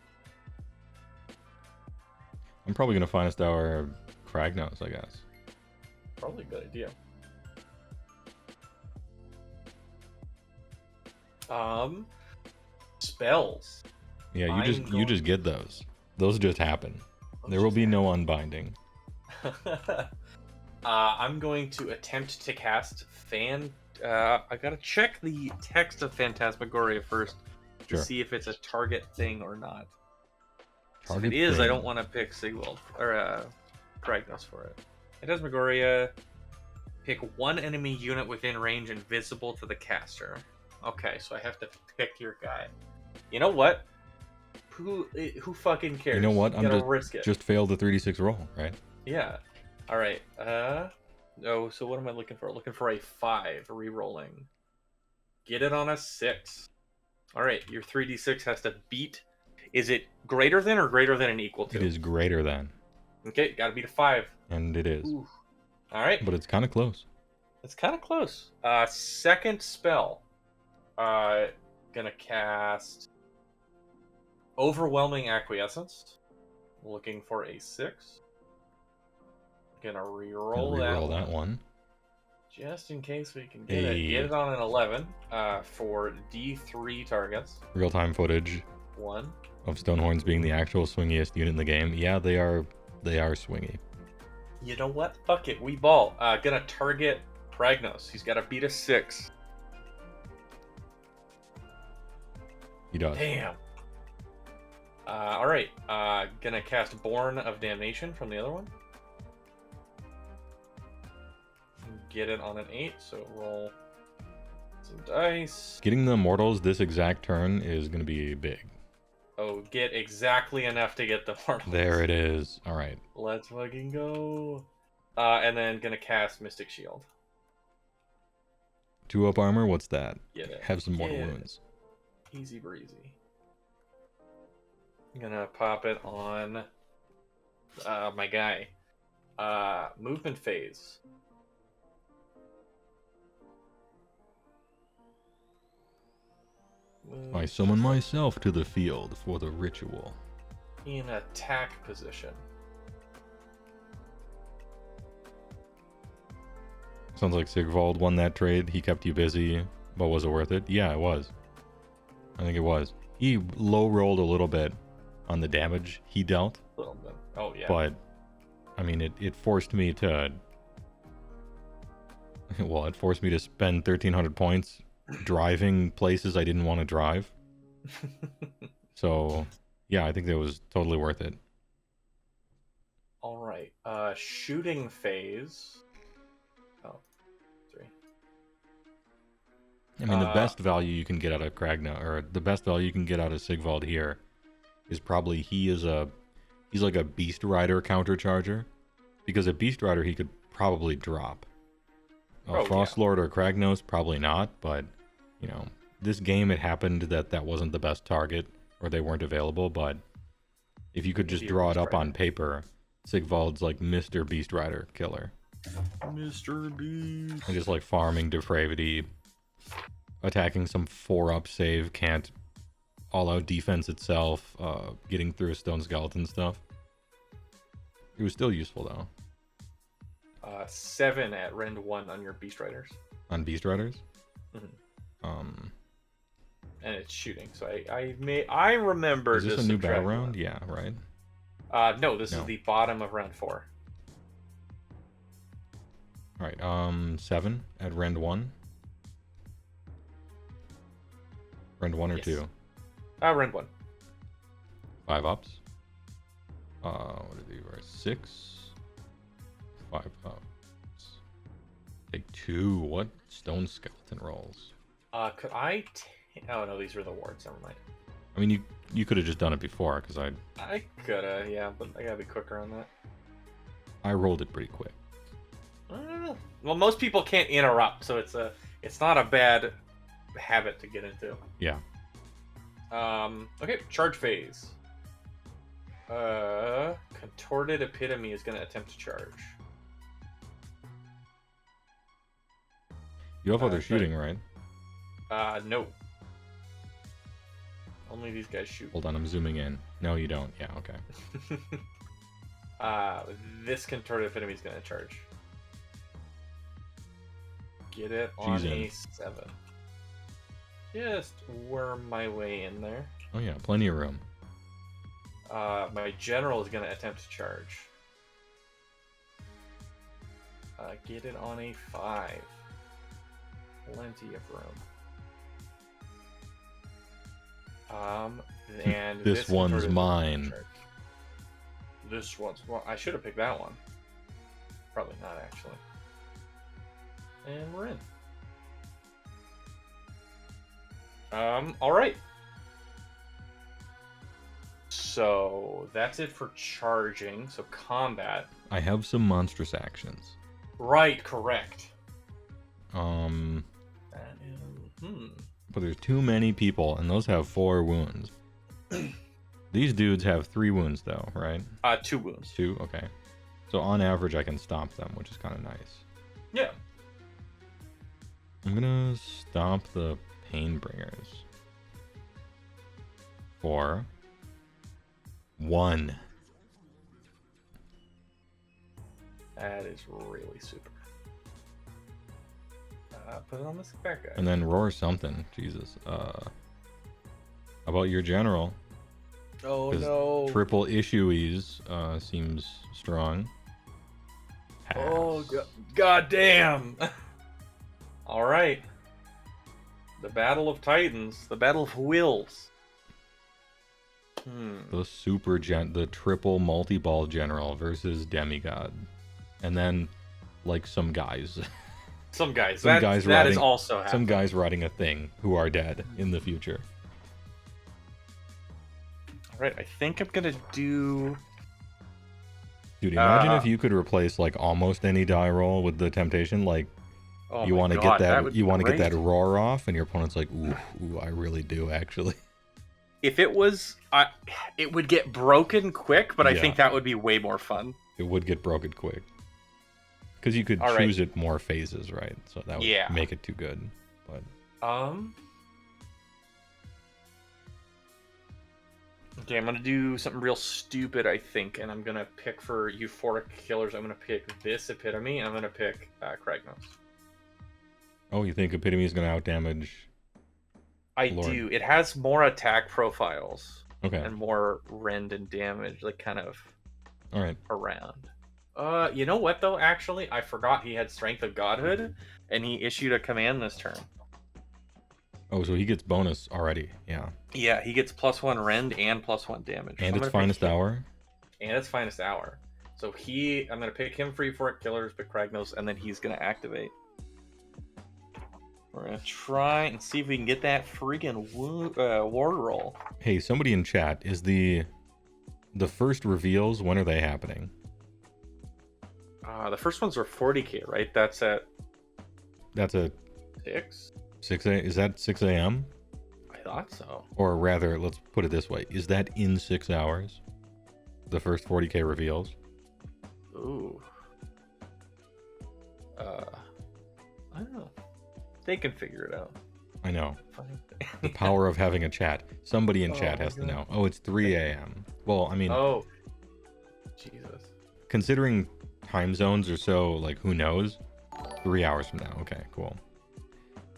I'm probably gonna finest our Kragnos, I guess. Probably a good idea. Spells. Yeah, I'm you just get those. Those just happen. There will be no unbinding. I'm going to attempt to cast I gotta check the text of Phantasmagoria first to Sure. see if it's a target thing or not. So if Target it is, I thing. don't want to pick Sigvald or Kragnos for it. Phantasmagoria. Pick one enemy unit within range and visible to the caster. Okay, so I have to pick your guy. You know what? Who fucking cares? You know what? You gotta risk it. Just failed the 3d6 roll, right? Yeah. All right. Oh, so what am I looking for? Looking for a 5, re-rolling. Get it on a 6. All right, your 3d6 has to beat. Is it greater than or greater than and equal to? It is greater than. Okay, gotta beat a 5. And it is. Ooh. All right. But it's kind of close. It's kind of close. Second spell. Gonna cast Overwhelming Acquiescence. Looking for a 6. Gonna re-roll that one. just in case we can get it. Get it on an 11 for D3 targets. Real-time footage 1. of Stonehorns being the actual swingiest unit in the game. Yeah, they are swingy. You know what? Fuck it. We ball. Gonna target Pragnos. He's got to beat a 6. He does. Damn. All right. Gonna cast Born of Damnation from the other one. Get it on an 8. So roll some dice. Getting the immortals this exact turn is going to be big. Oh, get exactly enough to get the mortals. There it is. All right. Let's fucking go. And then gonna cast Mystic Shield. 2-up armor. What's that? Get it. Have some mortal Get it. wounds. Easy breezy. I'm gonna pop it on my guy. Movement phase. I summon myself to the field for the ritual. In attack position. Sounds like Sigvald won that trade. He kept you busy, but was it worth it? Yeah, it was. I think it was. He low rolled a little bit on the damage he dealt. A little bit. Oh yeah. But I mean, it forced me to. Well, it forced me to spend 1,300 points driving places I didn't want to drive. So, yeah, I think that was totally worth it. All right. Shooting phase. Oh, 3. I mean, the best value you can get out of Kragna, or the best value you can get out of Sigvald here, is probably he's like a Beast Rider countercharger, because a Beast Rider he could probably drop. Frost Lord or Kragnos probably not, but you know, this game it happened that wasn't the best target, or they weren't available. But if you could just draw it up on paper, Sigvald's like Mr. Beast Rider killer. Mr. Beast. And just like farming depravity, attacking some 4-up save, can't all-out defense itself, getting through a stone skeleton stuff. It was still useful though. 7 at Rend 1 on your Beast Riders. On Beast Riders? Mm-hmm. And it's shooting, so I remember. Is this a new battle round? Yeah, right. No, this is the bottom of round 4. All right. 7 at Rend 1. Rend 1 or 2? Rend 1. 5 ups. What are these? 6. 5 ups. Take 2. What stone skeleton rolls? Could I? Oh no, these are the wards. Never mind. I mean, you could have just done it before, because I coulda, yeah, but I gotta be quicker on that. I rolled it pretty quick. Well, most people can't interrupt, so it's not a bad habit to get into. Yeah. Okay, charge phase. Contorted Epitome is gonna attempt to charge. You have other shooting, right? No. Only these guys shoot. Hold on, I'm zooming in. No, you don't. Yeah, okay. This contorted epitome is going to charge. Get it on a 7. Just worm my way in there. Oh yeah, plenty of room. My general is going to attempt to charge. Get it on a 5. Plenty of room. And This one's mine. This one's... Well, I should have picked that one. Probably not, actually. And we're in. Alright. So, that's it for charging. So, combat. I have some monstrous actions. Right, correct. But That is... there's too many people, and those have 4 wounds. These dudes have 3 wounds, though, right? 2 wounds. 2? Okay. So on average, I can stomp them, which is kind of nice. Yeah. I'm gonna stomp the Painbringers. For 1. That is really super. Put it on this back guy. And then roar something. Jesus. How about your general? Oh 'Cause no. Triple issues seems strong. Pass. Oh god damn. All right. The Battle of Titans, the Battle of Wills. The triple multi-ball general versus demigod. And then like some guys. Some guys. Some that, guys that riding, is also happening. some guys riding a thing who are dead in the future. All right, I think I'm gonna do. Dude, imagine if you could replace like almost any die roll with the temptation. Like Oh you my want to God, get that, would you be want to get great. that roar off, and your opponent's like, ooh, I really do actually. If it was, it would get broken quick, but I Yeah. think that would be way more fun. It would get broken quick. Because you could All right. choose it more phases, right? So that would Yeah. make it too good. But Okay, I'm gonna do something real stupid, I think, and I'm gonna pick for euphoric killers. I'm gonna pick this epitome, and I'm gonna pick Kragnos. oh, you think Epitome is going to outdamage? I Lord. do. It has more attack profiles Okay, and more rend and damage, like kind of all right. around. You know what though? Actually, I forgot he had Strength of Godhood, and he issued a command this turn. Oh, so he gets bonus already. Yeah, Yeah, he gets +1 rend and +1 damage. and So its I'm gonna pick finest him. hour. And its finest hour. So I'm gonna pick him for euphoric killers, pick Kragnos, and then he's gonna activate. We're gonna try and see if we can get that freaking war roll. Hey, somebody in chat, is the first reveals, when are they happening? The first ones are 40k, right? That's at That's a 6. 6 a. Is that 6 a.m.? I thought so. Or rather, let's put it this way: is that in 6 hours? The first 40k reveals. Ooh. I don't know. They can figure it out. I know. Fine. The power of having a chat. Somebody in Oh chat my has to God. know. Oh, it's 3 a.m. Well, I mean, Oh. Jesus. considering time zones are so, like, who knows? 3 hours from now. Okay, cool.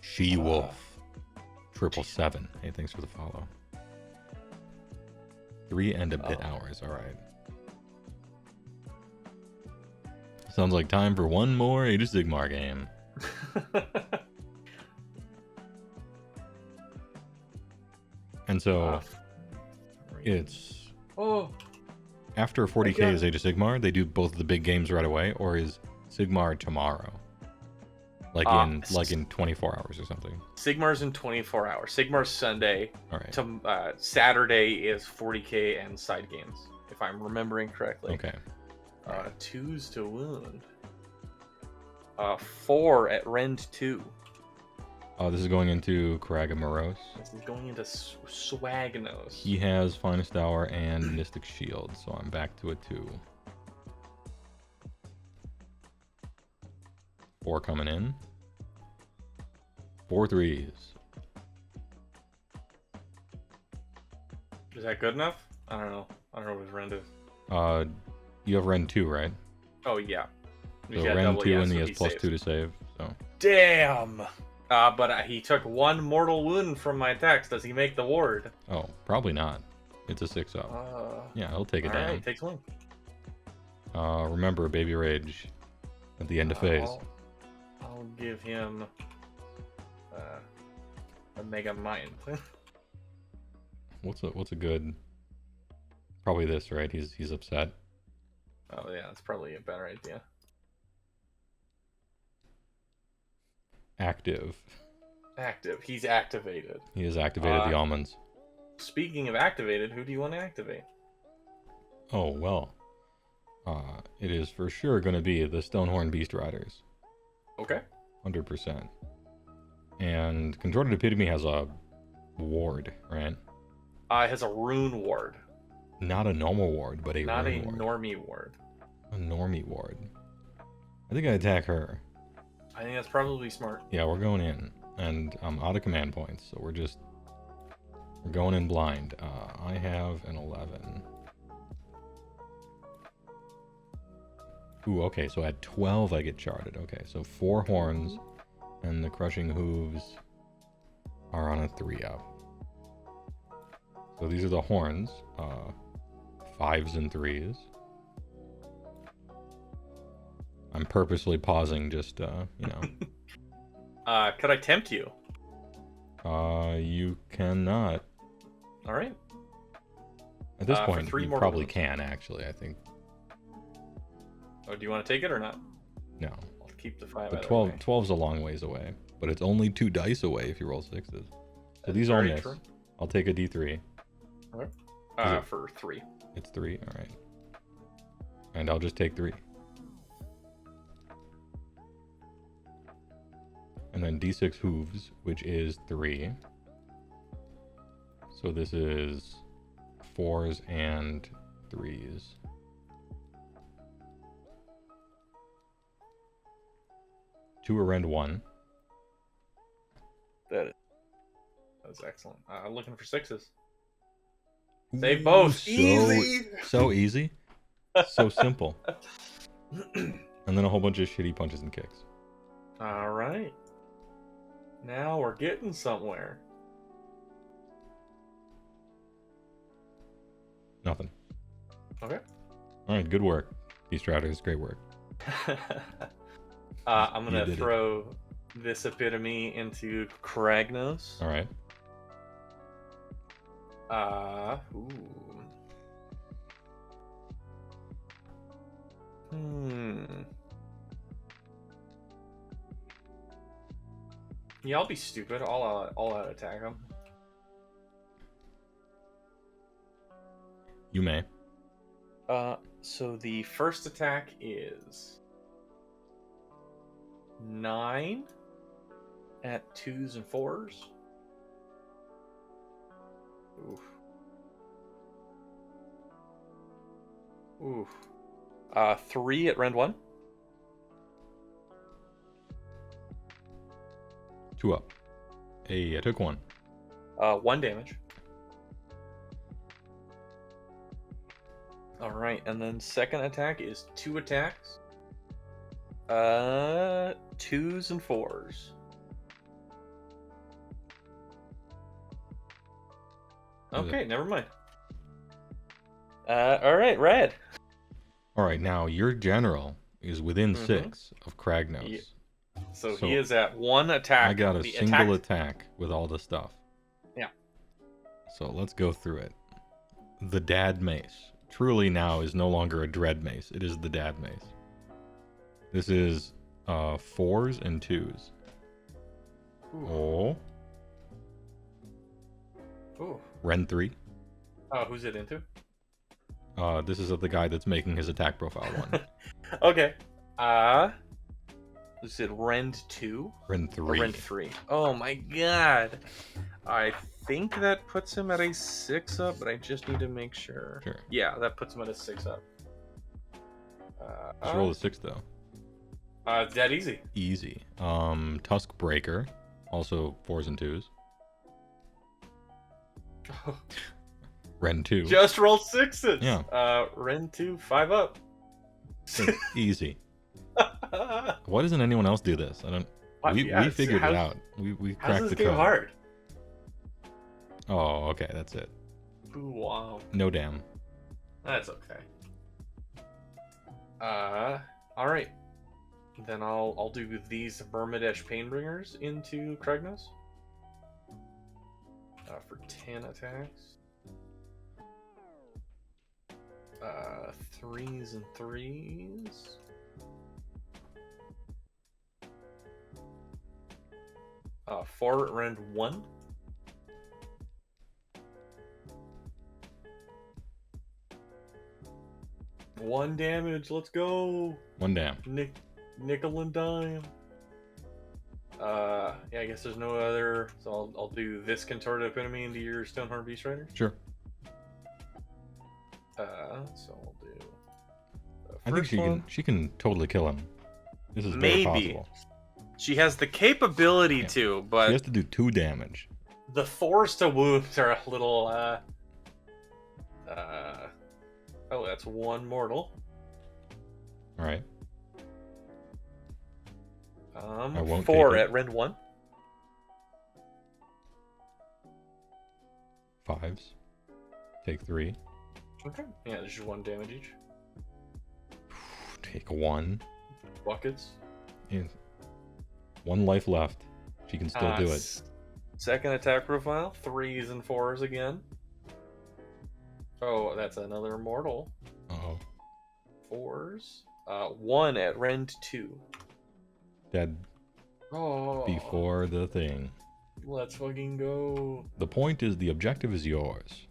She-Wolf. 777. Hey, thanks for the follow. 3 and a bit hours. All right. Sounds like time for one more Age of Sigmar game. And so it's after 40k is Age of Sigmar. They do both of the big games right away, or is Sigmar tomorrow? Like in 24 hours or something. Sigmar's in 24 hours. Sigmar's Sunday. All right. Saturday is 40k and side games, if I'm remembering correctly. Okay. 2s to wound. 4 at rend 2. Oh, this is going into Kragamoros. This is going into Swagnos. He has Finest Hour and Mystic Shield, so I'm back to a 2. 4 coming in. 4 threes. Is that good enough? I don't know. I don't know what his rend is. You have Ren 2, right? Oh yeah. So He's got Ren double 2 yes, and he so has he plus saves. 2 to save. So Damn. But he took 1 mortal wound from my attacks. Does he make the ward? oh, probably not. It's a 6-up. Yeah, he'll take it down. Alright, takes 1. Remember baby rage at the end of phase. I'll give him a mega mind. What's a good? Probably this, right? He's upset. Oh yeah, that's probably a better idea. Active. Active. He's activated. He has activated the almonds. Speaking of activated, who do you want to activate? Oh well. It is for sure going to be the Stonehorn Beast Riders. Okay. 100%. And Contorted Epitome has a ward, right? Has a rune ward. Not a normal ward, but a Not a rune ward. normie ward. A normie ward. I think I attack her. I think that's probably smart. Yeah, we're going in. And I'm out of command points, so we're going in blind. I have an 11. Ooh, okay, so at 12 I get charted. Okay, so 4 horns, and the crushing hooves are on a 3-up. So these are the horns, 5s and 3s. I'm purposely pausing, just you know. Could I tempt you? You cannot. All right. At this For point, 3 you more probably wounds. can, actually, I think. Oh, do you want to take it or not? No. I'll keep the 5 But out 12, of the way. 12's a long ways away. But it's only 2 dice away if you roll 6s. So That's these all very miss. true. I'll take a d3. it- For 3. It's 3, alright. And I'll just take 3. And then d6 hooves, which is 3. So this is 4s and 3s. Two are rend 1. That's excellent. I'm looking for 6s. Save both. So, Easy. So easy. So simple. And then a whole bunch of shitty punches and kicks. All right. Now we're getting somewhere. Nothing. Okay. Alright, good work. Beast Riders, great work. I'm You gonna did it. throw this epitome into Kragnos. Alright. Ooh. Yeah, I'll be stupid. I'll out attack him. You may. So the first attack is 9 at 2s and 4s. Oof. Oof. 3 at rend 1. 2 up. Hey, I took 1. 1 damage. Alright, and then second attack is 2 attacks. 2s and 4s. Okay, never mind. Alright, red. Alright, now your general is within 6 of Kragnos. Yeah. So So he is at 1 attack. I got a The single attack with all the stuff. Yeah. So let's go through it. The Dad Mace. Truly now is no longer a Dread Mace. It is the Dad Mace. This is 4s and 2s. Ooh. Oh. Ooh. Ren 3. Who's it into? This is the guy that's making his attack profile 1. Okay. Is it Rend 2? Ren Or 3. Rend 3. Oh my god. I think that puts him at a 6 up, but I just need to make sure. Sure. Yeah, that puts him at a 6 up. Let's roll a 6 though. It's that easy. Easy. Tusk Breaker. Also 4s and 2s. Ren 2. Just roll 6s. Yeah. Rend 2, 5 up. Easy. Why doesn't anyone else do this? I don't. We figured it out. We How's cracked this the game code. hard? Oh, okay, that's it. Ooh, wow. No damn. That's okay. All right. Then I'll do these Bermudesh Painbringers into Kragnos. For 10 attacks. 3s and 3s. Four at rend 1. One damage, let's go. One damn. Nickel and dime. Yeah, I guess there's no other, so I'll do this contorted epitome into your Stonehorn Beast Rider. Sure. So I'll do. I think she can totally kill him. This is very Maybe. possible. She has the capability to, but She has to do 2 damage. the force to wounds are a little. Oh, that's 1 mortal. All right. I won't 4 take it. at rend 1. 5s. Take 3. Okay. Yeah, there's just 1 damage each. Take 1. Buckets. And 1 life left. She can still do it. Second attack profile, 3s and 4s again. Oh, that's another mortal. Uh-oh. 4s. 1 at rend 2. Dead Oh. before the thing. Let's fucking go. The point is the objective is yours.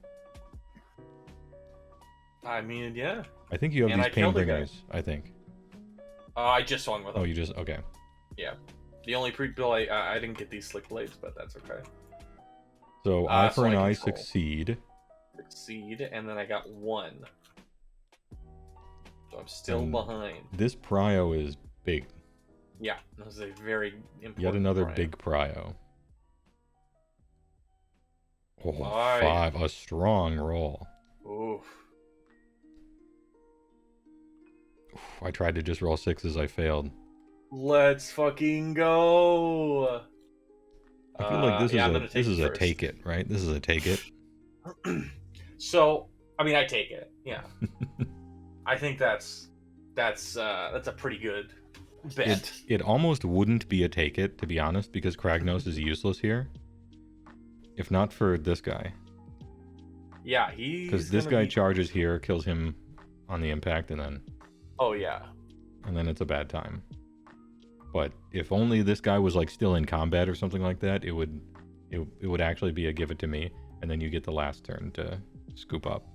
I mean, yeah. I think you have And I these killed the guy. Painbringers, I think. I just swung with him. Oh, you just... Okay. Yeah. The only pre-bill I didn't get these slick blades, but that's okay. So eye for so an I eye, control. succeed. Succeed, and then I got 1. So I'm still And behind. This prio is big. Yeah, this is a very important. Yet another Brian. big prio. Oh, Why? 5. A strong roll. Oof. I tried to just roll 6s, I failed. Let's fucking go. I feel like yeah, I'm gonna this take is it a first. take it, right? This is a take it. So, I mean, I take it. Yeah. I think that's a pretty good bet. It almost wouldn't be a take it, to be honest, because Kragnos is useless here. If not for this guy. Yeah, he's Because this gonna guy be- charges here, kills him on the impact, and Oh yeah. then it's a bad time. But if only this guy was like still in combat or something like that, it would actually be a give it to me, and then you get the last turn to scoop up.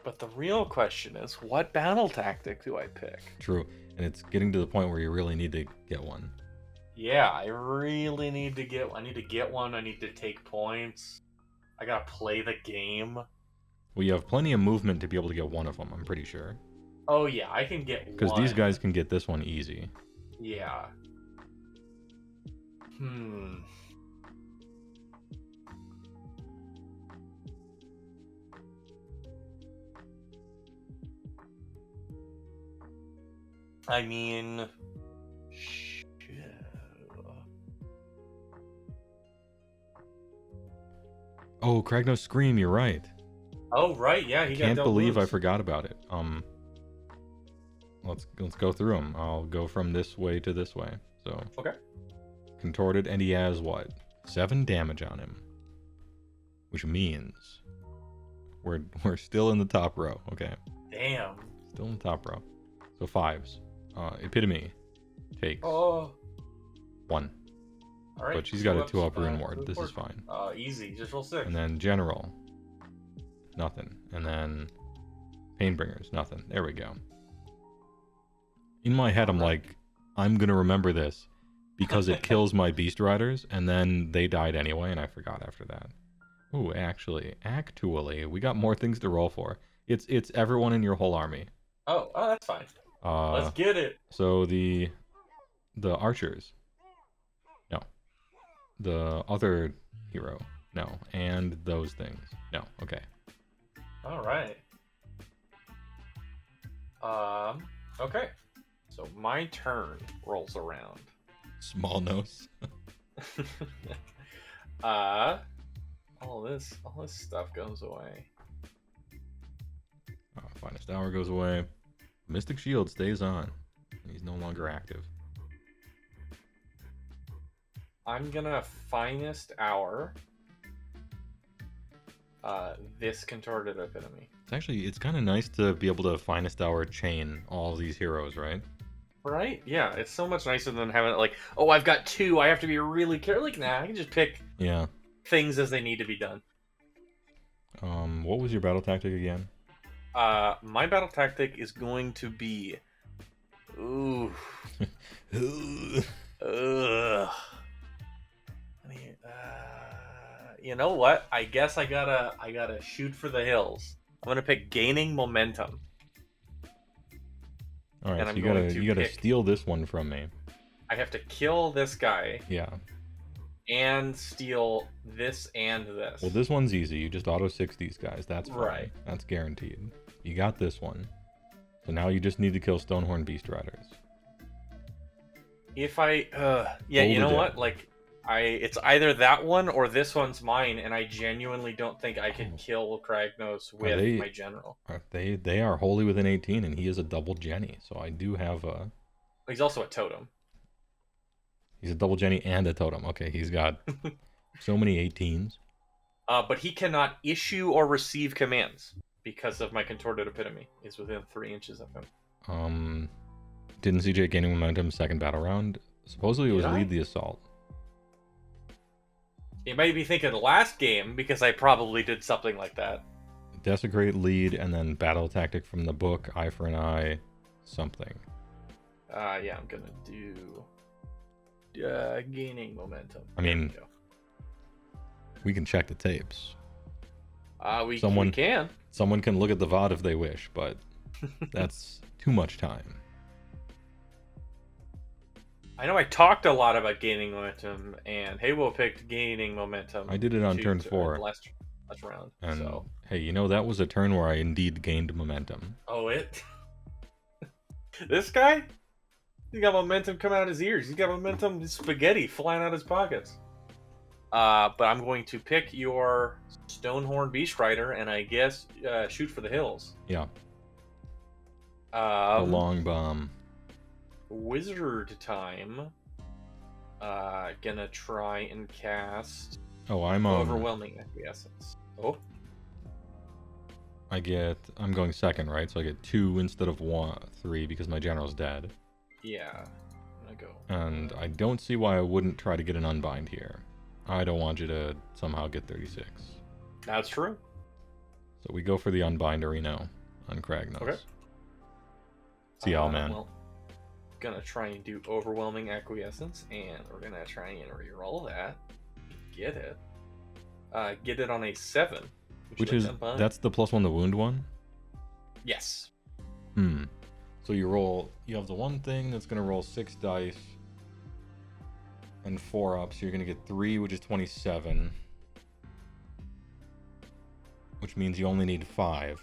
But the real question is, what battle tactic do I pick? True, and it's getting to the point where you really need to get one. Yeah, I really need to get. I need to get one. I need to take points. I gotta play the game. Well, you have plenty of movement to be able to get one of them, I'm pretty sure. Oh yeah, I can get one. Because these guys can get this one easy. Yeah. I mean, shit. Oh, Kragnos Scream, you're right. Oh right, yeah, he got Can't dealt believe I wounds. forgot about it. Let's go through them. I'll go from this way to this way. So Okay. contorted, and he has what? 7 damage on him, which means we're still in the top row. Okay, Damn. still in the top row. So 5s. Epitome takes Oh. 1, All right. but she's got a ups, 2-up rune two ward. This is forward. fine. Easy. Just roll 6. And then general, nothing. And then Painbringers, nothing. There we go. In my head, I'm like, I'm gonna remember this because it kills my beast riders, and then they died anyway, and I forgot after that. Ooh, actually, we got more things to roll for. It's everyone in your whole army. Oh, that's fine. Let's get it. So the archers, no. The other hero, no. And those things, no. Okay. All right. Okay. So my turn rolls around. Small nose. All this stuff goes away. Finest Hour goes away. Mystic Shield stays on. He's no longer active. I'm gonna Finest Hour this Contorted Epitome. It's kind of nice to be able to Finest Hour chain all these heroes, right? Right? Yeah, it's so much nicer than having it like, oh, I've got 2, I have to be really careful. Like, nah, I can just pick things as they need to be done. What was your battle tactic again? My battle tactic is going to be... Ooh. Ugh. You know what? I guess I gotta shoot for the hills. I'm gonna pick Gaining Momentum. All right, so you gotta steal this one from me. I have to kill this guy. Yeah. And steal this and this. Well, this one's easy. You just auto 6 these guys. That's fine. Right. That's guaranteed. You got this one. So now you just need to kill Stonehorn Beast Riders. If I, you know what? Like, it's either that one or this one's mine, and I genuinely don't think I can kill Kragnos with my general. They are wholly within 18, and he is a double Jenny. So I do have a. He's also a totem. He's a double Jenny and a totem. Okay, he's got so many 18s. But he cannot issue or receive commands because of my Contorted Epitome. Is within 3 inches of him. Didn't CJ Gaining Momentum second battle round? Supposedly it was Lead the Assault. You might be thinking the last game because I probably did something like that. Desecrate, Lead, and then battle tactic from the book. Eye for an eye, something. Yeah, I'm gonna do. Gaining Momentum. I mean, we can check the tapes. We can. Someone can look at the VOD if they wish, but that's too much time. I know I talked a lot about Gaining Momentum, and Heywoah picked Gaining Momentum. I did it on turn 4. Last round. And so. Hey, you know, that was a turn where I indeed gained momentum. Oh, it? This guy? He's got momentum coming out of his ears. He's got momentum spaghetti flying out his pockets. But I'm going to pick your Stonehorn Beast Rider, and I guess shoot for the hills. Yeah. The long bomb. Wizard time. Gonna try and cast. Oh, I'm on. Overwhelming Acquiescence. Oh. I'm going second, right? So I get 2 instead of 3 because my general's dead. Yeah, I'm gonna go. And I don't see why I wouldn't try to get an unbind here. I don't want you to somehow get 36. That's true. So we go for the unbind Reno on Kragnos. Okay. See y'all, man. Well, gonna try and do Overwhelming Acquiescence, and we're gonna try and reroll that. Get it. Get it on a 7. Which is, that's the +1 to wound one? Yes. So you have the one thing that's going to roll 6 dice and 4 up, so you're going to get 3, which is 27. Which means you only need 5.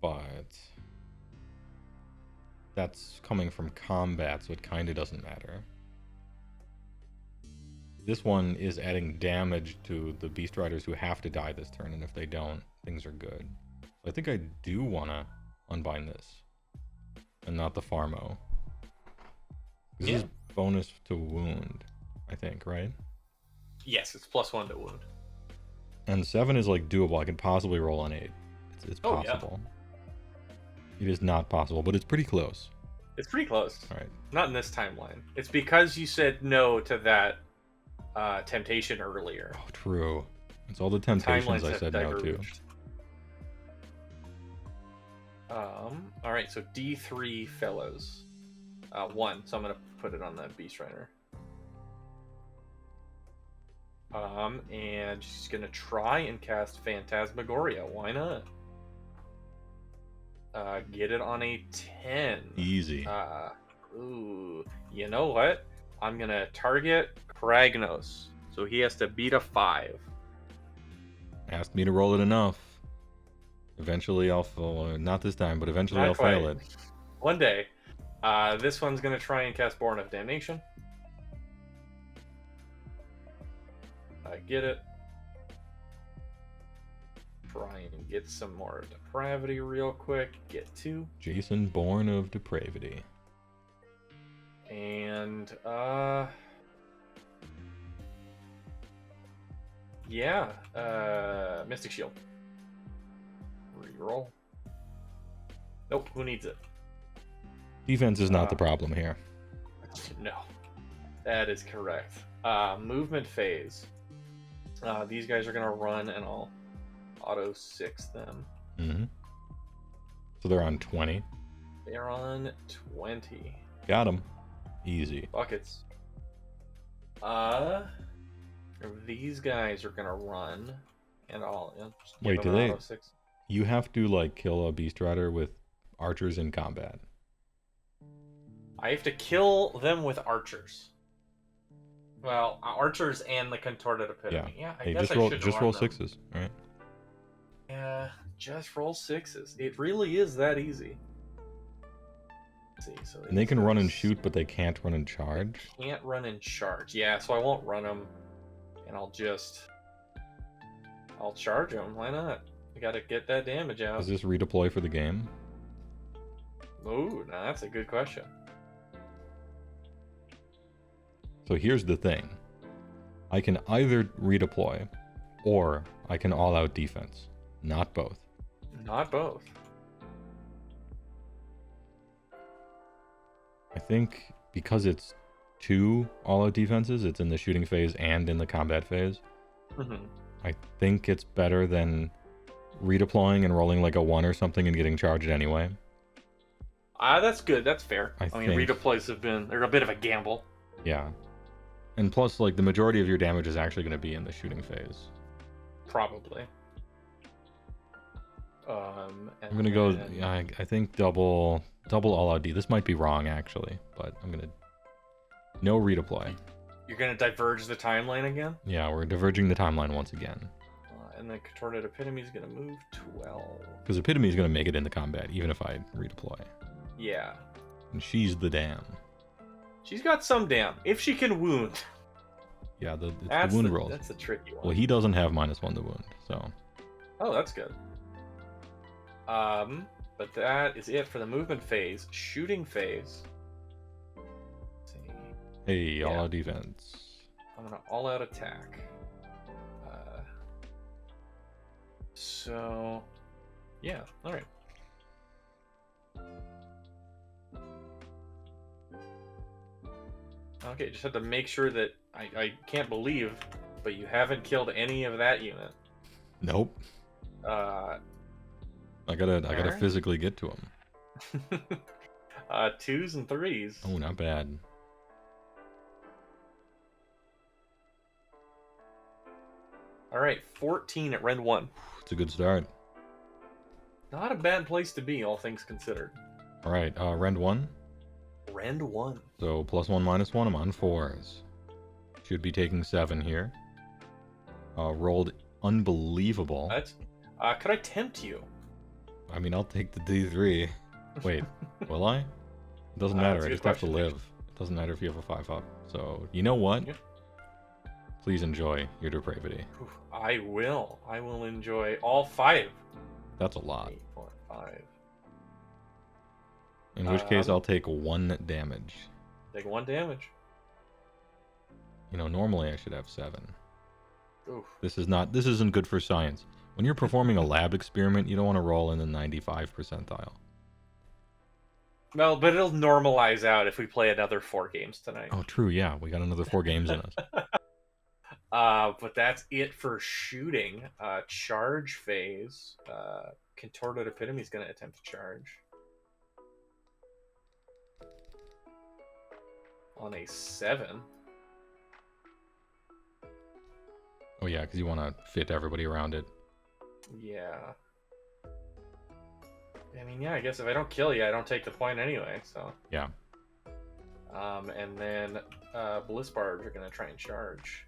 But that's coming from combat, so it kind of doesn't matter. This one is adding damage to the Beast Riders who have to die this turn, and if they don't, things are good. So I think I do want to unbind this, and not the Farmo. This is bonus to wound, I think, right? Yes, it's +1 to wound. And 7 is like doable. I could possibly roll an 8. It's possible. Yeah. It is not possible, but it's pretty close. It's pretty close. All right. Not in this timeline. It's because you said no to that temptation earlier. Oh, true. It's all the temptations I said no to. All right, so D3 fellows. 1, so I'm gonna put it on that Beast Rider. And she's gonna try and cast Phantasmagoria. Why not? Get it on a 10. Easy. Ooh, you know what? I'm gonna target Kragnos, so he has to beat a 5. Asked me to roll it enough. Eventually I'll fail. Not this time, but eventually Not I'll fail quite. it. One day. This one's gonna try and cast Born of Damnation. I get it. Try and get some more depravity real quick. Get 2. Jason, born of depravity. And yeah, Mystic Shield. Reroll. Nope, who needs it? Defense is not the problem here. No, that is correct. Movement phase. These guys are gonna run, and I'll auto 6 them. Mm-hmm. So they're on 20. They're on 20 Got him. Easy. buckets. These guys are gonna run, and I'll just give Wait, them do an they? auto 6. You have to like kill a beast rider with archers in combat. I have to kill them with archers. Well, archers and the contorted epitome. Yeah, I Hey, guess just I roll should just run roll them. 6s. All right. Yeah, just roll 6s. It really is that easy. Let's see, so And they can run and these shoot, but they can't run and charge. can't run and charge. Yeah, so I won't run them, and I'll charge them. Why not? I gotta get that damage out. Does this redeploy for the game? Ooh, now that's a good question. So here's the thing. I can either redeploy, or I can all-out defense. Not both. Not both. I think because it's 2 all-out defenses, it's in the shooting phase and in the combat phase. Mm-hmm. I think it's better than redeploying and rolling like a 1 or something and getting charged anyway. That's good. That's fair. I I mean, think- redeploys they're a bit of a gamble. Yeah. And plus, like, the majority of your damage is actually going to be in the shooting phase. Probably. I'm going to go, I think double all-out D. This might be wrong, actually, but I'm going to... No redeploy. You're gonna diverge the timeline again? Yeah, we're diverging the timeline once again. And then Contorted Epitome is gonna move 12. Because Epitome is going to make it into combat, even if I redeploy. Yeah. And she's the dam. She's got some dam. If she can wound. Yeah, it's That's the wound rolls. That's a tricky one. Well, he doesn't have -1 to wound, so... Oh, that's good. But that is it for the movement phase. Shooting phase. Let's see. Hey, Yeah. all-out defense. I'm gonna all-out attack. So, yeah, all right. Okay, just have to make sure that I can't believe, but you haven't killed any of that unit. Nope. Uh, I gotta Alright. physically get to him. 2s and 3s. Oh, not bad. All right, 14 at Rend 1. It's a good start. Not a bad place to be, all things considered. All right, Rend 1. Rend 1. So +1, -1. I'm on 4s. Should be taking 7 here. Rolled unbelievable. That's. Could I tempt you? I mean, I'll take the D3. Wait, will I? It doesn't matter. that's a I good just have to question, live. It doesn't matter if you have a 5 up. So, you know what? Yeah. Please enjoy your depravity. Oof, I will. I will enjoy all 5. That's a lot. 8, 4, 5. In which case, Um, I'll take 1 damage. Take 1 damage. You know, normally I should have 7. Oof. This isn't good for science. When you're performing a lab experiment, you don't want to roll in the 95 percentile. Well, but it'll normalize out if we play another 4 games tonight. Oh, true, yeah. We got another 4 games in us. But that's it for shooting. Charge phase. Contorted Epitome is going to attempt to charge. On a 7. Oh, yeah, because you want to fit everybody around it. Yeah. I mean, yeah, I guess if I don't kill you, I don't take the point anyway, so. Yeah. And then Bliss Barbs are going to try and charge.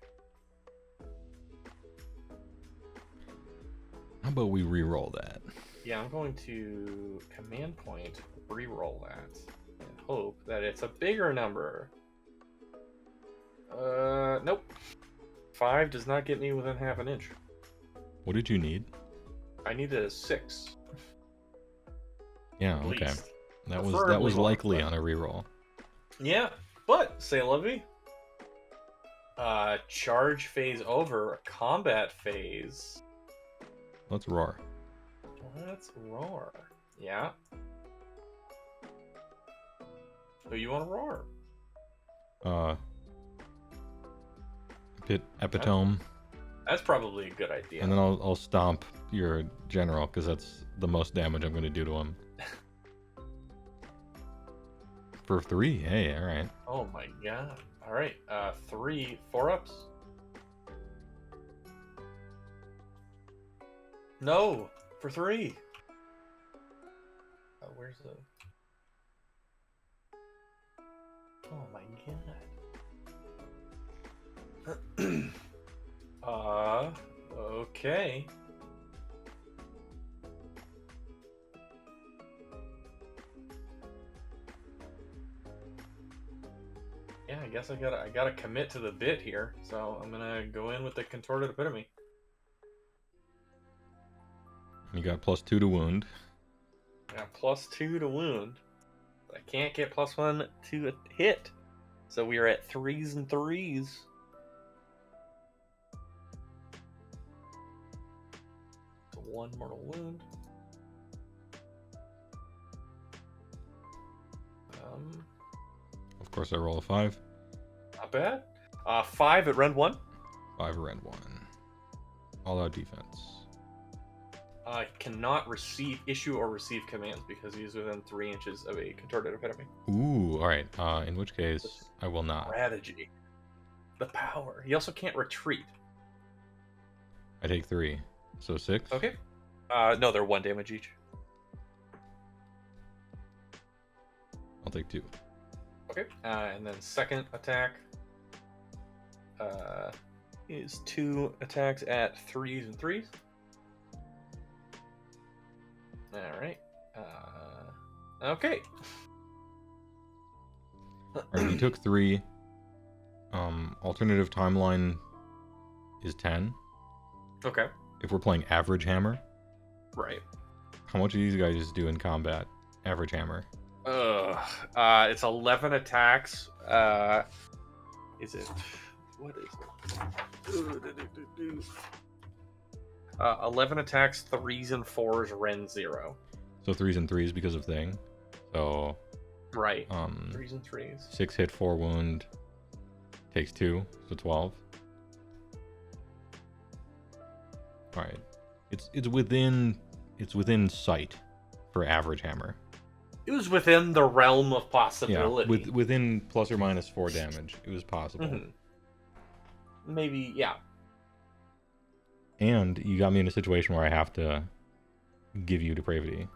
How about we re-roll that? Yeah, I'm going to command point reroll that and hope that it's a bigger number. Nope. 5 does not get me within half an inch. What did you need? I needed a 6. Yeah, At okay. least. That was Preferably more, likely but- on a reroll. Yeah, but say lovey. Charge phase over, combat phase. Let's roar. Let's roar. Yeah. Who you want to roar? Pit epitome, That's probably a good idea. and then I'll stomp your general because that's the most damage I'm going to do to him. For 3, hey, all right. Oh my god. All right. 3 4-ups. No, for 3. Where's the? Oh my god. Okay. Yeah, I guess I gotta commit to the bit here. So I'm gonna go in with the contorted epitome. You got +2 to wound. I got +2 to wound. But I can't get +1 to hit. So we are at 3s and 3s. So 1 mortal wound. Of course, I roll a 5. Not bad. 5 at rend 1. 5 rend 1. All out defense. Cannot issue or receive commands because he's within 3 inches of a contorted epitome. Ooh, all right. In which case, I will not. Strategy. The power. He also can't retreat. I take 3, so 6. Okay. No, they're 1 damage each. I'll take 2. Okay. And then second attack is 2 attacks at 3s and 3s. All right. Okay. All right, you took 3. Alternative timeline is 10. Okay. If we're playing average hammer, Right. how much do these guys do in combat? Average hammer. It's 11 attacks. Is it? What is it? 11 attacks, 3s and 4s, rend 0. So 3s and 3s because of thing. So Right. 3s and 3s. 6 hit, 4 wound. Takes 2, so 12. All right. It's within sight for average hammer. It was within the realm of Yeah, possibility. within ±4 damage, it was possible. Mhm. Maybe, yeah. And you got me in a situation where I have to give you depravity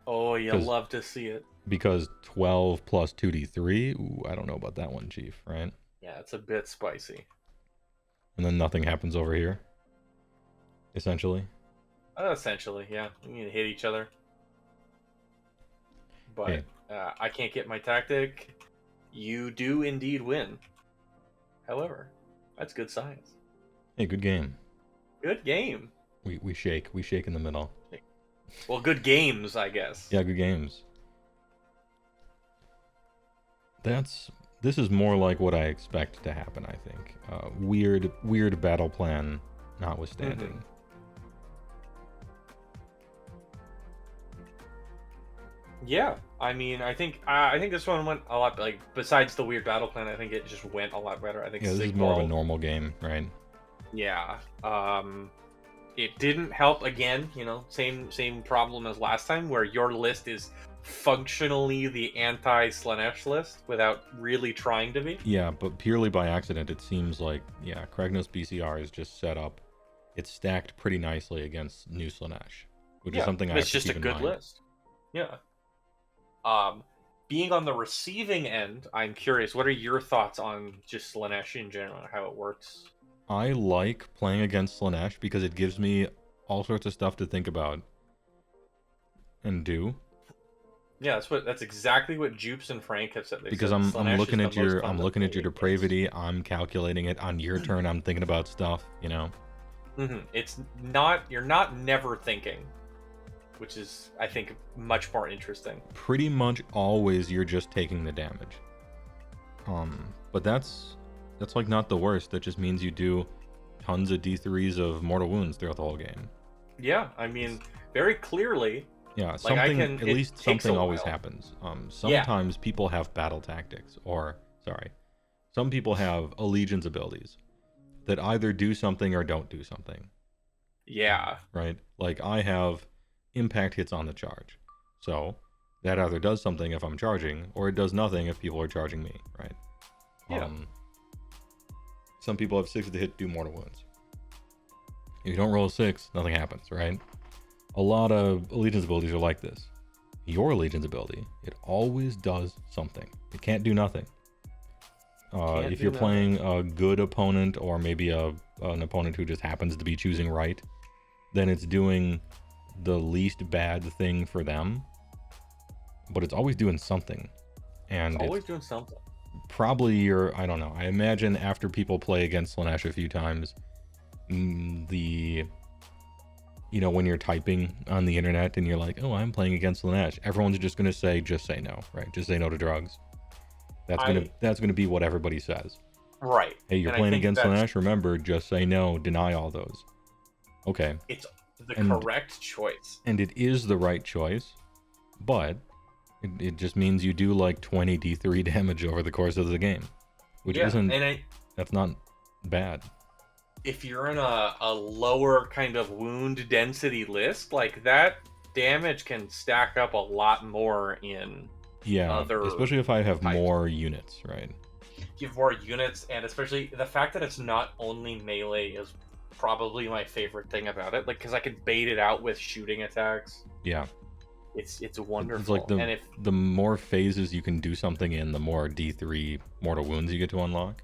Oh, you 'Cause- love to see it. because 12 plus 2d3. Ooh, I don't know about that one, Chief. Right? Yeah, it's a bit spicy. And then nothing happens over here. Essentially. Essentially, yeah. We need to hit each other. But I can't get my tactic. You do indeed win. However, that's good science. Hey, good game. Good game. We shake in the middle. Well, good games, I guess. Yeah, good games. This is more like what I expect to happen, I think. Weird battle plan notwithstanding. Yeah, I mean, I think this one went a lot, like, besides the weird battle plan, I think it just went a lot better. I think Yeah, this is more of a normal game, right? Yeah. It didn't help again, same problem as last time, where your list is functionally the anti-Slaanesh list without really trying to be. Yeah, but purely by accident, it seems like, yeah, Kragnos BCR is just set up. It's stacked pretty nicely against New Slaanesh, which is something I have it's to just keep a in good mind. list. Yeah. Being on the receiving end, I'm curious, what are your thoughts on just Slaanesh in general, how it works? I like playing against Slaanesh because it gives me all sorts of stuff to think about. and do. Yeah, that's exactly what Jupes and Frank have said. They Because said I'm Slaanesh looking is at the most your complicated. depravity. I'm calculating it on your turn. I'm thinking about stuff. You know. It's not, you're not never thinking, which is, I think, much more interesting. Pretty much always you're just taking the damage. But that's like not the worst. That just means you do tons of D3s of mortal wounds throughout the whole game. Yeah, I mean, very clearly. Yeah, Like, something at it least takes something a always while. happens. Sometimes people have battle tactics, or some people have allegiance abilities that either do something or don't do something. Yeah. Right? Like I have impact hits on the charge. So that either does something if I'm charging, or it does nothing if people are charging me, right? Yeah. Some people have 6 to hit, do mortal wounds. If you don't roll a 6, nothing happens, right? A lot of allegiance abilities are like this. Your allegiance ability, it always does something. It can't do nothing. If you're playing a good opponent, or maybe an opponent who just happens to be choosing right, then it's doing the least bad thing for them, but it's always doing something. And It's always doing something. Probably I don't know. I imagine after people play against Slaanesh a few times, when you're typing on the internet and you're like, oh, I'm playing against Slaanesh, everyone's just going to say, just say no, right? Just say no to drugs. That's gonna be what everybody says. Right. Hey, you're playing against Slaanesh, remember, just say no, deny all those. Okay. It's the correct choice. And it is the right choice, but it just means you do like 20 D3 damage over the course of the game, which that's not bad. If you're in a lower kind of wound density list, like that damage can stack up a lot more in especially if I have types. more units, right? You have more units, and especially the fact that it's not only melee is probably my favorite thing about it. Like, because I could bait it out with shooting attacks. Yeah. It's wonderful. It's like the more phases you can do something in, the more D3 mortal wounds you get to unlock.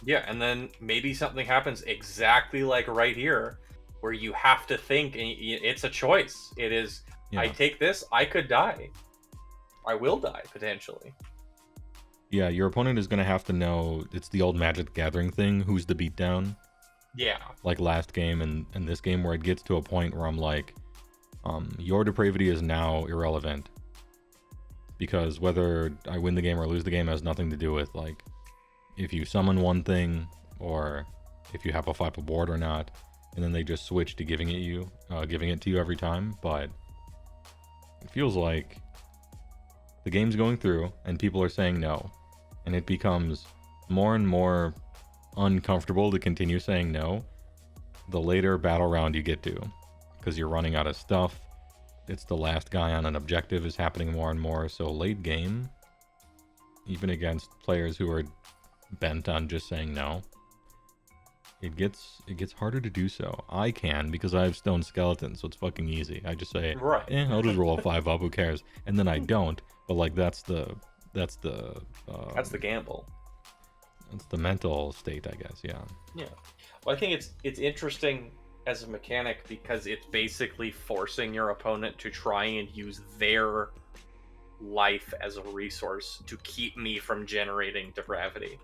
Yeah, and then maybe something happens exactly like right here, where you have to think, and it's a choice. It is, I take this, I could die. I will die, potentially. Yeah, your opponent is going to have to know, it's the old Magic the Gathering thing, who's the beatdown. Yeah. Like last game and this game, where it gets to a point where I'm like, your depravity is now irrelevant. Because whether I win the game or lose the game has nothing to do with, like, if you summon one thing, or if you have a 5 board or not, and then they just switch to giving it to you every time. But it feels like the game's going through and people are saying no, and it becomes more and more uncomfortable to continue saying no the later battle round you get to, because you're running out of stuff. It's the last guy on an objective is happening more and more. So late game, even against players who are bent on just saying no, it gets harder to do so. I can, because I have stone skeletons, so it's fucking easy. I just say, I'll just roll a 5 up, who cares? And then I don't. But like that's the gamble. That's the mental state, I guess. Yeah. Yeah. Well, I think it's interesting as a mechanic because it's basically forcing your opponent to try and use their life as a resource to keep me from generating depravity.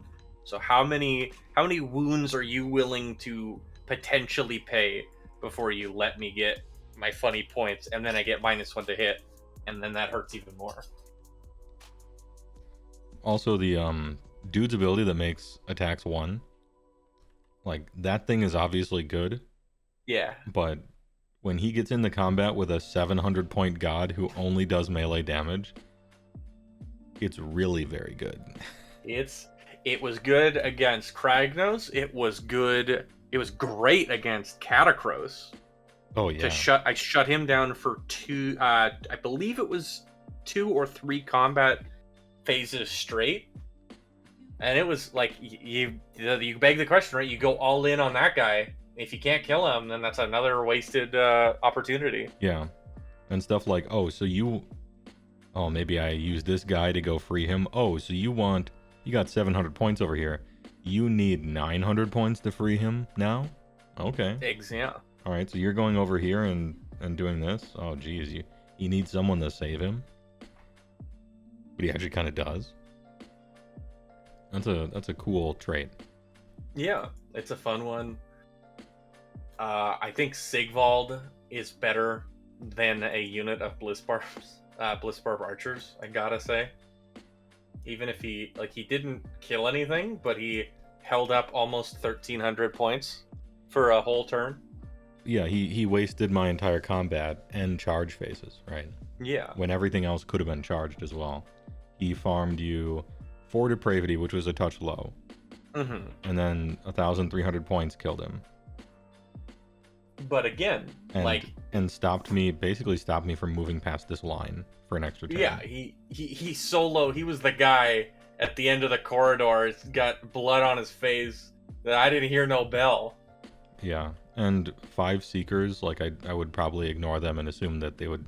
So how many wounds are you willing to potentially pay before you let me get my funny points, and then I get -1 to hit, and then that hurts even more. Also, the dude's ability that makes attacks 1, like, that thing is obviously good. Yeah. But when he gets into combat with a 700 point god who only does melee damage, it's really very good. It was good against Kragnos. It was great against Catacross. Oh yeah. I shut him down for 2, I believe it was 2 or 3 combat phases straight. And it was like, you beg the question, right? You go all in on that guy. If you can't kill him, then that's another wasted opportunity. Yeah. And stuff like, maybe I use this guy to go free him. Oh, so you got 700 points over here. You need 900 points to free him now? Okay. Yeah. All right, so you're going over here and doing this? Oh, geez. he needs someone to save him, but he actually kind of does. That's a cool trait. Yeah, it's a fun one. I think Sigvald is better than a unit of Blissbarb archers, I gotta say. Even if he didn't kill anything, but he held up almost 1,300 points for a whole turn. Yeah, he wasted my entire combat and charge phases, right? Yeah. When everything else could have been charged as well. He farmed you 4 depravity, which was a touch low. Mm-hmm. And then 1,300 points killed him. But again, and basically stopped me from moving past this line for an extra turn. Yeah, he solo. He was the guy at the end of the corridor. He's got blood on his face that I didn't hear no bell. Yeah, and 5 seekers, like I would probably ignore them and assume that they would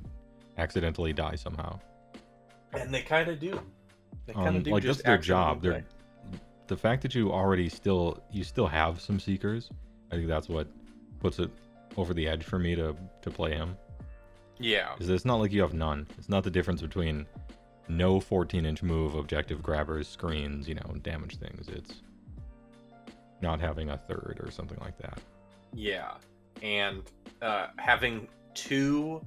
accidentally die somehow. And they kind of do. They kind of do. Like just that's their job. die. The fact that you still have some seekers, I think that's what puts it over the edge for me to play him. Yeah. Is it's not like you have none. It's not the difference between no 14-inch move, objective grabbers, screens, damage things. It's not having a third or something like that. Yeah, and having 2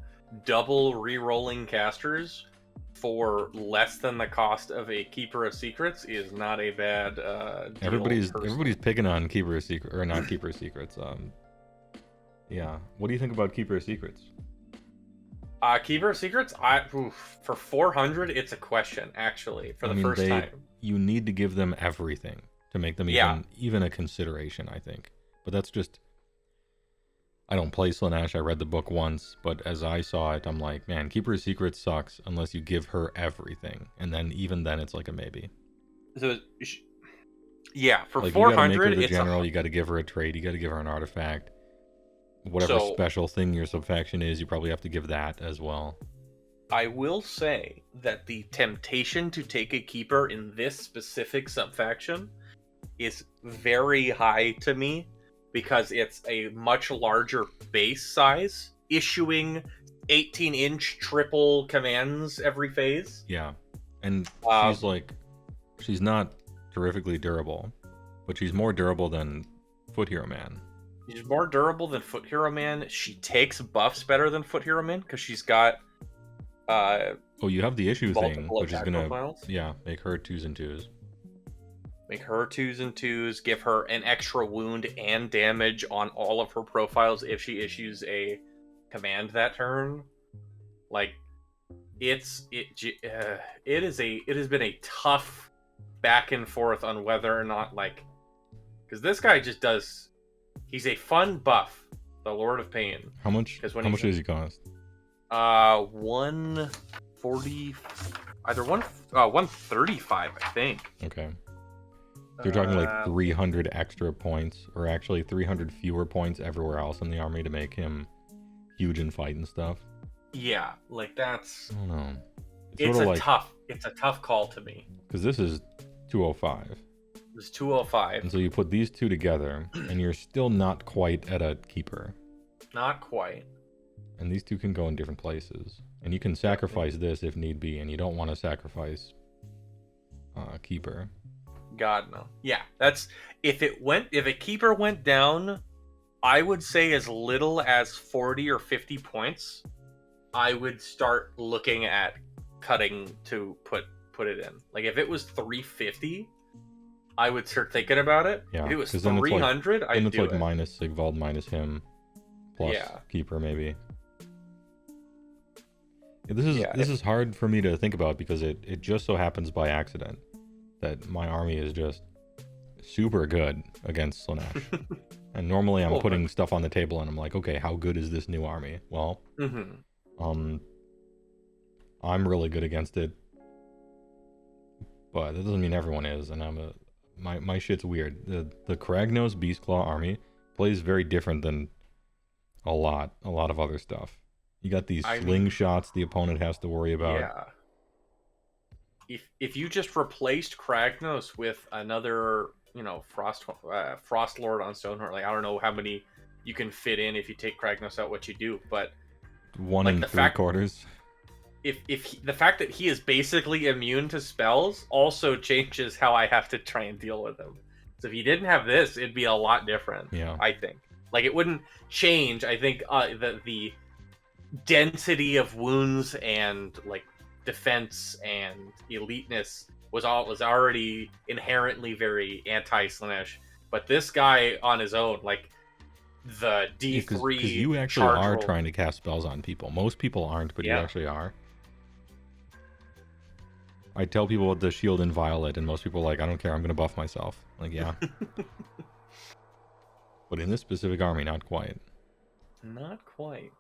double re-rolling casters for less than the cost of a Keeper of Secrets is not a bad deal. Everybody's picking on Keeper of Secrets, or not Keeper of Secrets. Yeah. What do you think about Keeper of Secrets? Keeper of Secrets, for 400, it's a question, actually, for the first time. You need to give them everything to make them even a consideration, I think. But that's just... I don't play Slaanesh, I read the book once, but as I saw it, I'm like, man, Keeper of Secrets sucks unless you give her everything. And then even then, it's like a maybe. So, yeah, for like, 400, you gotta make her the general, you gotta give her a trait, you gotta give her an artifact. Whatever special thing your subfaction is, you probably have to give that as well. I will say that the temptation to take a Keeper in this specific subfaction is very high to me because it's a much larger base size, issuing 18-inch triple commands every phase. Yeah, and she's not terrifically durable, but she's more durable than Foot Hero Man. She's more durable than Foot Hero Man. She takes buffs better than Foot Hero Man because she's got you have the issue thing, which is gonna profiles. Make her 2s and 2s. Make her 2s and 2s, give her an extra wound and damage on all of her profiles if she issues a command that turn. Like, it has been a tough back and forth on whether or not, because this guy just does. He's a fun buff, the Lord of Pain. How much does he cost? 140, either 135, I think. Okay. So you're talking like 300 extra points, or actually 300 fewer points everywhere else in the army to make him huge in fight and stuff. Yeah, that's. I don't know. It's a tough call to me. Because this is 205. It's 205. And so you put these two together, and you're still not quite at a Keeper. Not quite. And these two can go in different places. And you can sacrifice this if need be, and you don't want to sacrifice Keeper. God, no. Yeah, that's... If a Keeper went down, I would say as little as 40 or 50 points, I would start looking at cutting to put it in. Like, if it was 350... I would start thinking about it. Yeah, if it was 300, I'd do it. Then it's minus Sigvald, minus him, plus Keeper, maybe. Yeah, this is hard for me to think about because it just so happens by accident that my army is just super good against Slaanesh. And normally I'm putting stuff on the table and I'm like, okay, how good is this new army? Well, I'm really good against it, but that doesn't mean everyone is, and my shit's weird. The Kragnos Beastclaw army plays very different than a lot of other stuff. You got these slingshots the opponent has to worry about. Yeah. If you just replaced Kragnos with another, Frost Lord on Stoneheart, I don't know how many you can fit in if you take Kragnos out, what you do, but 1 3/4. the fact that he is basically immune to spells also changes how I have to try and deal with him. So if he didn't have this, it'd be a lot different. Yeah. I think. Like it wouldn't change. I think the density of wounds and like defense and eliteness was already inherently very anti-Slaanesh. But this guy on his own, like the D3, because you actually are trying to cast spells on people. Most people aren't, but you actually are. I tell people the shield and violet, and most people are like, I don't care, I'm gonna buff myself. Like, yeah. But in this specific army, not quite. Not quite.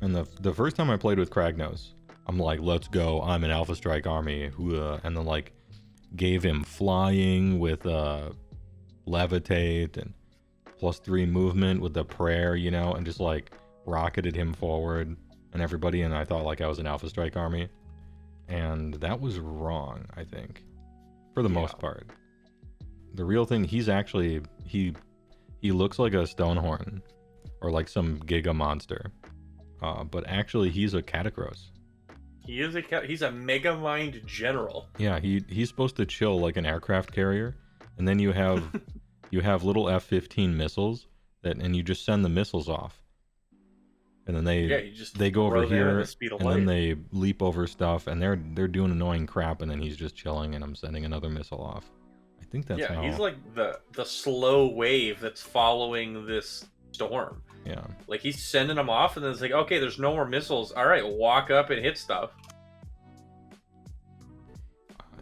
And the first time I played with Kragnos, I'm like, let's go, I'm an Alpha Strike army, and then like gave him flying with levitate and +3 movement with the prayer, you know, and just like rocketed him forward and everybody, and I thought like I was an Alpha Strike army. And that was wrong, I think, for the most part. The real thing, he's actually, he looks like a Stonehorn or like some Giga monster, but actually he's a Catacross. He's a Megamind general. Yeah, he's supposed to chill like an aircraft carrier, and then you have you have little F-15 missiles and you just send the missiles off. And then they go over here, and then they leap over stuff, and they're doing annoying crap, and then he's just chilling, and I'm sending another missile off. I think that's how... he's like the slow wave that's following this storm. Yeah. Like, he's sending them off, and then it's like, okay, there's no more missiles. All right, walk up and hit stuff.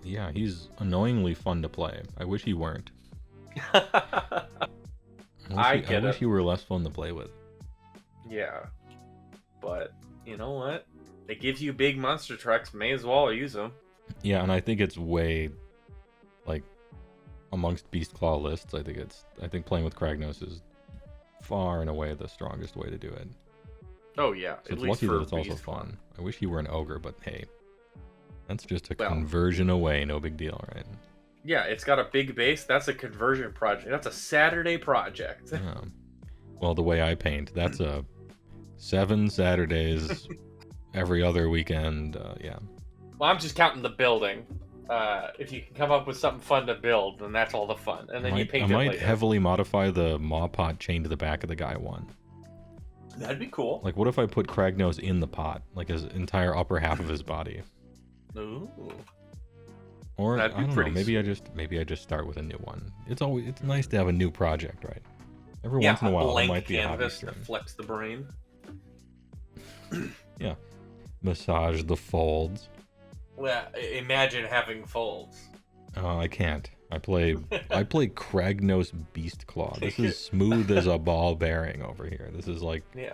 Yeah, he's annoyingly fun to play. I wish he weren't. I wish he were less fun to play with. Yeah. But, you know what? It gives you big monster trucks. May as well use them. Yeah, and I think it's way, like, amongst Beast Claw lists, I think playing with Kragnos is far and away the strongest way to do it. Oh, yeah. So it's lucky that it's also fun. I wish he were an ogre, but hey. That's just a conversion away. No big deal, right? Yeah, it's got a big base. That's a conversion project. That's a Saturday project. Yeah. Well, the way I paint, that's a... 7 Saturdays every other weekend, yeah. Well, I'm just counting the building. If you can come up with something fun to build, then that's all the fun. And then you paint it later. I might heavily modify the maw pot chained to the back of the guy one. That'd be cool. Like, what if I put Kragnos in the pot? Like, his entire upper half of his body. Ooh. Or, I don't know, maybe I just start with a new one. It's nice to have a new project, right? Every once in a while, it might be a hobby stream. That flex the brain. Yeah, massage the folds. Well, imagine having folds. I can't. I play Kragnos Beast Claw. This is smooth as a ball bearing over here. This is like This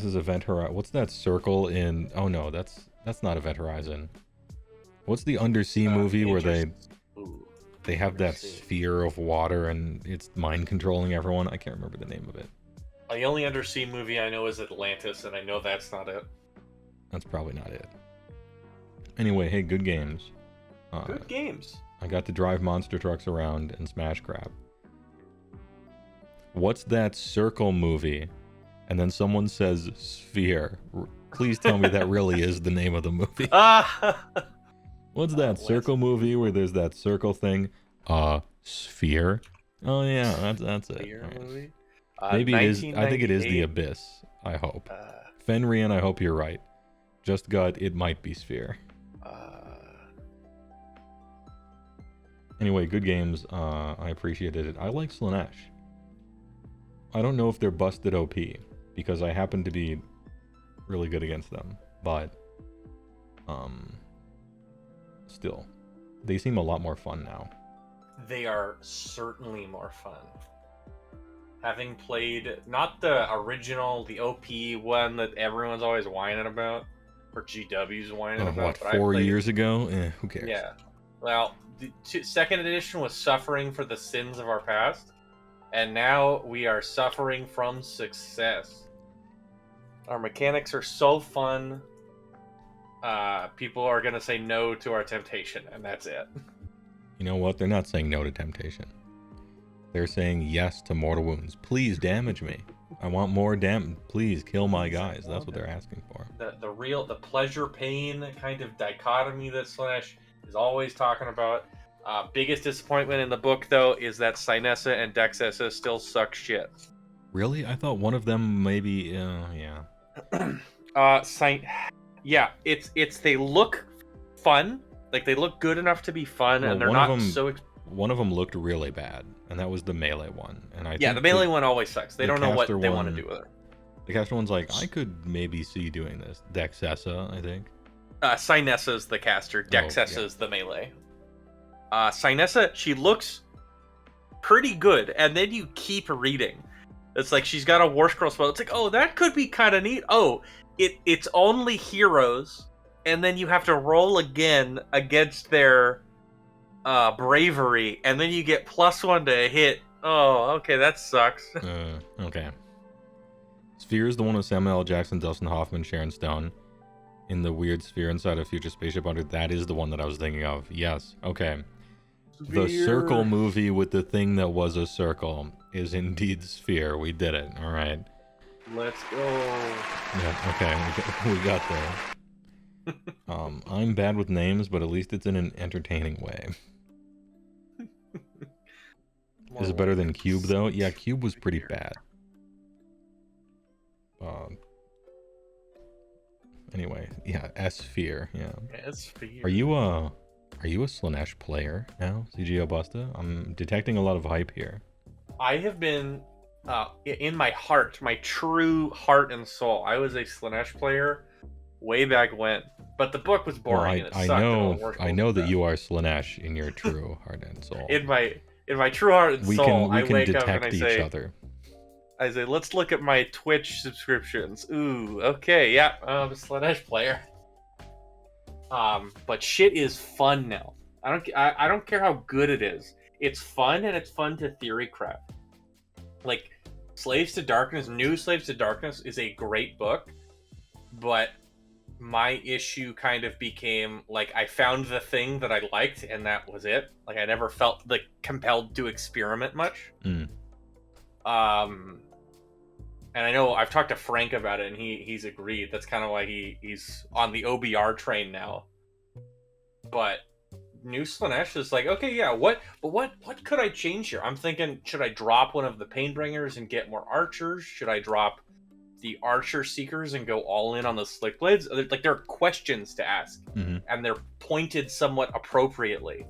is Event Horizon. What's that circle in? Oh no, that's not Event Horizon. What's the undersea movie where they have that sphere of water and it's mind controlling everyone? I can't remember the name of it. The only undersea movie I know is Atlantis, and I know that's not it. That's probably not it. Anyway, hey, good games. Good games. I got to drive monster trucks around and smash crap. What's that circle movie? And then someone says Sphere. Please tell me that really is the name of the movie. What's that circle movie where there's that circle thing? Sphere? Oh yeah, that's it. Sphere movie? Maybe it is. I think it is The Abyss. I hope. Fenrian, I hope you're right. Just gut, it might be Sphere. Anyway, good games. I appreciated it. I like Slaanesh. I don't know if they're busted OP, because I happen to be really good against them. But, still, they seem a lot more fun now. They are certainly more fun. Having played, not the original, the OP one that everyone's always whining about, or GW's whining about. What, 4 years ago? Who cares? Yeah. Well, the second edition was suffering for the sins of our past, and now we are suffering from success. Our mechanics are so fun, people are going to say no to our temptation, and that's it. You know what? They're not saying no to temptation. They're saying yes to mortal wounds. Please damage me. I want more please kill my guys. That's what they're asking for. The pleasure pain kind of dichotomy that Slaanesh is always talking about. Biggest disappointment in the book though is that Sinessa and Decisive still suck shit. Really? I thought one of them maybe yeah. Yeah, it's they look fun. Like they look good enough to be fun, Well, and they're not so. One of them looked really bad, and that was the melee one. And I think the melee one always sucks. They don't know what they want to do with it. The caster one's like, I could maybe see doing this. Dexessa, I think. Sinessa's the caster. Dexessa's the melee. Sinessa, she looks pretty good, and then you keep reading. It's like she's got a War Scroll spell. It's like, oh, that could be kind of neat. Oh, it's only heroes, and then you have to roll again against their bravery, and then you get +1 to hit. Oh, okay, that sucks. Okay. Sphere is the one with Samuel L. Jackson, Dustin Hoffman, Sharon Stone in the weird sphere inside a future spaceship under. That is the one that I was thinking of. Yes. Okay. Sphere. The circle movie with the thing that was a circle is indeed Sphere. We did it. All right. Let's go. Yeah. Okay. We got there. I'm bad with names, but at least it's in an entertaining way. Is it better than Cube though? Yeah, Cube was pretty bad. Anyway, yeah, S-Sphere, yeah. S-Sphere. Are you a Slaanesh player now, CGO Busta? I'm detecting a lot of hype here. I have been, in my heart, my true heart and soul, I was a Slaanesh player way back when. But the book was boring. Well, I know that you are Slaanesh in your true heart and soul. In my true heart and soul, I wake up and I say, other. I say, let's look at my Twitch subscriptions. Ooh, okay, yeah, I'm a Slaanesh player. But shit is fun now. I don't care how good it is. It's fun, and it's fun to theory craft. Like, Slaves to Darkness, New Slaves to Darkness is a great book, but my issue kind of became, like, I found the thing that I liked, and that was it. Like, I never felt, like, compelled to experiment much. And I know I've talked to Frank about it, and he's agreed. That's kind of why he's on the OBR train now. But New Slaanesh is like, okay, yeah, what could I change here? I'm thinking, should I drop one of the Painbringers and get more archers? Should I drop the Archer Seekers and go all in on the Slick Blades? Like, there are questions to ask, and they're pointed somewhat appropriately.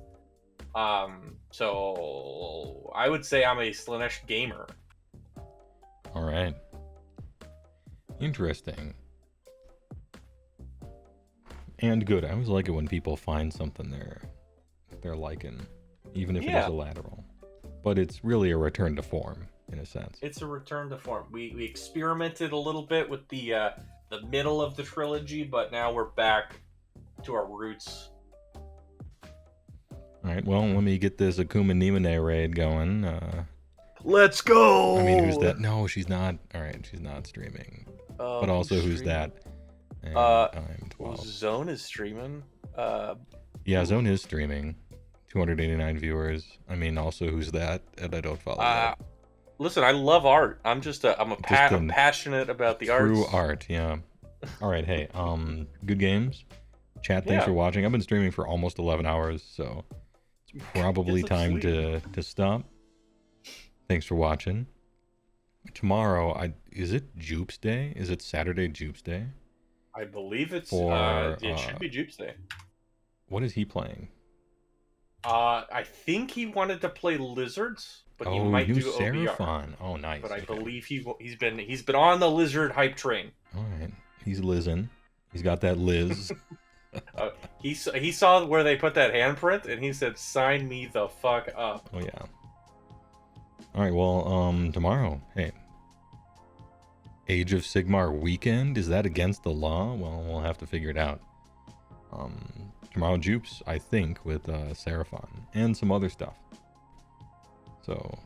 So I would say I'm a Slaanesh gamer. All right. Interesting. And good. I always like it when people find something they're liking, even if it is a lateral. But it's really a return to form, in a sense. It's a return to form. We experimented a little bit with the middle of the trilogy, but now we're back to our roots. All right, well, let me get this Akuma Nimine raid going. Let's go! I mean, who's that? No, she's not. All right, she's not streaming. But also, who's that? And I'm 12. Zone is streaming. Yeah, Zone is streaming. 289 viewers. I mean, also, who's that? And I don't follow that. Listen, I love art. I'm passionate about the art. True art, yeah. All right, hey, good games. Chat, thanks for watching. I've been streaming for almost 11 hours, so it's probably time to stop. Thanks for watching. Tomorrow, is it Jupes Day? Is it Saturday Jupes Day? I believe it should be Jupes Day. What is he playing? I think he wanted to play Lizards, but he might do OBR. Seraphon. Oh, nice. But I believe he's been on the Lizard hype train. All right, he's Lizzin'. He's got that Liz. He saw where they put that handprint, and he said, "Sign me the fuck up." Oh yeah. All right, well, tomorrow, hey, Age of Sigmar weekend, is that against the law? Well, we'll have to figure it out. Tomorrow Jupes, I think, with Seraphon and some other stuff. So,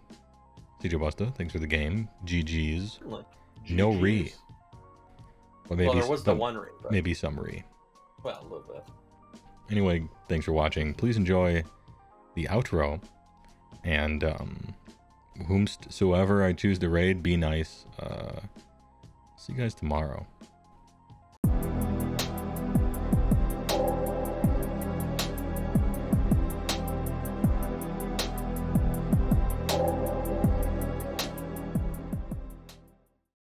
CJ Busta, thanks for the game. GG's. No re. But maybe there was the one re. But... Maybe some re. Well, a little bit. Anyway, thanks for watching. Please enjoy the outro. And whomsoever I choose to raid, be nice. See you guys tomorrow.